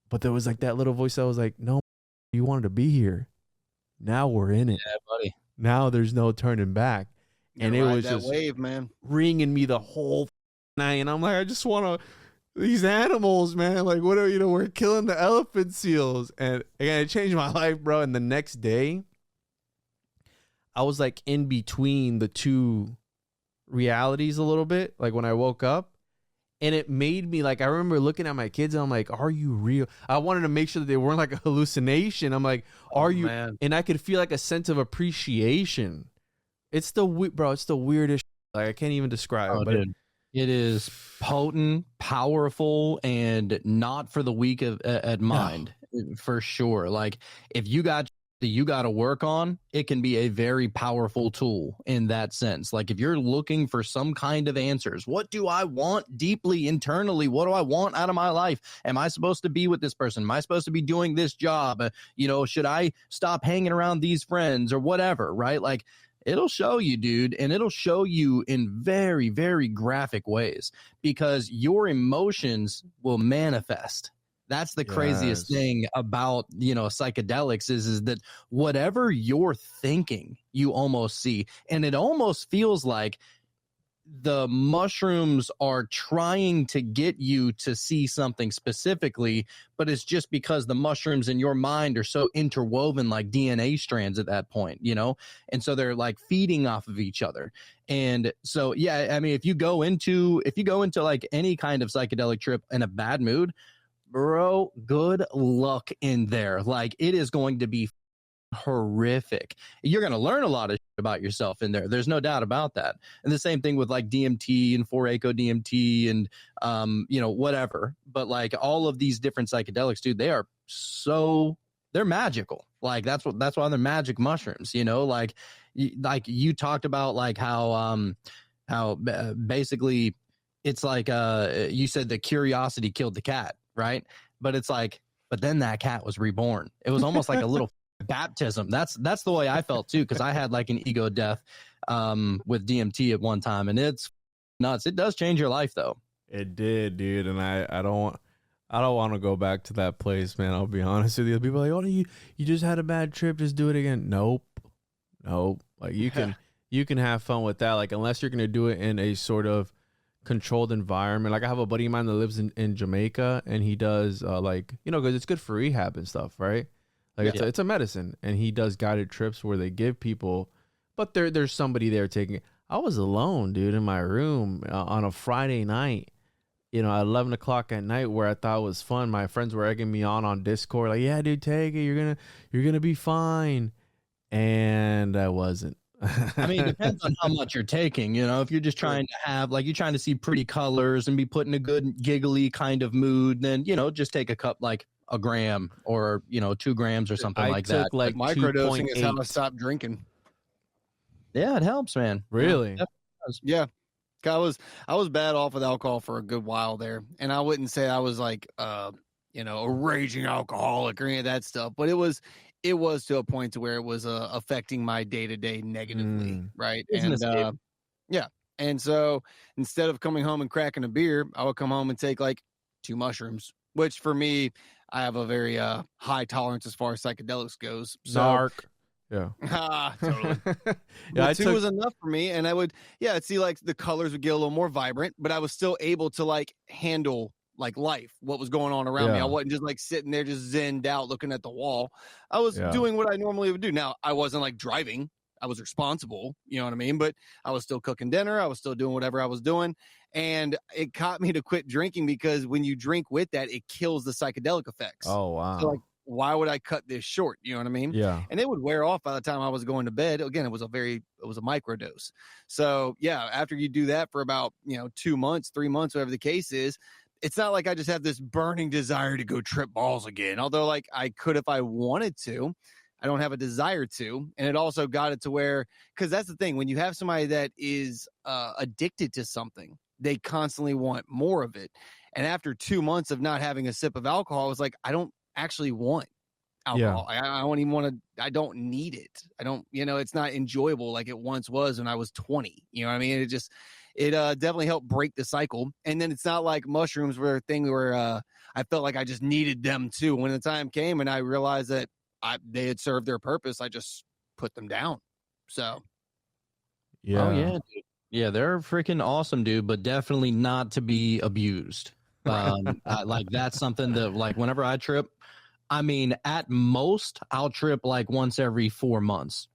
[SPEAKER 2] But there was like that little voice that was like, no, you wanted to be here. Now we're in it.
[SPEAKER 3] Yeah, buddy.
[SPEAKER 2] Now there's no turning back. And it was just
[SPEAKER 4] wave, man,
[SPEAKER 2] ringing me the whole night. And I'm like, I just want to, these animals, man. Like, what are, we're killing the elephant seals. And again, it changed my life, bro. And the next day, I was like in between the two realities a little bit. Like when I woke up, and it made me like, I remember looking at my kids and I'm like, are you real? I wanted to make sure that they weren't like a hallucination. I'm like, are you? Man. And I could feel like a sense of appreciation. It's the weirdest. Like I can't even describe it. But
[SPEAKER 3] it is potent, powerful, and not for the weak at mind, for sure. Like if you got that you got to work on, it can be a very powerful tool in that sense. Like if you're looking for some kind of answers, what do I want deeply internally? What do I want out of my life? Am I supposed to be with this person? Am I supposed to be doing this job? Should I stop hanging around these friends or whatever, right? Like it'll show you, dude, and it'll show you in very, very graphic ways because your emotions will manifest. That's the craziest thing about, psychedelics is that whatever you're thinking, you almost see. And it almost feels like the mushrooms are trying to get you to see something specifically, but it's just because the mushrooms in your mind are so interwoven like DNA strands at that point, and so they're like feeding off of each other. And so, yeah, I mean, if you go into like any kind of psychedelic trip in a bad mood, bro, good luck in there. Like it is going to be horrific. You're going to learn a lot of shit about yourself in there. There's no doubt about that. And the same thing with like DMT and 4-ACO DMT and whatever. But like all of these different psychedelics, dude, they're magical. Like that's why they're magic mushrooms. Like you talked about like how basically it's like you said the curiosity killed the cat. Right. But it's like, but then that cat was reborn. It was almost like a little baptism. That's the way I felt too. Cause I had like an ego death with DMT at one time and it's nuts. It does change your life though.
[SPEAKER 2] It did, dude. And I don't want to go back to that place, man. I'll be honest with you. People are like, oh, you just had a bad trip. Just do it again. Nope. Like you can have fun with that. Like, unless you're going to do it in a sort of controlled environment. Like I have a buddy of mine that lives in Jamaica and he does because it's good for rehab and stuff, right? Like it's a medicine, and he does guided trips where they give people, but there's somebody there taking it. I was alone, dude, in my room on a Friday night, at 11 o'clock at night, where I thought was fun. My friends were egging me on Discord, like, yeah, dude, take it. You're gonna be fine. And I wasn't.
[SPEAKER 3] I mean, it depends on how much you're taking, if you're just trying to have, like, you're trying to see pretty colors and be put in a good giggly kind of mood, then, just take a cup, like a gram or, 2 grams or something like that.
[SPEAKER 4] Like microdosing is how I stopped drinking.
[SPEAKER 3] Yeah, it helps, man.
[SPEAKER 2] Really?
[SPEAKER 4] Yeah. I was bad off with alcohol for a good while there. And I wouldn't say I was like, a raging alcoholic or any of that stuff, but it was to a point to where it was affecting my day-to-day negatively. Right. And yeah. And so instead of coming home and cracking a beer, I would come home and take like 2 mushrooms, which for me, I have a very high tolerance as far as psychedelics goes. So,
[SPEAKER 2] Narc. Yeah.
[SPEAKER 4] Totally. Yeah, 2 was enough for me. And I would, see like the colors would get a little more vibrant, but I was still able to like handle like life, what was going on around me. I wasn't just like sitting there just zenned out looking at the wall. I was doing what I normally would do. Now, I wasn't like driving. I was responsible, you know what I mean? But I was still cooking dinner. I was still doing whatever I was doing. And it caught me to quit drinking because when you drink with that, it kills the psychedelic effects.
[SPEAKER 2] Oh, wow.
[SPEAKER 4] So like, why would I cut this short? You know what I mean?
[SPEAKER 2] Yeah.
[SPEAKER 4] And it would wear off by the time I was going to bed. Again, it was a microdose. So yeah, after you do that for about, 2 months, 3 months, whatever the case is, it's not like I just have this burning desire to go trip balls again. Although like I could if I wanted to. I don't have a desire to. And it also got it to where, because that's the thing, when you have somebody that is addicted to something, they constantly want more of it. And after 2 months of not having a sip of alcohol, I was like, I don't actually want alcohol. I don't even want to, I don't need it. I don't, it's not enjoyable like it once was when I was 20. You know what I mean? It definitely helped break the cycle. And then it's not like mushrooms were a thing where I felt like I just needed them too. When the time came and I realized that they had served their purpose, I just put them down. So.
[SPEAKER 2] Yeah.
[SPEAKER 3] Oh, yeah, dude. Yeah, they're freaking awesome, dude, but definitely not to be abused. Like that's something that, like, whenever I trip, I mean, at most, I'll trip like once every 4 months,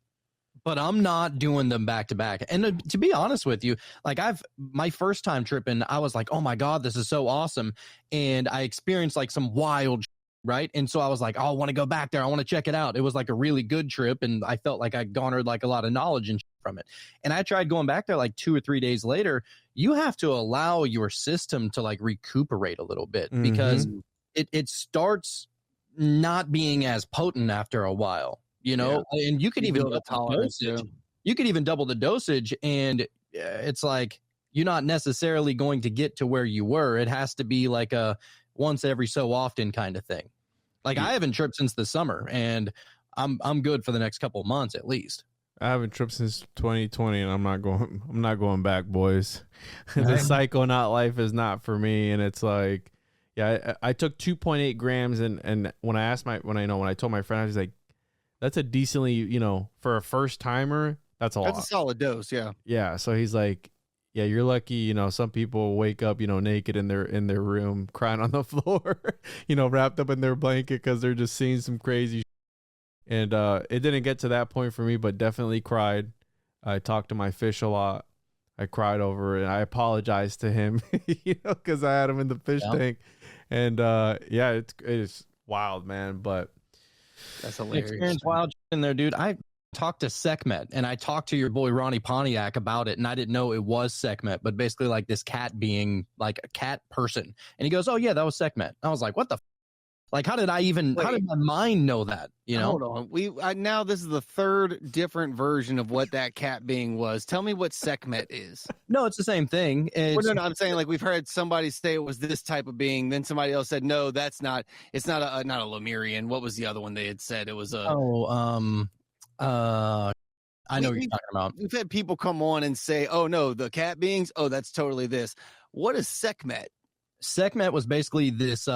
[SPEAKER 3] but I'm not doing them back to back. And to be honest with you, like my first time tripping, I was like, oh my God, this is so awesome. And I experienced like some wild, right? And so I was like, oh, I want to go back there. I want to check it out. It was like a really good trip. And I felt like I garnered like a lot of knowledge and from it. And I tried going back there like 2 or 3 days later. You have to allow your system to like recuperate a little bit because it starts not being as potent after a while, and you could even double the dosage. You could even double the dosage, and it's like you're not necessarily going to get to where you were. It has to be like a once every so often kind of thing. Like I haven't tripped since the summer, and I'm good for the next couple of months at least.
[SPEAKER 2] I haven't tripped since 2020, and I'm not going back, boys. The psychonaut life is not for me, and it's like. Yeah, I took 2.8 grams, and when I told my friend, I was like, that's a decently, for a first timer, that's a lot. That's
[SPEAKER 4] a solid dose, yeah.
[SPEAKER 2] Yeah, so he's like, yeah, you're lucky, some people wake up, naked in their room, crying on the floor, wrapped up in their blanket because they're just seeing some crazy shit. And it didn't get to that point for me, but definitely cried. I talked to my fish a lot. I cried over it. I apologized to him, because I had him in the fish tank. And it's wild, man. But
[SPEAKER 4] that's hilarious.
[SPEAKER 3] Experience wild in there, dude. I talked to Sekhmet, and I talked to your boy Ronnie Pontiac about it, and I didn't know it was Sekhmet, but basically like this cat being like a cat person. And he goes, "Oh yeah, that was Sekhmet." I was like, "What the?" Like, how did my mind know that?
[SPEAKER 4] Hold on. Now this is the third different version of what that cat being was. Tell me what Sekhmet is.
[SPEAKER 3] No, it's the same thing.
[SPEAKER 4] No, I'm saying like we've heard somebody say it was this type of being. Then somebody else said, no, that's not. It's not a Lemurian. What was the other one they had said? It was a.
[SPEAKER 3] I know what you're talking about.
[SPEAKER 4] We've had people come on and say, oh no, the cat beings. Oh, that's totally this. What is Sekhmet?
[SPEAKER 3] Sekhmet was basically this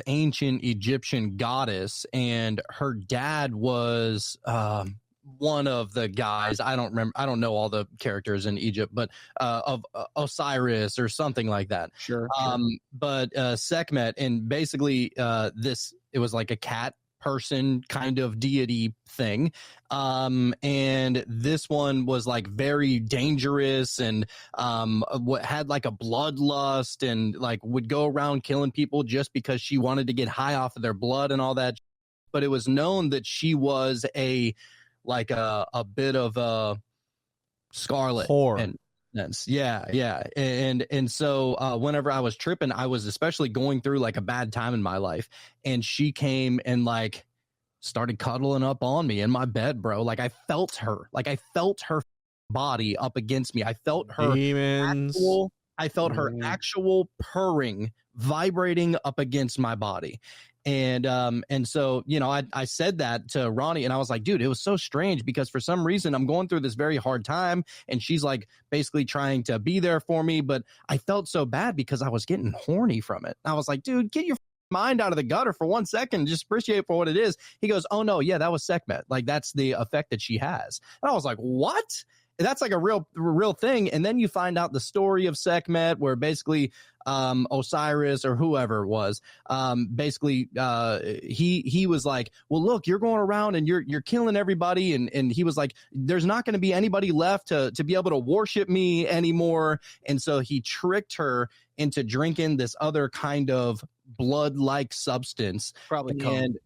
[SPEAKER 3] ancient Egyptian goddess, and her dad was one of the guys. I don't remember. I don't know all the characters in Egypt, but of Osiris or something like that.
[SPEAKER 4] Sure.
[SPEAKER 3] But Sekhmet, and basically it was like a cat person kind of deity thing, and this one was like very dangerous and what had like a bloodlust and like would go around killing people just because she wanted to get high off of their blood and all that. But it was known that she was a bit of a scarlet
[SPEAKER 2] whore.
[SPEAKER 3] And yeah. And so whenever I was tripping, I was especially going through like a bad time in my life, and she came and like started cuddling up on me in my bed, bro. Like I felt her body up against me. I felt her
[SPEAKER 2] demons.
[SPEAKER 3] Her actual purring vibrating up against my body. And so, I said that to Ronnie, and I was like, dude, it was so strange because for some reason I'm going through this very hard time, and she's like basically trying to be there for me. But I felt so bad because I was getting horny from it. I was like, dude, get your mind out of the gutter for 1 second. Just appreciate it for what it is. He goes, oh no, yeah, that was Sekhmet. Like that's the effect that she has. And I was like, what? That's like a real thing. And then you find out the story of Sekhmet, where basically Osiris or whoever it was, basically he was like, well, look, you're going around and you're killing everybody. And he was like, there's not going to be anybody left to be able to worship me anymore. And so he tricked her into drinking this other kind of blood-like substance.
[SPEAKER 4] Probably.
[SPEAKER 3] And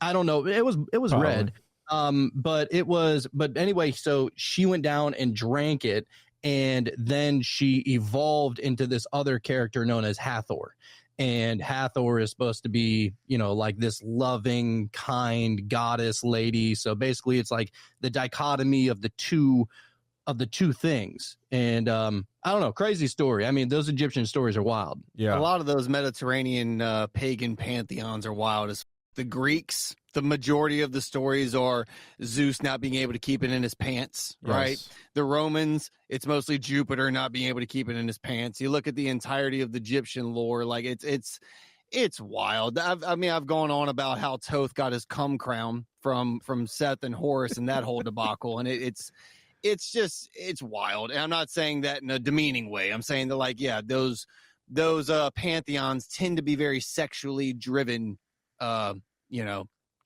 [SPEAKER 3] I don't know. It was
[SPEAKER 2] Probably.
[SPEAKER 3] red. But anyway, so she went down and drank it, and then she evolved into this other character known as Hathor. and Hathor is supposed to be, you know, like this loving, kind goddess lady. So basically it's like the dichotomy of the two things. And I don't know, crazy story. I mean, those Egyptian stories are wild.
[SPEAKER 2] Yeah.
[SPEAKER 4] A lot of those Mediterranean pagan pantheons are wild. As the Greeks, the majority of the stories are Zeus not being able to keep it in his pants, right?
[SPEAKER 2] Yes.
[SPEAKER 4] The Romans, it's mostly Jupiter not being able to keep it in his pants. You look at the entirety of the Egyptian lore, like it's wild. I've gone on about how Thoth got his cum crown from Seth and Horus and that whole debacle, and it's wild. And I'm not saying that in a demeaning way. I'm saying that, like, yeah, those pantheons tend to be very sexually driven,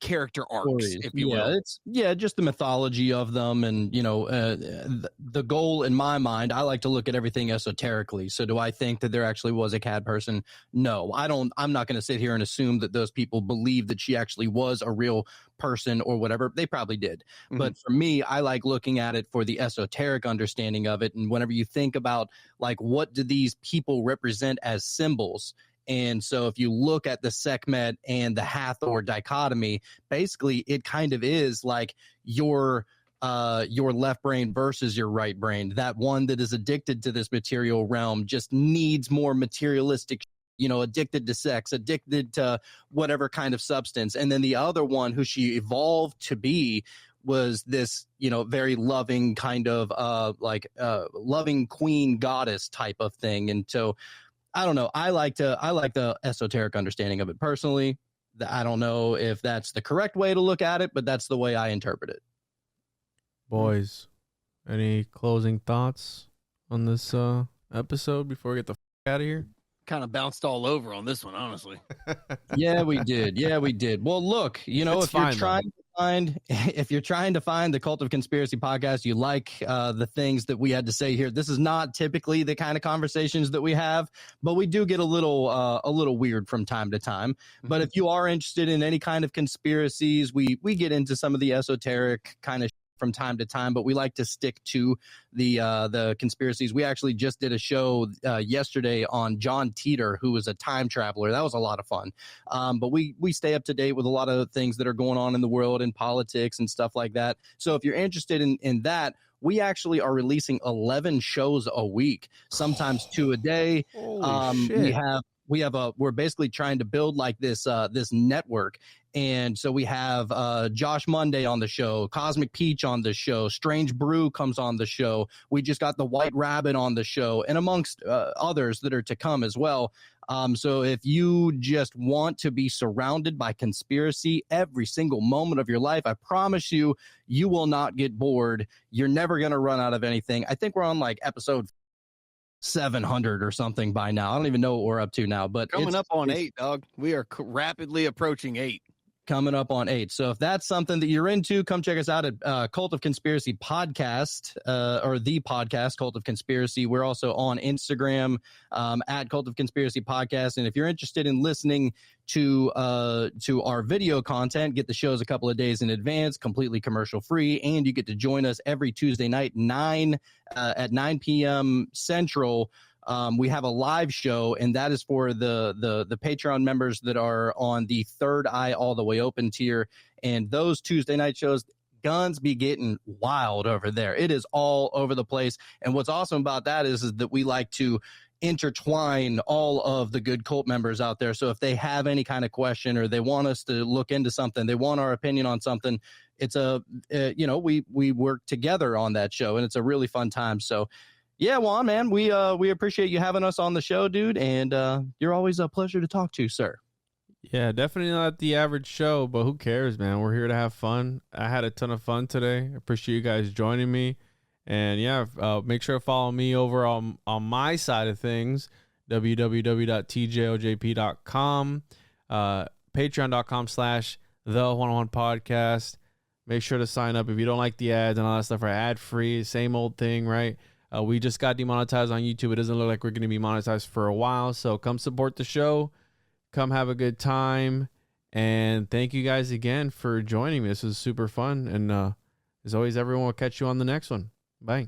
[SPEAKER 4] character arcs,
[SPEAKER 3] Stories.
[SPEAKER 4] if you will.
[SPEAKER 3] It's just the mythology of them. And, you know, the goal in my mind, I like to look at everything esoterically. So do I think that there actually was a CAD person? No, I don't. I'm not going to sit here and assume that those people believe that she actually was a real person or whatever. They probably did.
[SPEAKER 4] Mm-hmm.
[SPEAKER 3] But for me, I like looking at it for the esoteric understanding of it. And whenever you think about, like, what do these people represent as symbols? And so if you look at the Sekhmet and the Hathor dichotomy, basically it kind of is like your left brain versus your right brain. That one that is addicted to this material realm just needs more materialistic, you know, addicted to sex, addicted to whatever kind of substance. And then the other one, who she evolved to be, was this, you know, very loving kind of loving queen goddess type of thing. And so I don't know. I like the esoteric understanding of it personally. I don't know if that's the correct way to look at it, but that's the way I interpret it.
[SPEAKER 2] Boys, any closing thoughts on this episode before we get the out of here?
[SPEAKER 4] Kind of bounced all over on this one, honestly.
[SPEAKER 3] Yeah, we did. Well, look, you know,
[SPEAKER 2] It's
[SPEAKER 3] if you're trying to find the Cult of Conspiracy podcast, you like the things that we had to say here. This is not typically the kind of conversations that we have, but we do get a little weird from time to time. But if you are interested in any kind of conspiracies, we get into some of the esoteric kind of from time to time, but we like to stick to the conspiracies. We actually just did a show yesterday on John Teeter, who was a time traveler. That was a lot of fun. But we stay up to date with a lot of things that are going on in the world and politics and stuff like that. So if you're interested in that, we actually are releasing 11 shows a week, sometimes 2 a day.
[SPEAKER 2] Holy shit.
[SPEAKER 3] We're basically trying to build like this network. And so we have Josh Monday on the show, Cosmic Peach on the show, Strange Brew comes on the show. We just got the White Rabbit on the show, and amongst others that are to come as well. So if you just want to be surrounded by conspiracy every single moment of your life, I promise you, you will not get bored. You're never going to run out of anything. I think we're on like episode 700 or something by now. I don't even know what we're up to now, but
[SPEAKER 4] Coming up on 8, dog. We are rapidly approaching 8.
[SPEAKER 3] Coming up on 8. So if that's something that you're into, come check us out at Cult of Conspiracy Podcast, or the podcast Cult of Conspiracy. We're also on Instagram at Cult of Conspiracy Podcast. And if you're interested in listening to our video content, get the shows a couple of days in advance, completely commercial free, and you get to join us every Tuesday night at 9 p.m. Central. We have a live show, and that is for the Patreon members that are on the Third Eye All the Way Open tier. And those Tuesday night shows, guns be getting wild over there. It is all over the place. And what's awesome about that is that we like to intertwine all of the good cult members out there. So if they have any kind of question, or they want us to look into something, they want our opinion on something, it's we work together on that show, and it's a really fun time. So yeah, Juan, man, we appreciate you having us on the show, dude, and you're always a pleasure to talk to, sir.
[SPEAKER 2] Yeah, definitely not the average show, but who cares, man? We're here to have fun. I had a ton of fun today. I appreciate you guys joining me. And yeah, make sure to follow me over on my side of things, www.tjojp.com, patreon.com/the101podcast. Make sure to sign up if you don't like the ads and all that stuff. Are ad-free, same old thing, right? We just got demonetized on YouTube. It doesn't look like we're going to be monetized for a while. So come support the show. Come have a good time. And thank you guys again for joining me. This was super fun. And as always, everyone will catch you on the next one. Bye.